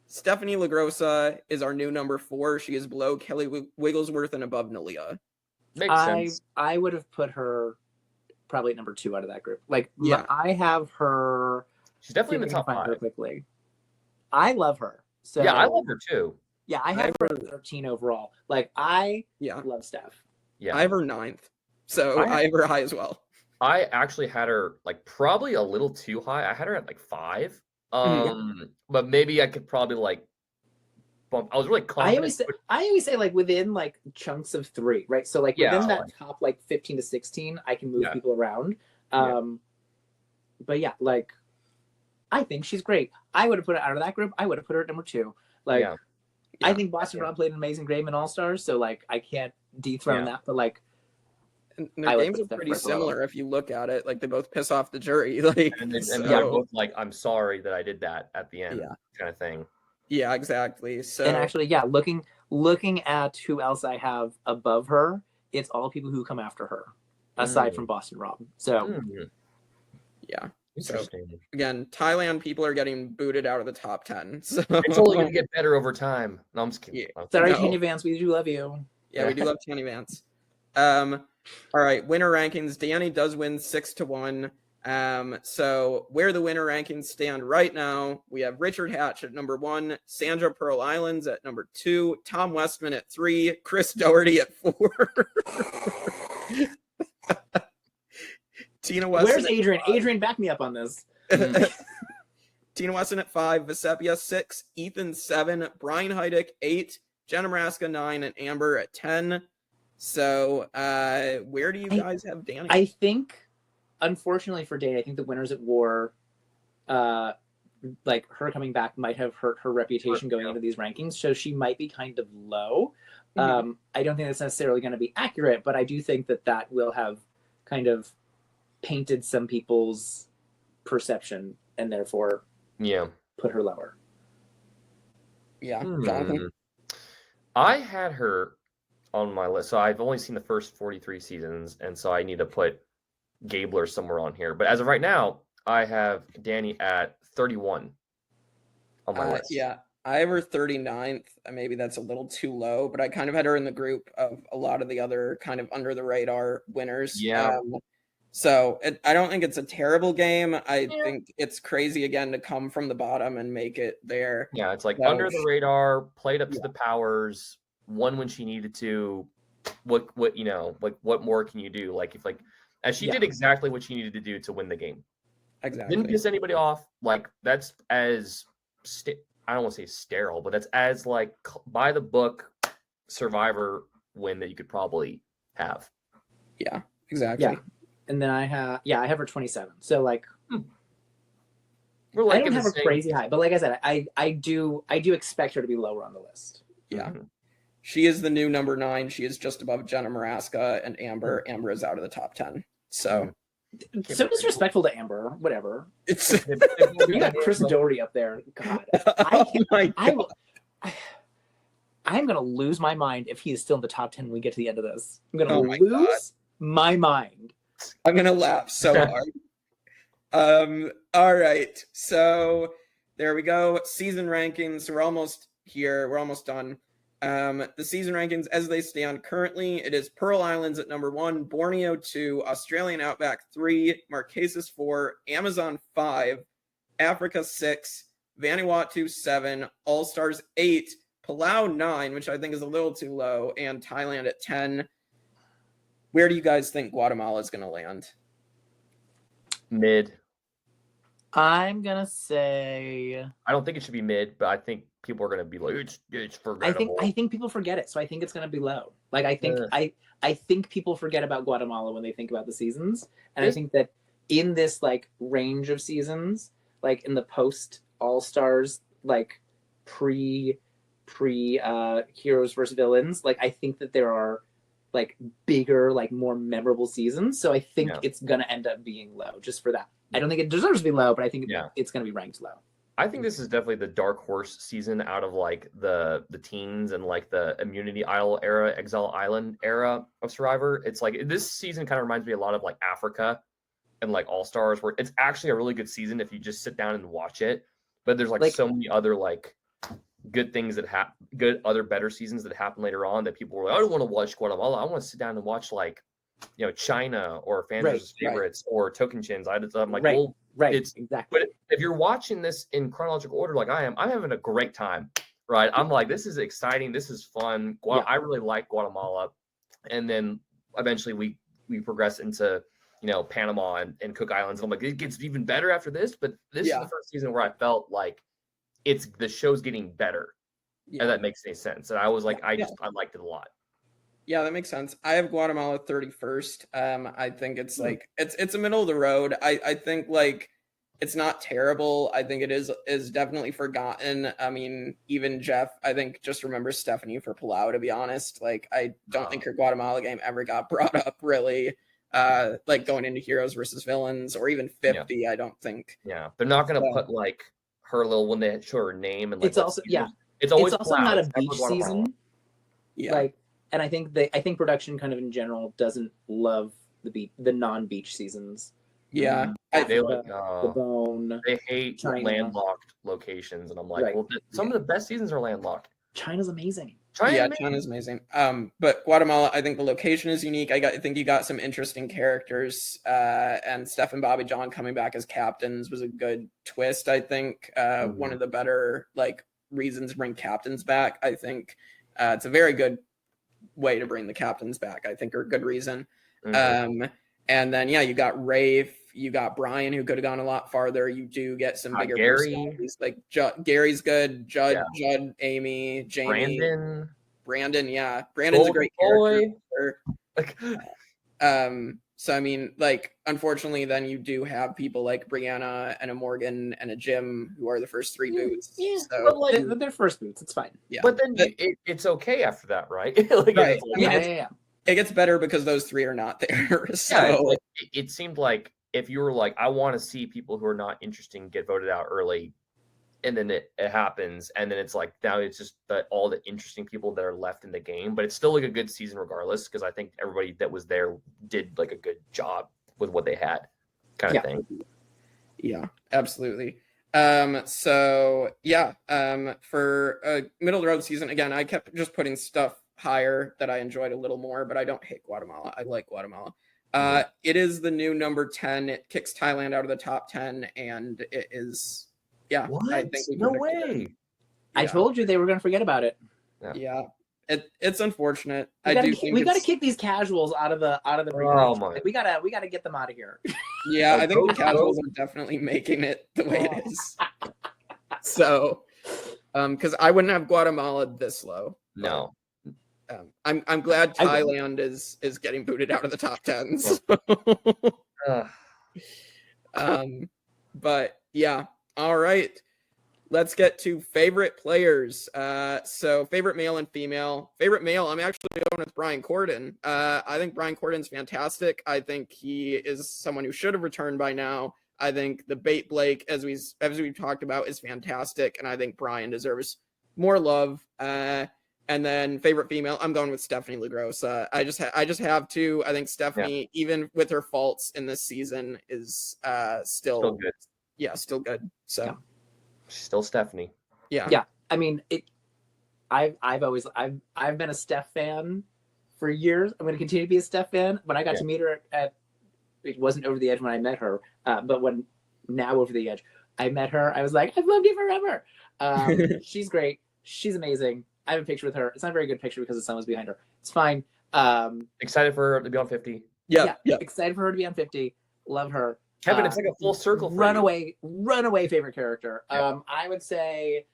Stephenie LaGrossa is our new number 4. She is below Kelly Wigglesworth and above Nalia. Makes sense. I would have put her probably at number 2 out of that group. Like, I have her. She's definitely in the top 5. Quickly. I love her. So yeah, I love her too. Yeah, I have her at 13 overall. Like, I love Steph. Yeah, I have her 9th. So I have her high as well. I actually had her like probably a little too high. I had her at like 5. But maybe I could probably like bump. I was really confident. I always say like within like chunks of 3, right? So like within that top like 15 to 16, I can move people around. But yeah, like I think she's great. I would have put her out of that group. I would have put her at number 2. Like I think Boston Rob played an amazing game in All-Stars, so like I can't dethrone that, but like their games are pretty similar if you look at it. Like they both piss off the jury. Like and they're both like, I'm sorry that I did that at the end, kind of thing. Yeah, exactly. So and actually, looking at who else I have above her, it's all people who come after her, aside from Boston Rob. So So again, Thailand people are getting booted out of the top 10. So it's only going to get better over time. No, I'm just kidding. Sorry, Tanya Vance, we do love you. Yeah, we do love Tanya Vance. All right, winner rankings. Danny does win 6-1. So where the winner rankings stand right now, we have Richard Hatch at number 1, Sandra Pearl Islands at number 2, Tom Westman at 3, Chris Doherty at 4. Tina Weston. Where's Adrian? Adrian, back me up on this. Tina Weston at 5, Vesepia 6, Ethan 7, Brian Heidick 8, Jenna Maraska 9, and Amber at 10. So where do you guys have Danny? I think, unfortunately for Danny, I think the winners at war, like her coming back might have hurt her reputation going into these rankings. So she might be kind of low. I don't think that's necessarily going to be accurate, but I do think that will have kind of painted some people's perception and therefore put her lower. Yeah. Jonathan? I had her on my list. So I've only seen the first 43 seasons, and so I need to put Gabler somewhere on here. But as of right now, I have Danny at 31 on my list. Yeah, I have her 39th. Maybe that's a little too low, but I kind of had her in the group of a lot of the other kind of under the radar winners. Yeah. So I don't think it's a terrible game. I think it's crazy again to come from the bottom and make it there. Yeah, it's like under the radar, played up to the powers, won when she needed to. What what more can you do? Like if as she did exactly what she needed to do to win the game. Exactly. Didn't piss anybody off. Like that's as I don't want to say sterile, but that's as like by the book Survivor win that you could probably have. Yeah, exactly. Yeah. And then I have her 27. So like we're like I don't have her crazy high, but like I said, I do expect her to be lower on the list. Yeah. She is the new number 9. She is just above Jenna Maraska and Amber. Amber is out of the top 10. So disrespectful to Amber. Whatever. It's you got Chris Doherty up there. God, I'm gonna lose my mind if he is still in the top 10 when we get to the end of this. I'm gonna Oh my lose my mind. I'm gonna laugh so hard. All right, so there we go. Season rankings. We're almost here. We're almost done. The season rankings as they stand currently, it is Pearl Islands at number 1, Borneo 2, Australian Outback 3, Marquesas 4, Amazon 5, Africa 6, Vanuatu 7, All Stars 8, Palau 9, which I think is a little too low, and Thailand at 10. Where do you guys think Guatemala is going to land? Mid. I'm gonna say I don't think it should be mid, but I think people are gonna be like, it's forgettable. I think people forget it, so I think it's gonna be low. Like I think people forget about Guatemala when they think about the seasons, and I think that in this like range of seasons, like in the post All Stars, like pre heroes versus villains, like I think that there are like bigger, like more memorable seasons. So I think it's gonna end up being low just for that. I don't think it deserves to be low, but I think it's gonna be ranked low. I think this is definitely the dark horse season out of like the teens and like the Immunity Isle era, Exile Island era of Survivor. It's like this season kind of reminds me a lot of like Africa and like All Stars, where it's actually a really good season if you just sit down and watch it. But there's like so many other like good things that happen, other better seasons that happen later on that people were like, I don't want to watch Guatemala. I want to sit down and watch like, you know, China or Fans' Favorites or Token Chins. I'm like, well, it's exactly. But if you're watching this in chronological order, like I am, I'm having a great time, right? I'm like, this is exciting. This is fun. I really like Guatemala. And then eventually we progress into, you know, Panama and Cook Islands. And I'm like, it gets even better after this. But this is the first season where I felt like the show's getting better. And that makes any sense. And I was like, I liked it a lot. Yeah, that makes sense. I have Guatemala 31st. I think it's like it's a middle of the road. I think like it's not terrible. I think it is definitely forgotten. I mean, even Jeff, I think just remembers Stephenie for Palau, to be honest. Like I don't think her Guatemala game ever got brought up really. Like going into Heroes versus Villains or even 50, I don't think. Yeah. They're not gonna put like her little when they show her name and like it's also it's always not a beach season. Yeah. Like, and I think production kind of in general doesn't love the non-beach seasons. Yeah. They like the Bone. They hate China. Landlocked locations, and I'm like, well, some of the best seasons are landlocked. China's amazing. China's amazing. But Guatemala, I think the location is unique. I think you got some interesting characters. And Steph and Bobby John coming back as captains was a good twist. I think one of the better like reasons to bring captains back. I think it's a very good way to bring the captains back. I think are a good reason. And then you got Rafe, you got Brian, who could have gone a lot farther. You do get some bigger personalities. Like Gary's good, Judd, Amy, Jamie, Brandon. Brandon's a great character. So I mean, like, unfortunately, then you do have people like Brianna and a Morgan and a Jim who are the first three boots. Yeah, so but like they're first boots. It's fine. Yeah, but then it's okay after that, right? Like, right. It gets better because those three are not there. So it seemed like if you were like, I want to see people who are not interesting get voted out early, and then it happens, and then it's like now it's just all the interesting people that are left in the game. But it's still like a good season regardless, because I think everybody that was there did like a good job with what they had, kind of thing. Yeah, absolutely. For a middle of the road season, again, I kept just putting stuff higher that I enjoyed a little more, but I don't hate Guatemala. I like Guatemala. It is the new number 10. It kicks Thailand out of the top 10, and it is What? I think No way. I told you they were going to forget about it. Yeah. It's unfortunate. We got to kick these casuals out of the like, we got to get them out of here. Yeah, I think the casuals are definitely making it the way it is. So, because I wouldn't have Guatemala this low. No. I'm glad Thailand is getting booted out of the top 10s. But yeah, all right. Let's get to favorite players. So favorite male and female. Favorite male, I'm actually going with Brian Corden. I think Brian Corden's fantastic. I think he is someone who should have returned by now. I think the Bait Blake, as we've talked about, is fantastic, and I think Brian deserves more love. And then favorite female, I'm going with Stephenie LaGrossa. I just have to. I think Stephenie, even with her faults in this season, is still good. Yeah, still good. So She's still Stephenie. Yeah. I mean, I've been a Steph fan for years. I'm going to continue to be a Steph fan. When I got to meet her it wasn't Over the Edge when I met her, but when now Over the Edge, I met her. I was like, I've loved you forever. She's great. She's amazing. I have a picture with her. It's not a very good picture because the sun was behind her. It's fine. Excited for her to be on 50. Yeah. Excited for her to be on 50. Love her. Kevin, it's like a full circle. Runaway favorite character. Yeah. I would say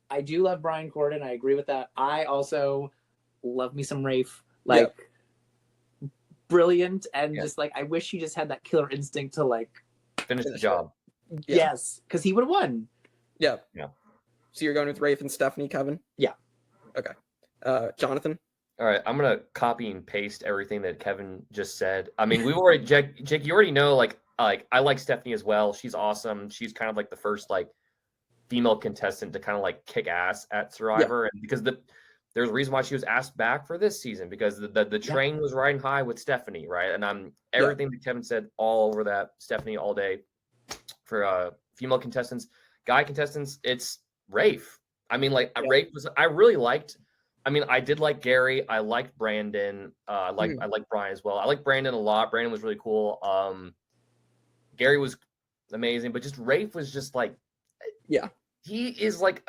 I do love Brian Corden. I agree with that. I also love me some Rafe. Brilliant and just like I wish he just had that killer instinct to like finish the job. Yes, because he would have won. Yeah. So you're going with Rafe and Stephenie, Kevin? Yeah. Okay. Jonathan? All right, I'm gonna copy and paste everything that Kevin just said. I mean, we already, Jake, you already know, like I like Stephenie as well. She's awesome. She's kind of like the first like female contestant to kind of like kick ass at Survivor, and because there's a reason why she was asked back for this season because the train was riding high with Stephenie, right? And I'm everything that Kevin said all over that Stephenie all day. For female contestants, guy contestants, it's Rafe. I mean, like Rafe was. I really liked. I mean, I did like Gary. I liked Brandon. I like Brian as well. I like Brandon a lot. Brandon was really cool. Gary was amazing, but just Rafe was just like, he is like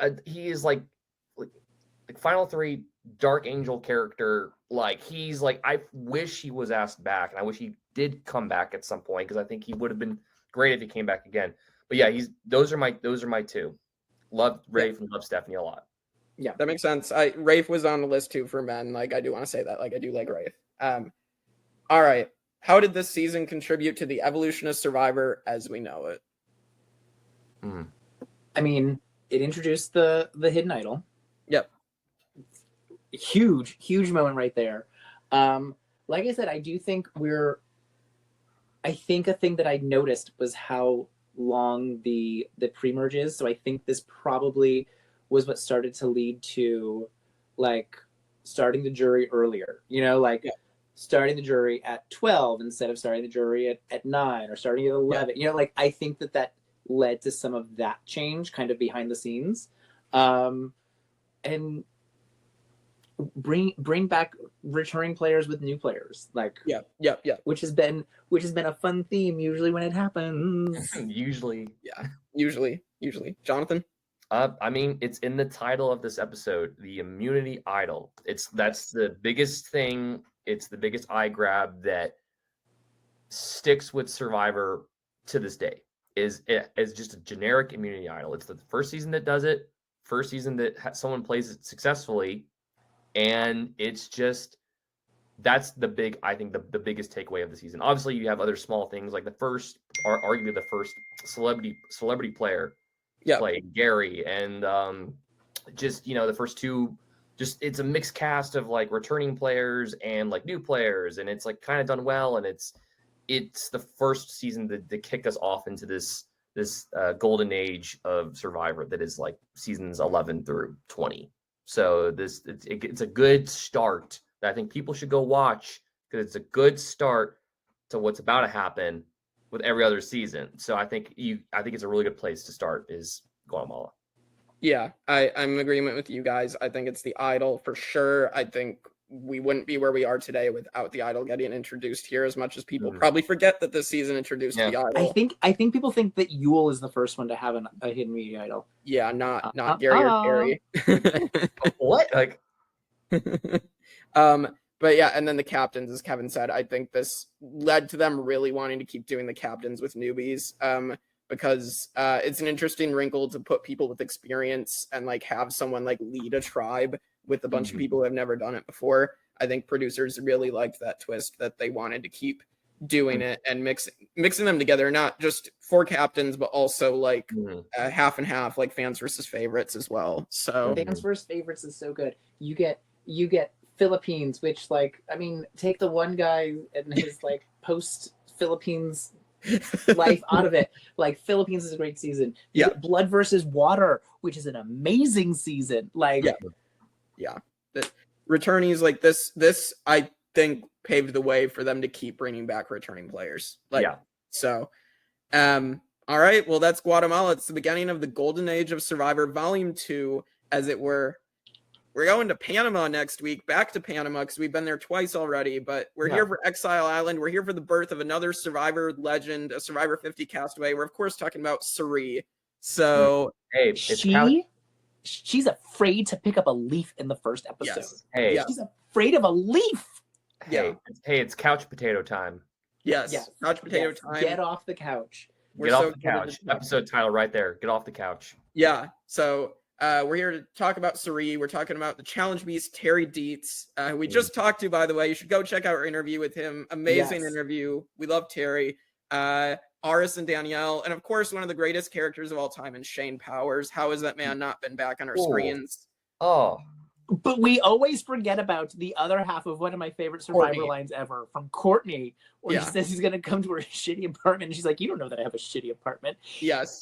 Final 3 Dark Angel character. Like he's like, I wish he was asked back, and I wish he did come back at some point because I think he would have been great if he came back again. But yeah, those are my two. Love Rafe and love Stephenie a lot. Yeah, that makes sense. Rafe was on the list too for men. Like I do want to say that. Like I do like Rafe. All right. How did this season contribute to the evolution of Survivor as we know it? I mean, it introduced the hidden idol. Yep. Huge moment right there. Like I said, I do think I think a thing that I noticed was how long the pre-merge is. So I think this probably was what started to lead to like starting the jury earlier, starting the jury at 12 instead of starting the jury at 9 or starting at 11. I think that led to some of that change kind of behind the scenes. And bring back returning players with new players, which has been a fun theme usually when it happens. usually Jonathan? I mean, it's in the title of this episode, the immunity idol. That's the biggest thing. It's the biggest eye grab that sticks with Survivor to this day. Is just a generic immunity idol. It's the first season that does it. First season that someone plays it successfully. And it's just, that's the biggest takeaway of the season. Obviously, you have other small things like arguably the first celebrity player played Gary, and the first two, it's a mixed cast of like returning players and like new players, and it's like kind of done well, and it's the first season that kicked us off into this golden age of Survivor that is like seasons 11 through 20. So it's a good start that I think people should go watch because it's a good start to what's about to happen with every other season. So I think it's a really good place to start is Guatemala. Yeah, I'm in agreement with you guys. I think it's the idol for sure. I think we wouldn't be where we are today without the idol getting introduced here, as much as people probably forget that this season introduced the idol. I think people think that Yule is the first one to have a hidden media idol. Yeah, not Gary or Gary. What? Like but yeah, and then the captains, as Kevin said, I think this led to them really wanting to keep doing the captains with newbies. Because it's an interesting wrinkle to put people with experience and like have someone like lead a tribe with a bunch of people who have never done it before. I think producers really liked that twist that they wanted to keep doing it and mixing them together, not just for captains, but also like half and half, like fans versus favorites as well. So fans versus favorites is so good. You get Philippines, which like, I mean, take the one guy and his like post Philippines life out of it. Like Philippines is a great season. You get Blood versus Water, which is an amazing season. Like that returnees like this I think paved the way for them to keep bringing back returning players. So all right, well, that's Guatemala. It's the beginning of the golden age of Survivor Volume 2, as it were. We're going to Panama next week, back to Panama, because we've been there twice already, but we're here for Exile Island. We're here for the birth of another Survivor legend, a Survivor 50 castaway. We're, of course, talking about Sari. So, hey, she's afraid to pick up a leaf in the first episode. Yes. Hey, she's afraid of a leaf. Hey, it's couch potato time. Yes. Couch potato time. Get off the couch. Get off the couch. Episode title right there. Get off the couch. Yeah. So we're here to talk about Sari. We're talking about the challenge beast, Terry Dietz, who we just talked to, by the way. You should go check out our interview with him. Amazing interview. We love Terry. Aris and Danielle. And of course, one of the greatest characters of all time in Shane Powers. How has that man not been back on our screens? Oh. But we always forget about the other half of one of my favorite Survivor lines ever from Courtney, where he says he's going to come to her shitty apartment. And she's like, you don't know that I have a shitty apartment. Yes.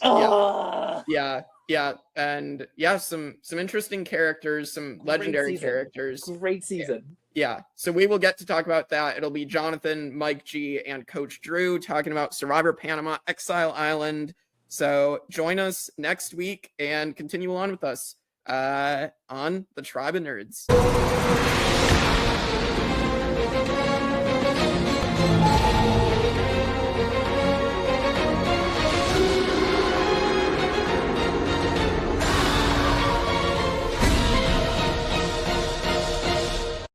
Yeah. And some interesting characters, some legendary characters. Great season. Yeah. So we will get to talk about that. It'll be Jonathan, Mike G, and Coach Drew talking about Survivor Panama, Exile Island. So join us next week and continue on with us on the Tribe of Nerds.